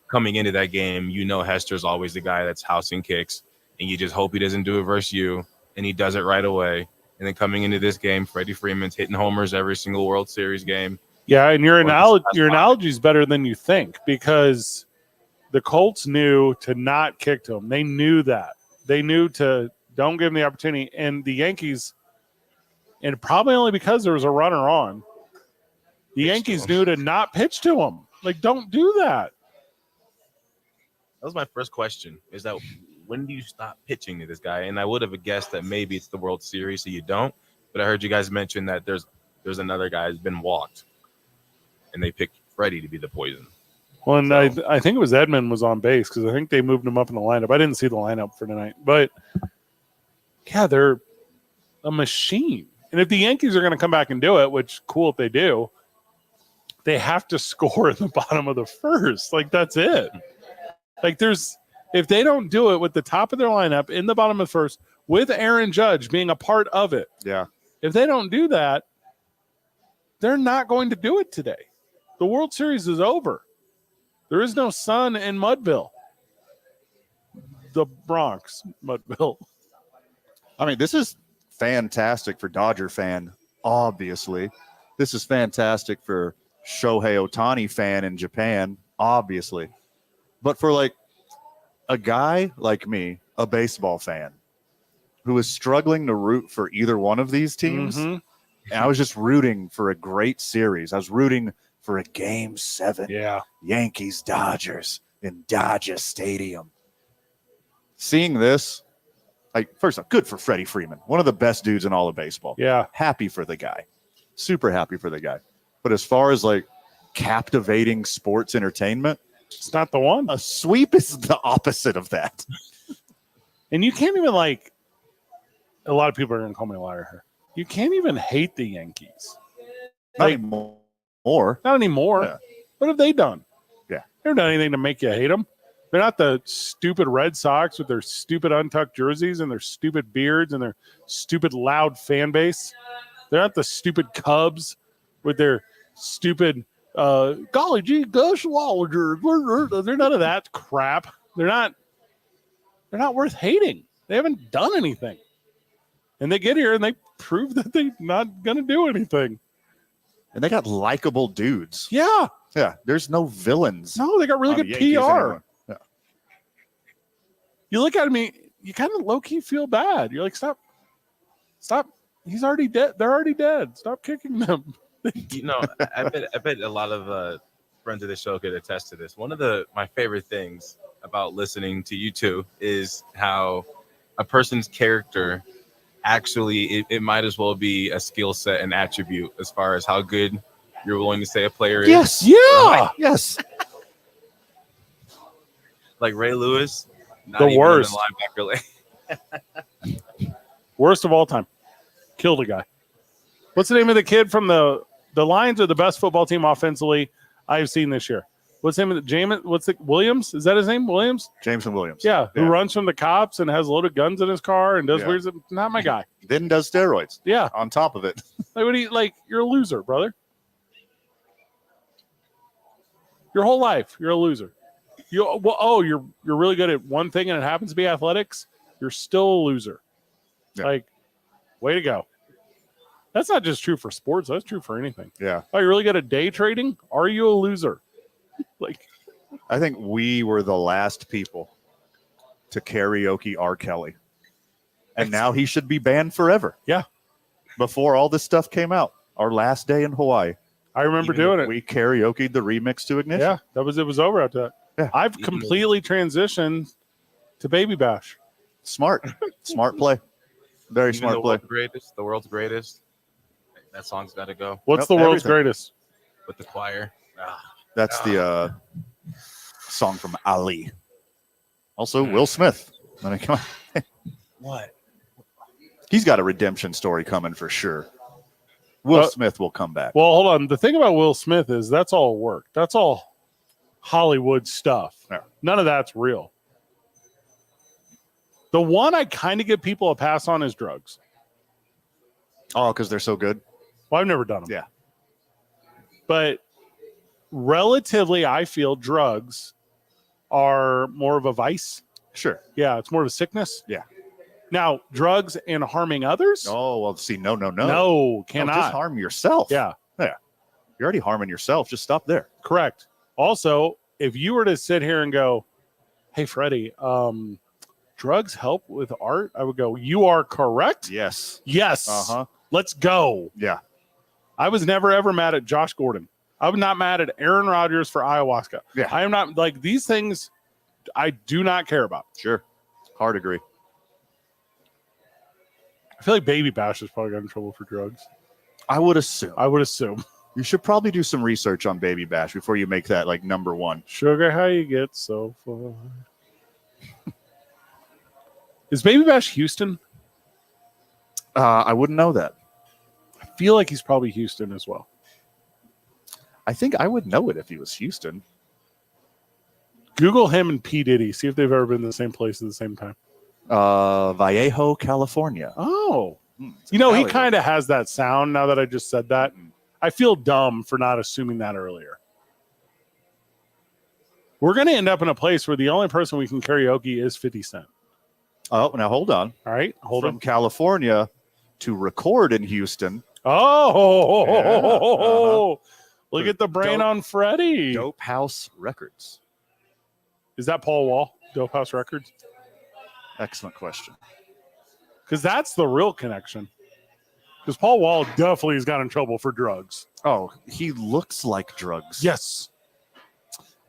Speaker 2: coming into that game, Hester's always the guy that's housing kicks, and you just hope he doesn't do it versus you, and he does it right away. And then coming into this game, Freddie Freeman's hitting homers every single World Series game.
Speaker 3: Yeah, and your analogy is better than you think, because the Colts knew to not kick to him. They knew that. They knew to don't give him the opportunity. And the Yankees, and probably only because there was a runner on, the Yankees knew to not pitch to him. Don't do that.
Speaker 2: That was my first question, is that when do you stop pitching to this guy? And I would have guessed that maybe it's the World Series, so you don't. But I heard you guys mention that there's another guy who's been walked, and they picked Freddie to be the poison.
Speaker 3: Well, and I think it was Edmund was on base, because I think they moved him up in the lineup. I didn't see the lineup for tonight. But, yeah, they're a machine. And if the Yankees are going to come back and do it, which cool if they do, they have to score in the bottom of the first. That's it. If they don't do it with the top of their lineup in the bottom of the first, with Aaron Judge being a part of it.
Speaker 4: Yeah.
Speaker 3: If they don't do that, they're not going to do it today. The World Series is over. There is no sun in Mudville. The Bronx, Mudville.
Speaker 4: This is fantastic for Dodger fan, obviously. This is fantastic for Shohei Ohtani fan in Japan, obviously. But for a guy like me, a baseball fan, who is struggling to root for either one of these teams, and I was just rooting for a great series. I was rooting for a Game 7.
Speaker 3: Yeah.
Speaker 4: Yankees, Dodgers in Dodger Stadium. Seeing this, first off, good for Freddie Freeman, one of the best dudes in all of baseball.
Speaker 3: Yeah.
Speaker 4: Happy for the guy. Super happy for the guy. But as far as captivating sports entertainment,
Speaker 3: It's not the one.
Speaker 4: A sweep is the opposite of that.
Speaker 3: And you can't even like. A lot of people are going to call me a liar here. You can't even hate the Yankees.
Speaker 4: Not anymore.
Speaker 3: Not anymore.
Speaker 4: Yeah.
Speaker 3: What have they done?
Speaker 4: Yeah.
Speaker 3: They haven't done anything to make you hate them. They're not the stupid Red Sox with their stupid untucked jerseys and their stupid beards and their stupid loud fan base. They're not the stupid Cubs with their stupid golly gee gosh Wallager. They're none of that crap. They're not worth hating. They haven't done anything. And they get here and they prove that they're not going to do anything.
Speaker 4: And they got likable dudes.
Speaker 3: Yeah.
Speaker 4: Yeah. There's no villains.
Speaker 3: No, they got really good PR.
Speaker 4: Anymore. Yeah.
Speaker 3: You look at me, you kind of low-key feel bad. You're like, stop. He's already dead. They're already dead. Stop kicking them.
Speaker 2: I bet a lot of friends of the show could attest to this. One of my favorite things about listening to you two is how a person's character actually it might as well be a skill set and attribute as far as how good you're willing to say a player is.
Speaker 4: Yes.
Speaker 3: Yeah.
Speaker 4: Right. Yes.
Speaker 2: Like Ray Lewis, not
Speaker 3: the
Speaker 2: even
Speaker 3: worst
Speaker 2: in the linebacker.
Speaker 3: Worst of all time. Killed a guy. What's the name of the kid from the Lions are the best football team offensively I've seen this year. What's the name of the Williams? Is that his name? Williams?
Speaker 4: Jameson Williams.
Speaker 3: Yeah. Who runs from the cops and has a load of guns in his car and does weird stuff. Not my guy.
Speaker 4: Then does steroids.
Speaker 3: Yeah.
Speaker 4: On top of it.
Speaker 3: You're a loser, brother. Your whole life, you're a loser. You're really good at one thing and it happens to be athletics. You're still a loser. Yeah. Way to go. That's not just true for sports. That's true for anything.
Speaker 4: Yeah.
Speaker 3: Oh, you're really good at day trading? Are you a loser?
Speaker 4: I think we were the last people to karaoke R. Kelly. And now he should be banned forever.
Speaker 3: Yeah.
Speaker 4: Before all this stuff came out. Our last day in Hawaii.
Speaker 3: I remember doing it.
Speaker 4: We karaoke'd the remix to Ignition.
Speaker 3: Yeah, it was over after that.
Speaker 4: Yeah.
Speaker 3: I've completely transitioned to Baby Bash.
Speaker 4: Smart play. Very
Speaker 2: Even
Speaker 4: smart play.
Speaker 2: The world's greatest. That song's got to go.
Speaker 3: What's the world's greatest?
Speaker 2: With the choir.
Speaker 4: That's the song from Ali. Also, Will Smith. I mean, come on.
Speaker 2: What?
Speaker 4: He's got a redemption story coming for sure. Will Smith will come back.
Speaker 3: Well, hold on. The thing about Will Smith is that's all work. That's all Hollywood stuff.
Speaker 4: Yeah.
Speaker 3: None of that's real. The one I kind of give people a pass on is drugs.
Speaker 4: Oh, because they're so good?
Speaker 3: Well, I've never done them.
Speaker 4: Yeah.
Speaker 3: But relatively, I feel drugs are more of a vice.
Speaker 4: Sure.
Speaker 3: Yeah, it's more of a sickness.
Speaker 4: Yeah.
Speaker 3: Now, drugs and harming others?
Speaker 4: Oh, well, see, no.
Speaker 3: No, cannot.
Speaker 4: No, just harm yourself.
Speaker 3: Yeah.
Speaker 4: Yeah. You're already harming yourself. Just stop there.
Speaker 3: Correct. Also, if you were to sit here and go, hey, Freddie, drugs help with art, I would go, you are correct.
Speaker 4: Yes.
Speaker 3: Yes.
Speaker 4: Uh-huh.
Speaker 3: Let's go.
Speaker 4: Yeah.
Speaker 3: I was never, ever mad at Josh Gordon. I was not mad at Aaron Rodgers for ayahuasca.
Speaker 4: Yeah.
Speaker 3: I am not, these things I do not care about.
Speaker 4: Sure. Hard agree.
Speaker 3: I feel like Baby Bash has probably got in trouble for drugs.
Speaker 4: I would assume. You should probably do some research on Baby Bash before you make that number one.
Speaker 3: Sugar, how you get so far. Is Baby Bash Houston?
Speaker 4: I wouldn't know that.
Speaker 3: I feel like he's probably Houston as well.
Speaker 4: I think I would know it if he was Houston.
Speaker 3: Google him and P. Diddy. See if they've ever been in the same place at the same time.
Speaker 4: Vallejo, California.
Speaker 3: Oh. He kind of has that sound now that I just said that. I feel dumb for not assuming that earlier. We're going to end up in a place where the only person we can karaoke is 50 Cent.
Speaker 4: Oh, now hold on.
Speaker 3: All right.
Speaker 4: From California to record in Houston.
Speaker 3: Oh, look at the brain on Freddie.
Speaker 4: Dope House Records.
Speaker 3: Is that Paul Wall? Dope House Records?
Speaker 4: Excellent question.
Speaker 3: Because that's the real connection. Because Paul Wall definitely has got in trouble for drugs.
Speaker 4: Oh, he looks like drugs.
Speaker 3: Yes.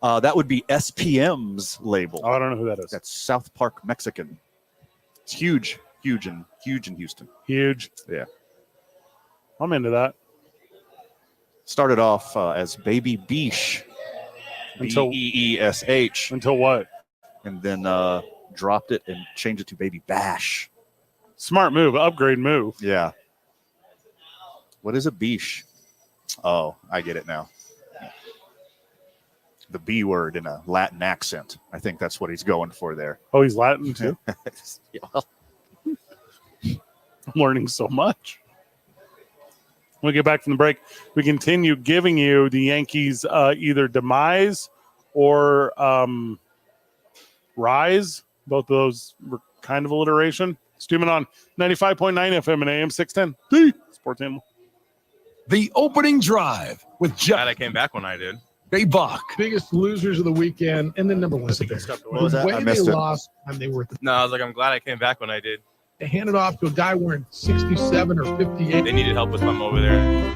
Speaker 4: That would be SPM's label.
Speaker 3: Oh, I don't know who that is.
Speaker 4: That's South Park Mexican. It's huge in Houston.
Speaker 3: Huge.
Speaker 4: Yeah.
Speaker 3: I'm into that.
Speaker 4: Started off as Baby Beesh
Speaker 3: Until
Speaker 4: BEESH.
Speaker 3: Until what?
Speaker 4: And then dropped it and changed it to Baby Bash.
Speaker 3: Smart move, upgrade move.
Speaker 4: Yeah. What is a beesh? Oh, I get it now. The B word in a Latin accent. I think that's what he's going for there.
Speaker 3: Oh, he's Latin too?
Speaker 4: Yeah, well,
Speaker 3: I'm learning so much. When we get back from the break, we continue giving you the Yankees either demise or rise. Both of those were kind of alliteration. Steaming on 95.9 FM and AM 610. The Sports Animal.
Speaker 1: The opening drive with Jeff.
Speaker 2: Glad I came back when I did.
Speaker 1: Baybach.
Speaker 9: Biggest losers of the weekend, and then number one.
Speaker 4: What was that?
Speaker 9: The
Speaker 4: I
Speaker 9: way
Speaker 4: missed
Speaker 9: they
Speaker 4: it.
Speaker 9: lost, and they were
Speaker 2: No, I was like, I'm glad I came back when I did.
Speaker 9: they handed off to a guy wearing 67 or 58.
Speaker 2: They needed help with something over there.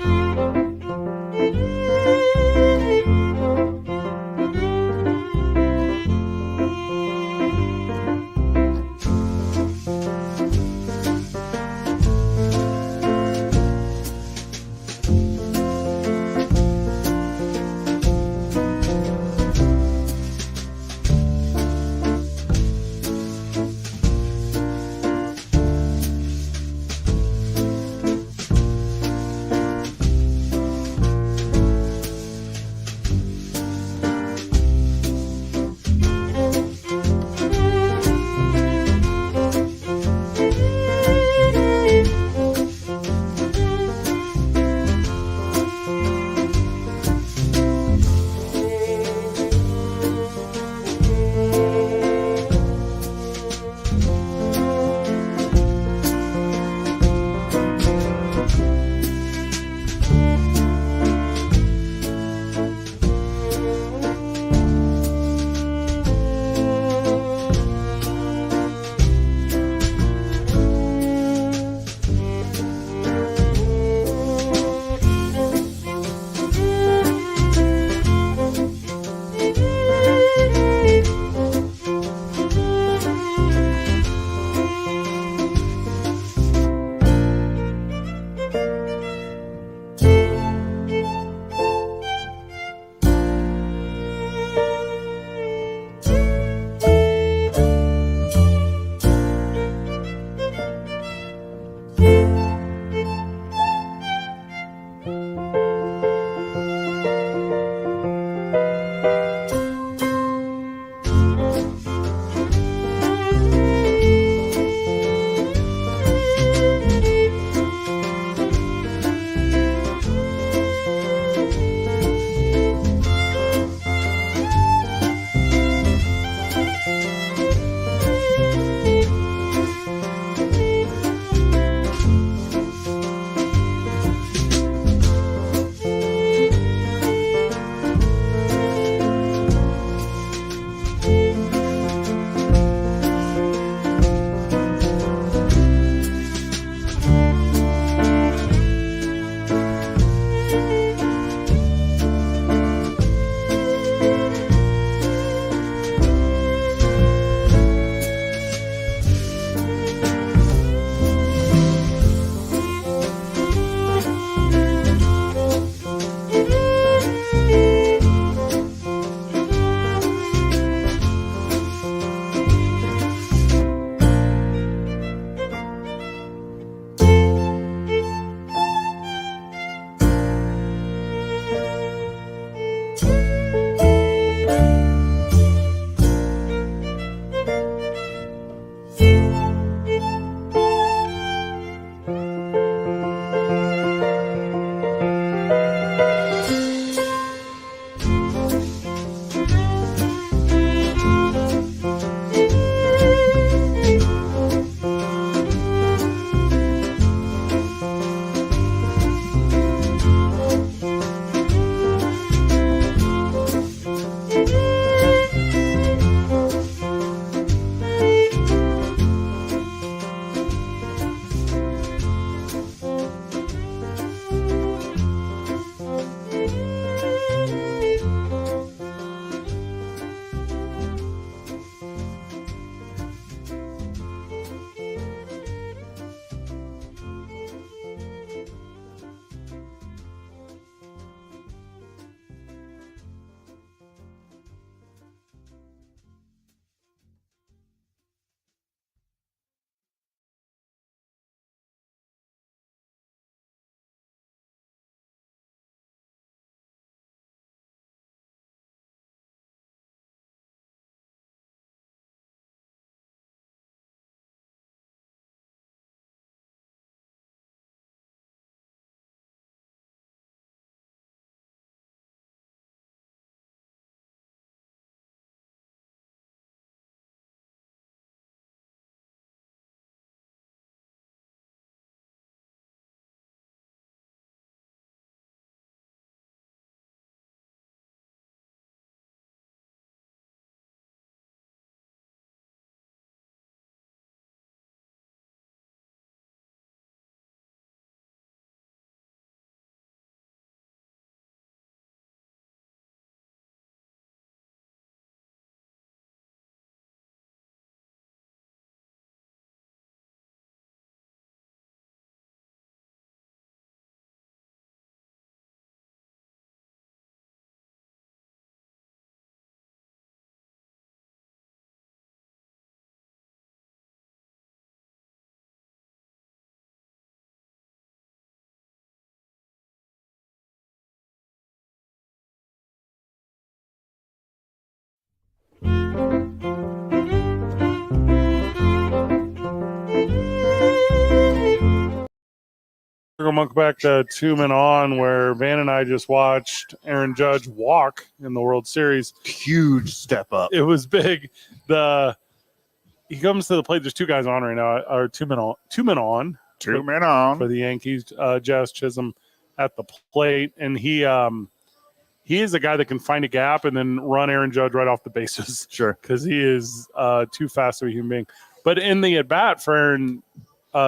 Speaker 3: welcome back to Two Men On, where Van and I just watched Aaron Judge walk in the World Series.
Speaker 4: Huge step up.
Speaker 3: It was big. He comes to the plate. There's two guys on right now, or two men on for the Yankees. Jazz Chisholm at the plate, and he is a guy that can find a gap and then run Aaron Judge right off the bases.
Speaker 4: Sure,
Speaker 3: because he is too fast to be a human being. But in the at bat for Aaron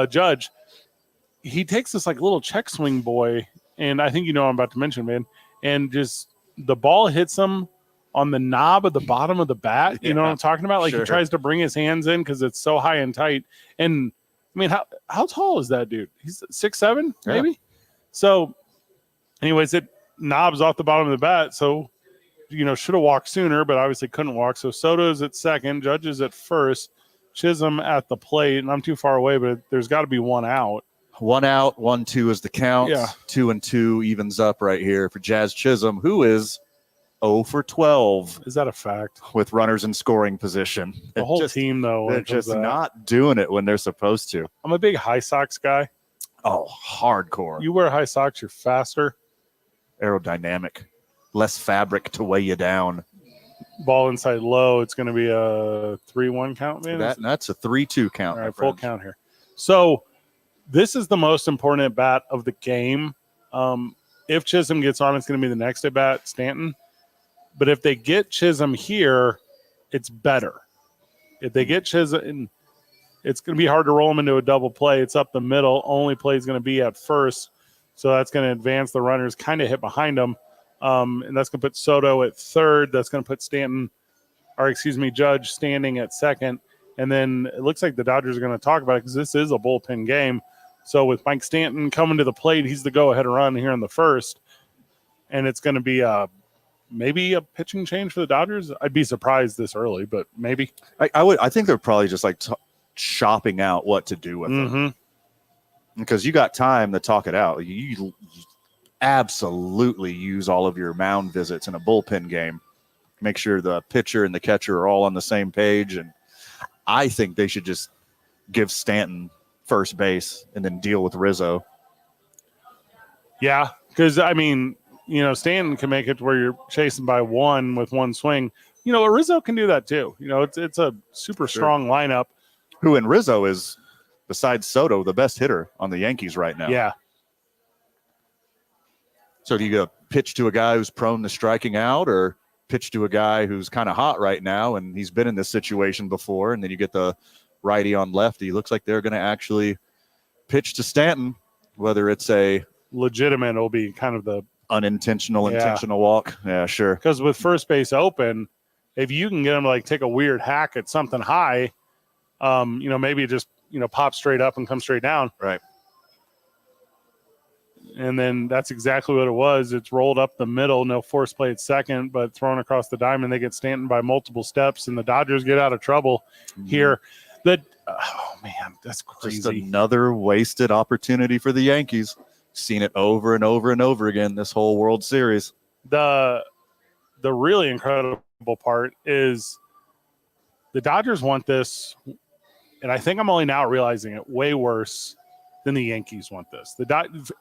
Speaker 3: Judge, he takes this like little check swing boy, and I think you know what I'm about to mention, man. And just the ball hits him on the knob of the bottom of the bat. You know what I'm talking about? Like
Speaker 4: sure.
Speaker 3: He tries to bring his hands in because it's so high and tight. And I mean, how tall is that dude? He's 6'7", maybe.
Speaker 4: Yeah.
Speaker 3: So, anyways, it knobs off the bottom of the bat. So, should have walked sooner, but obviously couldn't walk. So Soto's at second, Judge is at first, Chisholm at the plate, and I'm too far away, but there's got to be one out.
Speaker 4: 1 out, 1-2 is the count.
Speaker 3: Yeah.
Speaker 4: 2-2 evens up right here for Jazz Chisholm, who is 0 for 12.
Speaker 3: Is that a fact?
Speaker 4: With runners in scoring position.
Speaker 3: The whole team, though.
Speaker 4: They're just not doing it when they're supposed to.
Speaker 3: I'm a big high socks guy.
Speaker 4: Oh, hardcore.
Speaker 3: You wear high socks, you're faster.
Speaker 4: Aerodynamic. Less fabric to weigh you down.
Speaker 3: Ball inside low. It's going to be a 3-1 count, man.
Speaker 4: That's a 3-2 count.
Speaker 3: All right, full count here. So this is the most important at bat of the game. If Chisholm gets on, it's going to be the next at bat, Stanton. But if they get Chisholm here, it's better. If they get Chisholm, it's going to be hard to roll him into a double play. It's up the middle. Only play is going to be at first. So that's going to advance the runners, kind of hit behind them. And that's going to put Soto at third. That's going to put Judge standing at second. And then it looks like the Dodgers are going to talk about it because this is a bullpen game. So with Mike Stanton coming to the plate, he's the go-ahead run here in the first. And it's going to be maybe a pitching change for the Dodgers. I'd be surprised this early, but maybe.
Speaker 4: I think they're probably just like shopping out what to do with them. Because you got time to talk it out. You absolutely use all of your mound visits in a bullpen game. Make sure the pitcher and the catcher are all on the same page. And I think they should just give Stanton first base and then deal with Rizzo.
Speaker 3: Yeah, because, I mean, Stanton can make it to where you're chasing by one with one swing. Rizzo can do that too. It's a super strong lineup.
Speaker 4: Who in Rizzo is, besides Soto, the best hitter on the Yankees right now.
Speaker 3: Yeah.
Speaker 4: So do you go pitch to a guy who's prone to striking out, or pitch to a guy who's kind of hot right now and he's been in this situation before, and then you get the righty on lefty? Looks like they're going to actually pitch to Stanton, whether it's a
Speaker 3: legitimate, it'll be kind of the
Speaker 4: unintentional, intentional walk. Yeah, sure.
Speaker 3: Because with first base open, if you can get him to like take a weird hack at something high, maybe just, pop straight up and come straight down.
Speaker 4: Right.
Speaker 3: And then that's exactly what it was. It's rolled up the middle, no force play at second, but thrown across the diamond. They get Stanton by multiple steps, and the Dodgers get out of trouble here. Oh man, that's crazy.
Speaker 4: Just another wasted opportunity for the Yankees. Seen it over and over and over again this whole World Series.
Speaker 3: The really incredible part is the Dodgers want this, and I think I'm only now realizing it, way worse than the Yankees want this.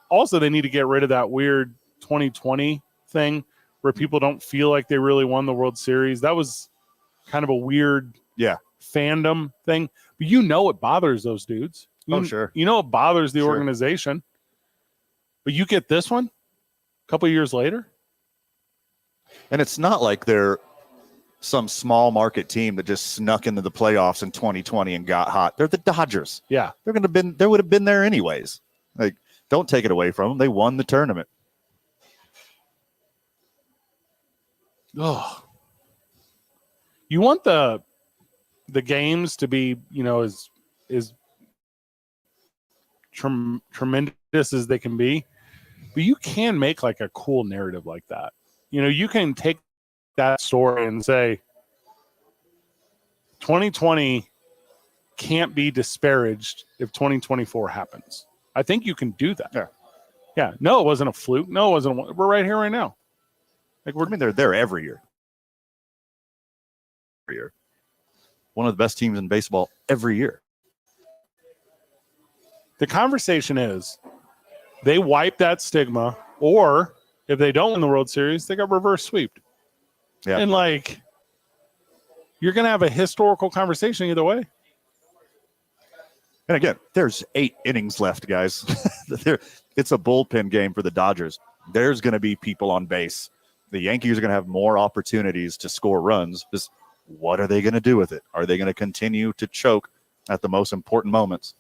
Speaker 3: Also, they need to get rid of that weird 2020 thing where people don't feel like they really won the World Series. That was kind of a weird fandom thing. But it bothers those dudes.
Speaker 4: Sure.
Speaker 3: It bothers the organization. But you get this one a couple of years later.
Speaker 4: And it's not like they're some small market team that just snuck into the playoffs in 2020 and got they They're the Dodgers.
Speaker 3: Yeah.
Speaker 4: They would have been there anyways. Like, don't take it away from them. They won the tournament.
Speaker 3: Oh. You want the games to be, as tremendous as they can be, but you can make like a cool narrative like that. You can take that story and say 2020 can't be disparaged if 2024 happens. I think you can do that. Yeah. No, it wasn't a fluke. No, it wasn't. We're right here right now.
Speaker 4: They're there every year. One of the best teams in baseball every year.
Speaker 3: The conversation is, they wipe that stigma, or if they don't win the World Series, they got reverse sweeped.
Speaker 4: Yeah.
Speaker 3: And like, you're going to have a historical conversation either way.
Speaker 4: And again, there's 8 innings left, guys. It's a bullpen game for the Dodgers. There's going to be people on base. The Yankees are going to have more opportunities to score runs. Just what are they going to do with it? Are they going to continue to choke at the most important moments?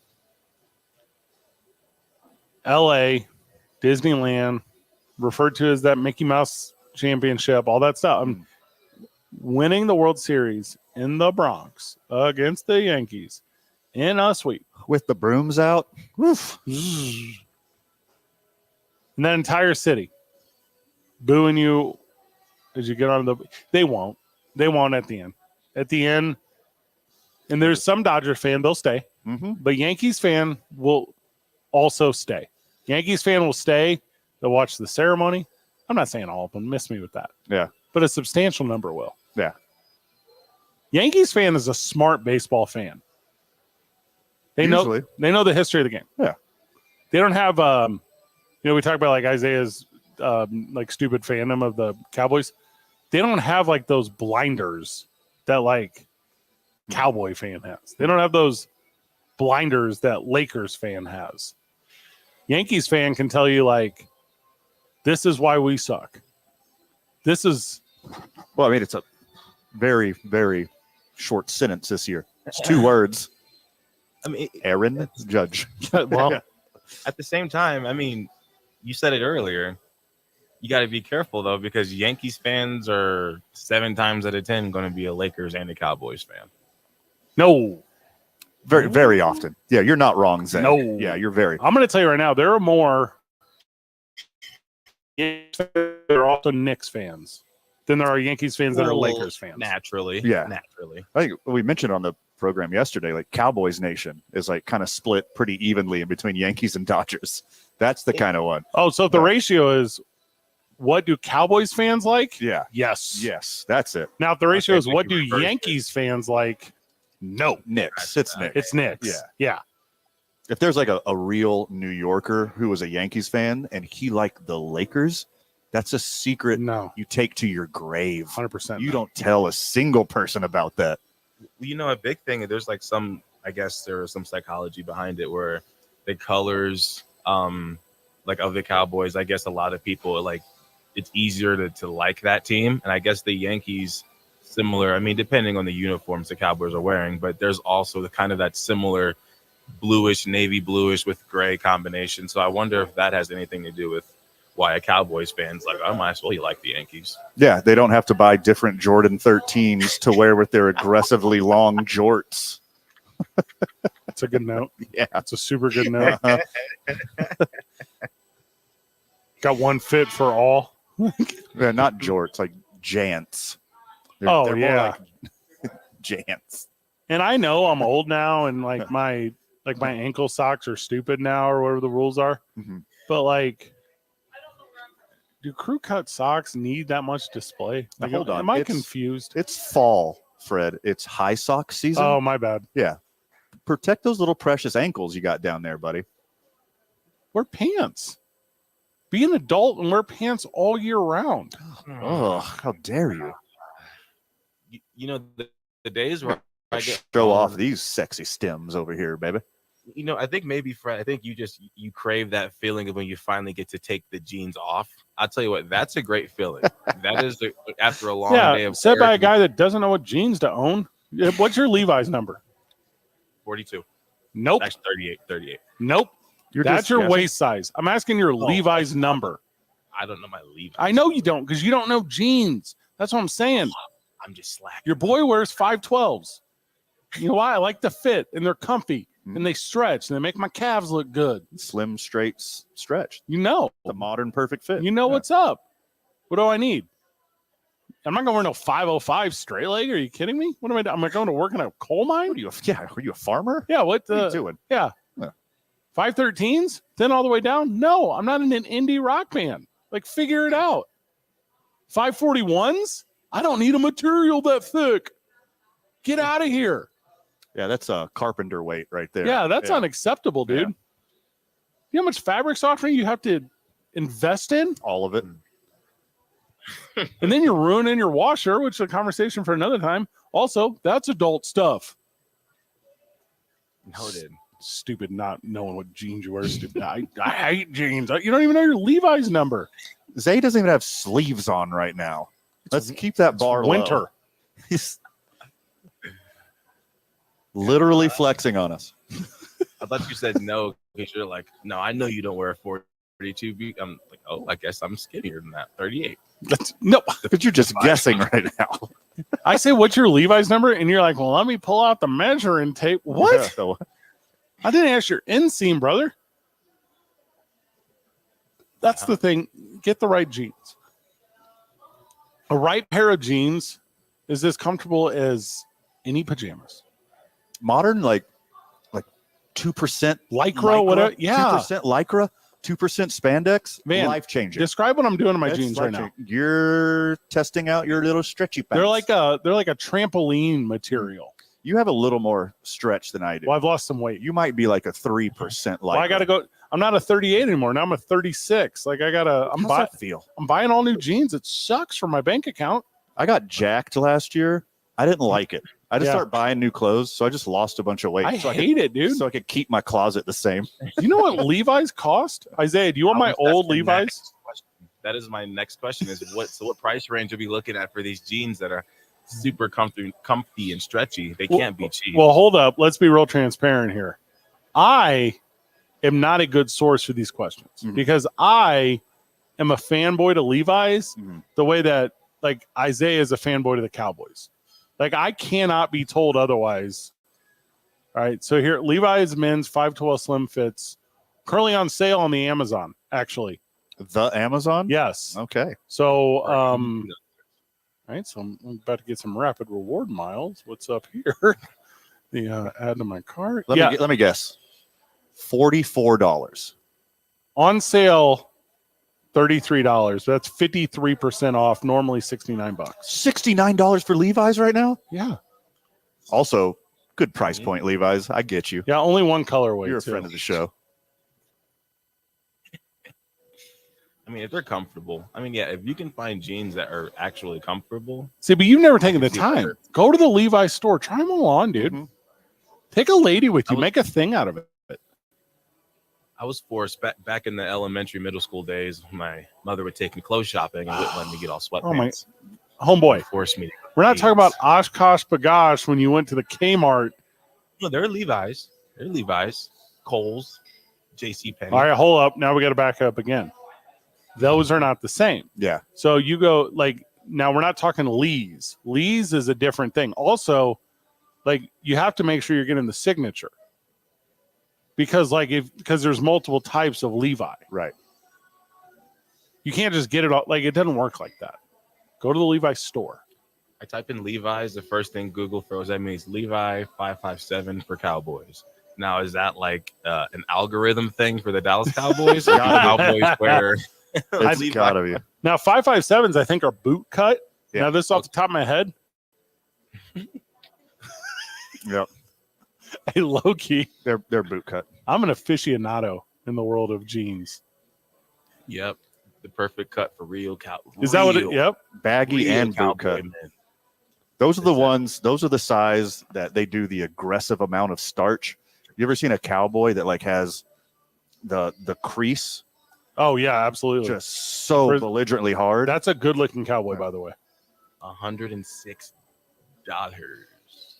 Speaker 3: L.A., Disneyland, referred to as that Mickey Mouse championship, all that stuff. Winning the World Series in the Bronx against the Yankees in a sweep.
Speaker 4: With the brooms out. Oof.
Speaker 3: And that entire city booing you as you get on the – they won't. They won't at the end. At the end, and there's some Dodger fan, they'll stay. But Yankees fan will also stay. Yankees fan will stay. They'll watch the ceremony. I'm not saying all of them. Miss me with that.
Speaker 4: Yeah.
Speaker 3: But a substantial number will.
Speaker 4: Yeah.
Speaker 3: Yankees fan is a smart baseball fan. They know the history of the game.
Speaker 4: Yeah.
Speaker 3: They don't have we talk about like Isaiah's like stupid fandom of the Cowboys. They don't have like those blinders that like Cowboy fan has. They don't have those blinders that Lakers fan has. Yankees fan can tell you like, this is why we suck. This is.
Speaker 4: Well, I mean, it's a very, very short sentence this year. It's 2 words.
Speaker 2: I mean,
Speaker 4: Aaron Judge.
Speaker 2: Well, at the same time, I mean, you said it earlier. You got to be careful, though, because Yankees fans are 7 times out of 10 going to be a Lakers and a Cowboys fan.
Speaker 3: No.
Speaker 4: Very, very often. Yeah, you're not wrong, Zach.
Speaker 3: No.
Speaker 4: Yeah, you're very.
Speaker 3: I'm going to tell you right now, there are more Yankees fans that are also Knicks fans than there are Yankees fans that are Lakers fans.
Speaker 2: Naturally.
Speaker 4: Yeah.
Speaker 2: Naturally.
Speaker 4: I think we mentioned on the program yesterday, like Cowboys Nation is like kind of split pretty evenly in between Yankees and Dodgers. That's the kind of one.
Speaker 3: Oh, so if the ratio is what do Cowboys fans like?
Speaker 4: Yeah.
Speaker 3: Yes.
Speaker 4: Yes, that's it.
Speaker 3: Now, if the ratio is what do Yankees fans like? No.
Speaker 4: Knicks. It's Knicks.
Speaker 3: It's Knicks.
Speaker 4: Yeah.
Speaker 3: Yeah.
Speaker 4: If there's like a real New Yorker who was a Yankees fan and he liked the Lakers, that's a secret you take to your grave.
Speaker 3: 100%.
Speaker 4: You don't tell a single person about that.
Speaker 2: You know, a big thing, there's like I guess there is some psychology behind it where the colors like of the Cowboys, I guess a lot of people like it's easier to like that team. And I guess the Yankees similar, I mean, depending on the uniforms the Cowboys are wearing, but there's also the kind of that similar bluish, navy bluish with gray combination. So I wonder if that has anything to do with why a Cowboys fan's like, I might as well like the Yankees.
Speaker 4: Yeah, they don't have to buy different Jordan 13s to wear with their aggressively long jorts.
Speaker 3: That's a good note.
Speaker 4: Yeah.
Speaker 3: That's a super good note. Got one fit for all.
Speaker 4: Yeah, not jorts, like jants. They're more like jants.
Speaker 3: And I know I'm old now and like my ankle socks are stupid now or whatever the rules are. But like, do crew cut socks need that much display? Like,
Speaker 4: Hold on.
Speaker 3: Am I confused?
Speaker 4: It's fall, Fred. It's high sock season.
Speaker 3: Oh, my bad.
Speaker 4: Yeah. Protect those little precious ankles you got down there, buddy.
Speaker 3: Wear pants. Be an adult and wear pants all year round.
Speaker 4: Oh, how dare you?
Speaker 2: You know, the days where I get
Speaker 4: show off these sexy stems over here, baby.
Speaker 2: You know, I think maybe, Fred, I think you crave that feeling of when you finally get to take the jeans off. I'll tell you what, that's a great feeling. That is after a long day of
Speaker 3: said by a guy that doesn't know what jeans to own. What's your Levi's number?
Speaker 2: 42.
Speaker 3: Nope.
Speaker 2: Actually, 38.
Speaker 3: Nope. That's your waist size. I'm asking your Levi's number.
Speaker 2: I don't know my Levi's.
Speaker 3: I know you don't because you don't know jeans. That's what I'm saying.
Speaker 2: I'm just slacking.
Speaker 3: Your boy wears 512s. You know why? I like the fit and they're comfy and they stretch and they make my calves look good.
Speaker 4: Slim, straight, stretched.
Speaker 3: You know.
Speaker 4: The modern perfect fit.
Speaker 3: You know what's up. What do I need? I'm not going to wear no 505 straight leg. Are you kidding me? What am I doing? Am I going to work in a coal mine?
Speaker 4: Are you a farmer?
Speaker 3: Yeah. What
Speaker 4: are you doing?
Speaker 3: Yeah. 513s? Then all the way down? No, I'm not in an indie rock band. Like, figure it out. 541s? I don't need a material that thick. Get out of here.
Speaker 4: Yeah, that's a carpenter weight right there.
Speaker 3: Yeah, that's unacceptable, dude. You know how much fabric softening you have to invest in?
Speaker 4: All of it.
Speaker 3: And then you're ruining your washer, which is a conversation for another time. Also, that's adult stuff.
Speaker 2: Noted.
Speaker 3: Stupid not knowing what jeans you wear. Stupid. I hate jeans. You don't even know your Levi's number.
Speaker 4: Zay doesn't even have sleeves on right now. Let's keep that bar
Speaker 3: winter.
Speaker 4: low. He's literally flexing on us.
Speaker 2: I thought you said no because you're like, no, I know you don't wear a 42. I'm like, oh, I guess I'm skinnier than that. 38.
Speaker 3: No,
Speaker 4: but you're just guessing right now.
Speaker 3: I say, what's your Levi's number? And you're like, well, let me pull out the measuring tape. What?
Speaker 4: Yeah.
Speaker 3: I didn't ask your inseam, brother. That's the thing. Get the right jeans. A right pair of jeans is as comfortable as any pajamas.
Speaker 4: Modern, like 2%
Speaker 3: lycra, whatever. Yeah,
Speaker 4: 2% lycra, 2% spandex.
Speaker 3: Man,
Speaker 4: life changing.
Speaker 3: Describe what I'm doing to my jeans right now.
Speaker 4: You're testing out your little stretchy pants.
Speaker 3: They're like a trampoline material.
Speaker 4: You have a little more stretch than I do.
Speaker 3: Well, I've lost some weight.
Speaker 4: You might be like a 3% lycra.
Speaker 3: Well, I got to go. I'm not a 38 anymore. Now I'm a 36. Like I gotta.
Speaker 4: How's that feel?
Speaker 3: I'm buying all new jeans. It sucks for my bank account.
Speaker 4: I got jacked last year. I didn't like it. I just started buying new clothes, so I just lost a bunch of weight.
Speaker 3: I hate it, dude.
Speaker 4: So I could keep my closet the same.
Speaker 3: You know what Levi's cost? Isaiah, do you want my old Levi's?
Speaker 2: That is my next question. Is what price range are we looking at for these jeans that are super comfy and stretchy? They can't be cheap.
Speaker 3: Well, hold up. Let's be real transparent here. I am not a good source for these questions because I am a fanboy to Levi's the way that like Isaiah is a fanboy to the Cowboys. Like I cannot be told otherwise. All right. So here, Levi's men's 512 slim fits currently on sale on the Amazon, actually.
Speaker 4: The Amazon?
Speaker 3: Yes.
Speaker 4: Okay.
Speaker 3: So, all right. So I'm about to get some rapid reward miles. What's up here? The add to my cart.
Speaker 4: Let me guess. $44.
Speaker 3: On sale, $33. That's 53% off. Normally $69.
Speaker 4: $69 for Levi's right now?
Speaker 3: Yeah.
Speaker 4: Also, good price point, Levi's. I get you.
Speaker 3: Yeah, only one colorway.
Speaker 4: You're a friend of the show.
Speaker 2: I mean, if they're comfortable. I mean, yeah, if you can find jeans that are actually comfortable.
Speaker 3: See, but you've never taken the time. Go to the Levi's store. Try them all on, dude. Take a lady with you. Make a thing out of it.
Speaker 2: I was forced back in the elementary, middle school days. My mother would take me clothes shopping and wouldn't let me get all sweatpants.
Speaker 3: Homeboy.
Speaker 2: Forced me.
Speaker 3: We're not talking about Oshkosh B'gosh when you went to the Kmart.
Speaker 2: No, they're Levi's. They're Levi's. Kohl's. JCPenney.
Speaker 3: All right, hold up. Now we got to back up again. Those are not the same.
Speaker 4: Yeah.
Speaker 3: So you go like now we're not talking Lee's. Lee's is a different thing. Also, like you have to make sure you're getting the signature. Because there's multiple types of Levi.
Speaker 4: Right.
Speaker 3: You can't just get it all. Like it doesn't work like that. Go to the Levi store.
Speaker 2: I type in Levi's. The first thing Google throws at me is Levi 557 for Cowboys. Now, is that like an algorithm thing for the Dallas Cowboys? Or do Cowboys wear
Speaker 4: it's gotta be.
Speaker 3: Now 557s I think are boot cut.
Speaker 4: Yeah.
Speaker 3: Now this off the top of my head.
Speaker 4: Yep.
Speaker 3: Hey, low key.
Speaker 4: They're boot cut.
Speaker 3: I'm an aficionado in the world of jeans.
Speaker 2: Yep. The perfect cut for real cow.
Speaker 3: Is that what it? Yep.
Speaker 4: Baggy and boot cut.
Speaker 2: Man.
Speaker 4: Those are the ones. Those are the size that they do the aggressive amount of starch. You ever seen a cowboy that like has the crease?
Speaker 3: Oh yeah, absolutely.
Speaker 4: Just so belligerently hard.
Speaker 3: That's a good looking cowboy, by the way.
Speaker 2: $106.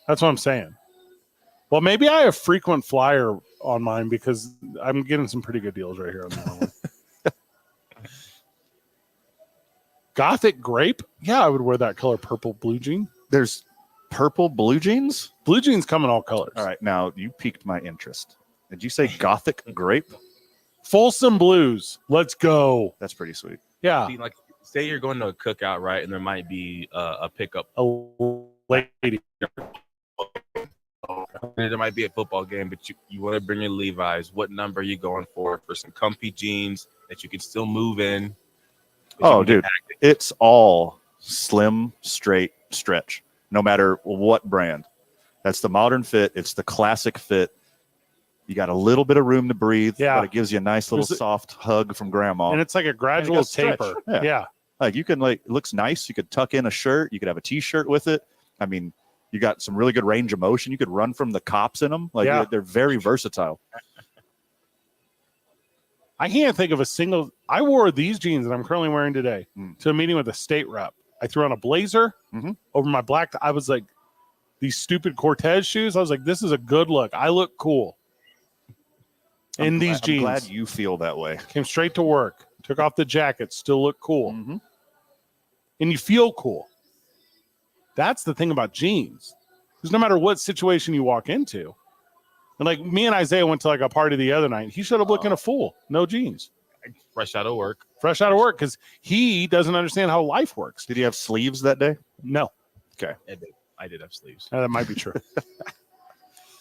Speaker 3: That's what I'm saying. Well, maybe I have frequent flyer on mine because I'm getting some pretty good deals right here on that one. Gothic grape? Yeah, I would wear that color purple blue jean.
Speaker 4: There's purple blue jeans?
Speaker 3: Blue jeans come in all colors.
Speaker 4: All right, now you piqued my interest. Did you say Gothic grape?
Speaker 3: Folsom Blues. Let's go.
Speaker 4: That's pretty sweet.
Speaker 3: Yeah.
Speaker 2: See, like, say you're going to a cookout, right? And there might be a pickup.
Speaker 3: A lady.
Speaker 2: There might be a football game, but you want to bring your Levi's. What number are you going for some comfy jeans that you can still move in?
Speaker 4: Oh, dude, it's all slim, straight, stretch, no matter what brand. That's the modern fit. It's the classic fit. You got a little bit of room to breathe,
Speaker 3: Yeah.
Speaker 4: but it gives you a nice little soft hug from grandma.
Speaker 3: And it's like a gradual taper. Yeah.
Speaker 4: Like you can it looks nice. You could tuck in a shirt. You could have a t-shirt with it. I mean, you got some really good range of motion. You could run from the cops in them. Like they're very versatile.
Speaker 3: I can't think of a single. I wore these jeans that I'm currently wearing today to a meeting with a state rep. I threw on a blazer over my black. I was like, these stupid Cortez shoes. I was like, this is a good look. I look cool in these jeans.
Speaker 4: I'm glad you feel that way.
Speaker 3: Came straight to work. Took off the jacket. Still look cool. And you feel cool. That's the thing about jeans. Because no matter what situation you walk into, and like me and Isaiah went to like a party the other night. He showed up looking a fool. No jeans.
Speaker 2: Fresh out of work.
Speaker 3: Fresh out of work because he doesn't understand how life works.
Speaker 4: Did he have sleeves that day?
Speaker 3: No.
Speaker 4: Okay.
Speaker 2: I did have sleeves.
Speaker 3: That might be true.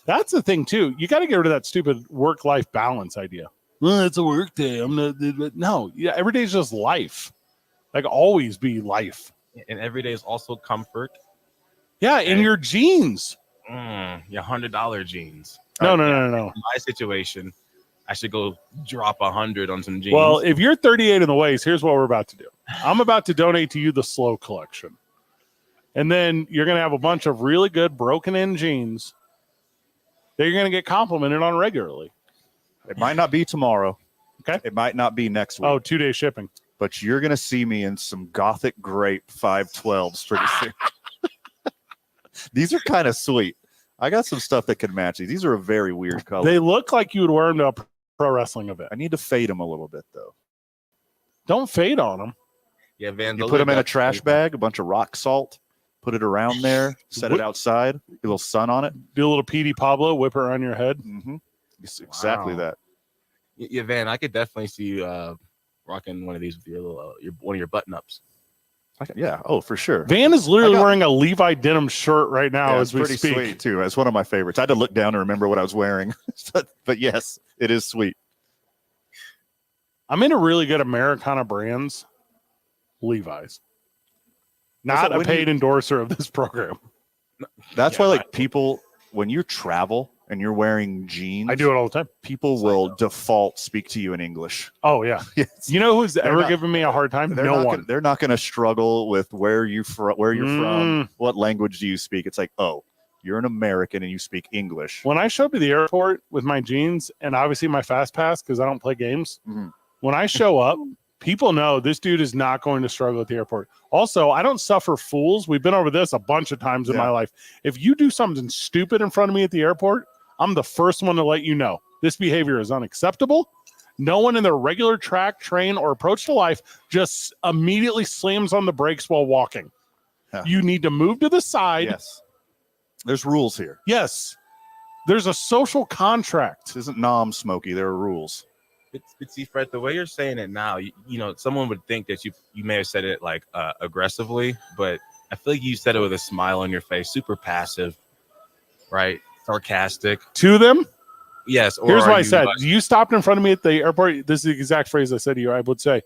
Speaker 3: That's the thing too. You got to get rid of that stupid work-life balance idea. Well, it's a work day. I'm not. No. Yeah. Every day is just life. Like always be life.
Speaker 2: And every day is also comfort.
Speaker 3: Yeah. In your jeans.
Speaker 2: Your $100 jeans.
Speaker 3: No.
Speaker 2: In my situation, I should go drop 100 on some jeans.
Speaker 3: Well, if you're 38 in the waist, here's what we're about to do. I'm about to donate to you the Slow collection. And then you're going to have a bunch of really good broken in jeans that you're going to get complimented on regularly.
Speaker 4: It might not be tomorrow.
Speaker 3: Okay.
Speaker 4: It might not be next week.
Speaker 3: Oh, 2-day shipping.
Speaker 4: But you're going to see me in some Gothic Grape 512s pretty soon. These are kind of sweet. I got some stuff that can match these. These are a very weird color.
Speaker 3: They look like you would wear them to a pro wrestling event.
Speaker 4: I need to fade them a little bit, though.
Speaker 3: Don't fade on them.
Speaker 2: Yeah, Van.
Speaker 4: You put them in a trash bag, a bunch of rock salt, put it around there, set it outside, a little sun on it.
Speaker 3: Do a little P.D. Pablo, whip it around your head.
Speaker 4: It's exactly that.
Speaker 2: Yeah, Van, I could definitely see you rocking one of these with your little one of your button-ups.
Speaker 4: Yeah, for sure.
Speaker 3: Van is literally wearing a Levi denim shirt right now as we speak.
Speaker 4: It's pretty sweet, too. It's one of my favorites. I had to look down and remember what I was wearing. But yes, it is sweet.
Speaker 3: I'm into really good Americana brands. Levi's. Not a paid endorser of this program.
Speaker 4: That's why, like, people, when you travel and you're wearing jeans,
Speaker 3: I do it all the time.
Speaker 4: People will default speak to you in English.
Speaker 3: Oh, yeah.
Speaker 4: Yes.
Speaker 3: You know who's ever given me a hard time? No one.
Speaker 4: They're not going to struggle with where you're from, what language do you speak. It's like, oh, you're an American and you speak English.
Speaker 3: When I show up to the airport with my jeans and obviously my fast pass because I don't play games, when I show up, people know this dude is not going to struggle at the airport. Also, I don't suffer fools. We've been over this a bunch of times in my life. If you do something stupid in front of me at the airport, I'm the first one to let you know. This behavior is unacceptable. No one in their regular track, train, or approach to life just immediately slams on the brakes while walking.
Speaker 4: Yeah.
Speaker 3: You need to move to the side.
Speaker 4: Yes. There's rules here.
Speaker 3: Yes. There's a social contract.
Speaker 4: This isn't Smokey. There are rules.
Speaker 2: But see, Fred, the way you're saying it now, you know, someone would think that you may have said it like aggressively, but I feel like you said it with a smile on your face, super passive, right? Sarcastic.
Speaker 3: To them?
Speaker 2: Yes.
Speaker 3: Here's what I said. You stopped in front of me at the airport. This is the exact phrase I said to you. I would say,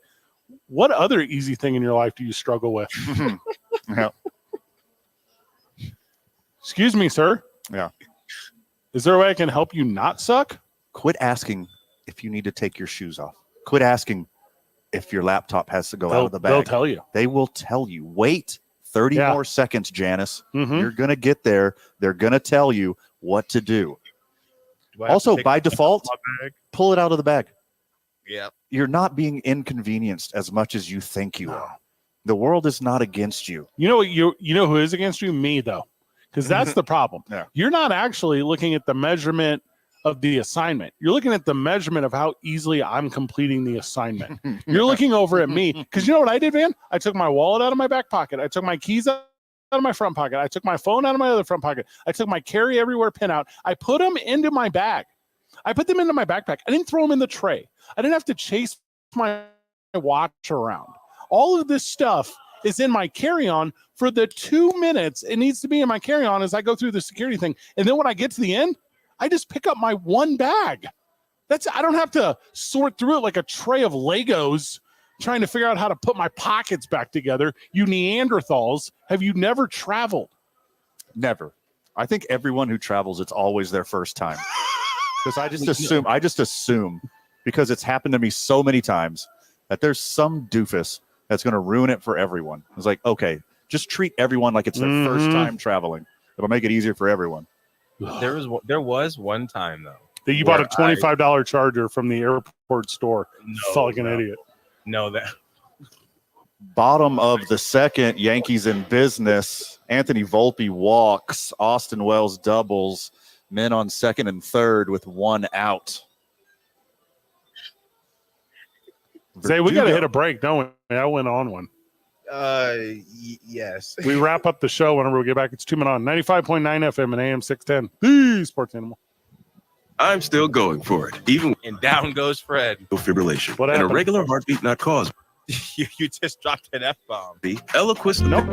Speaker 3: what other easy thing in your life do you struggle with?
Speaker 4: Yeah.
Speaker 3: Excuse me, sir.
Speaker 4: Yeah.
Speaker 3: Is there a way I can help you not suck?
Speaker 4: Quit asking if you need to take your shoes off. Quit asking if your laptop has to go out of the bag.
Speaker 3: They'll tell you.
Speaker 4: They will tell you. Wait 30 more seconds, Janice.
Speaker 3: Mm-hmm.
Speaker 4: You're going to get there. They're going to tell you what to do. Also, by default, pull it out of the bag.
Speaker 2: Yeah.
Speaker 4: You're not being inconvenienced as much as you think you are. The world is not against you.
Speaker 3: You know what? You know who is against you? Me, though. Because that's the problem.
Speaker 4: Yeah.
Speaker 3: You're not actually looking at the measurement of the assignment. You're looking at the measurement of how easily I'm completing the assignment. You're looking over at me. Because you know what I did, Van? I took my wallet out of my back pocket. I took my keys out of my front pocket. I took my phone out of my other front pocket. I took my carry everywhere pin out. I put them into my bag. I put them into my backpack. I didn't throw them in the tray. I didn't have to chase my watch around. All of this stuff is in my carry-on for the 2 minutes it needs to be in my carry-on as I go through the security thing. And then when I get to the end, I just pick up my one bag. I don't have to sort through it like a tray of Legos trying to figure out how to put my pockets back together. You Neanderthals, have you never traveled?
Speaker 4: Never. I think everyone who travels, it's always their first time. Because I just assume because it's happened to me so many times that there's some doofus that's going to ruin it for everyone. It's like, okay, just treat everyone like it's their first time traveling. It'll make it easier for everyone.
Speaker 2: There was one time though
Speaker 3: that you bought a $25 charger from the airport store. Felt like an idiot.
Speaker 2: No, that
Speaker 4: bottom of the second, Yankees in business. Anthony Volpe walks. Austin Wells doubles. Men on second and third with one out.
Speaker 3: Zay, we got to hit a break, don't we? I went on one.
Speaker 2: Yes.
Speaker 3: We wrap up the show whenever we get back. It's 2 Men On 95.9 FM and AM 610. The Sports Animal.
Speaker 6: I'm still going for it. Even
Speaker 2: and down goes Fred.
Speaker 6: Fibrillation.
Speaker 3: What
Speaker 6: and
Speaker 3: happened?
Speaker 6: A regular heartbeat not caused.
Speaker 2: you just dropped an F-bomb.
Speaker 6: The eloquence. Nope.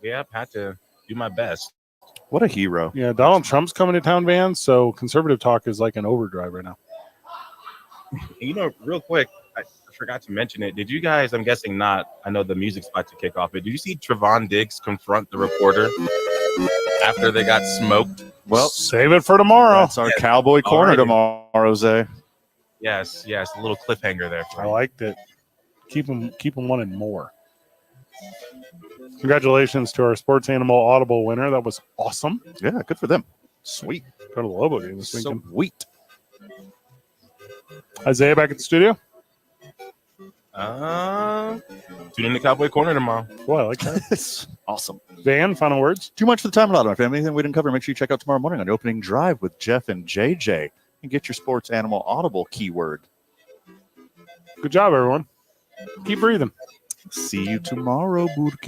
Speaker 2: Yep. Had to do my best.
Speaker 4: What a hero.
Speaker 3: Yeah, Donald Trump's coming to town, Van, so conservative talk is like an overdrive right now.
Speaker 2: You know, real quick, I forgot to mention it. Did you guys, I'm guessing not, I know the music's about to kick off, but did you see Trevon Diggs confront the reporter after they got smoked?
Speaker 3: Well, save it for tomorrow.
Speaker 4: That's our Cowboy Corner tomorrow, Zay.
Speaker 2: Yes, a little cliffhanger there.
Speaker 3: I liked it. Keep them wanting more. Congratulations to our Sports Animal Audible winner. That was awesome.
Speaker 4: Yeah, good for them. Sweet.
Speaker 3: Go to the Lobo game this weekend.
Speaker 4: Sweet.
Speaker 3: Isaiah back at the studio?
Speaker 2: Tune in to Cowboy Corner tomorrow.
Speaker 3: Boy, I like that.
Speaker 4: It's awesome.
Speaker 3: Van, final words?
Speaker 4: Too much for the time allotted, my family. Anything we didn't cover, make sure you check out tomorrow morning on the Opening Drive with Jeff and JJ and get your sports animal audible keyword.
Speaker 3: Good job, everyone. Keep breathing.
Speaker 4: See you tomorrow, Burke.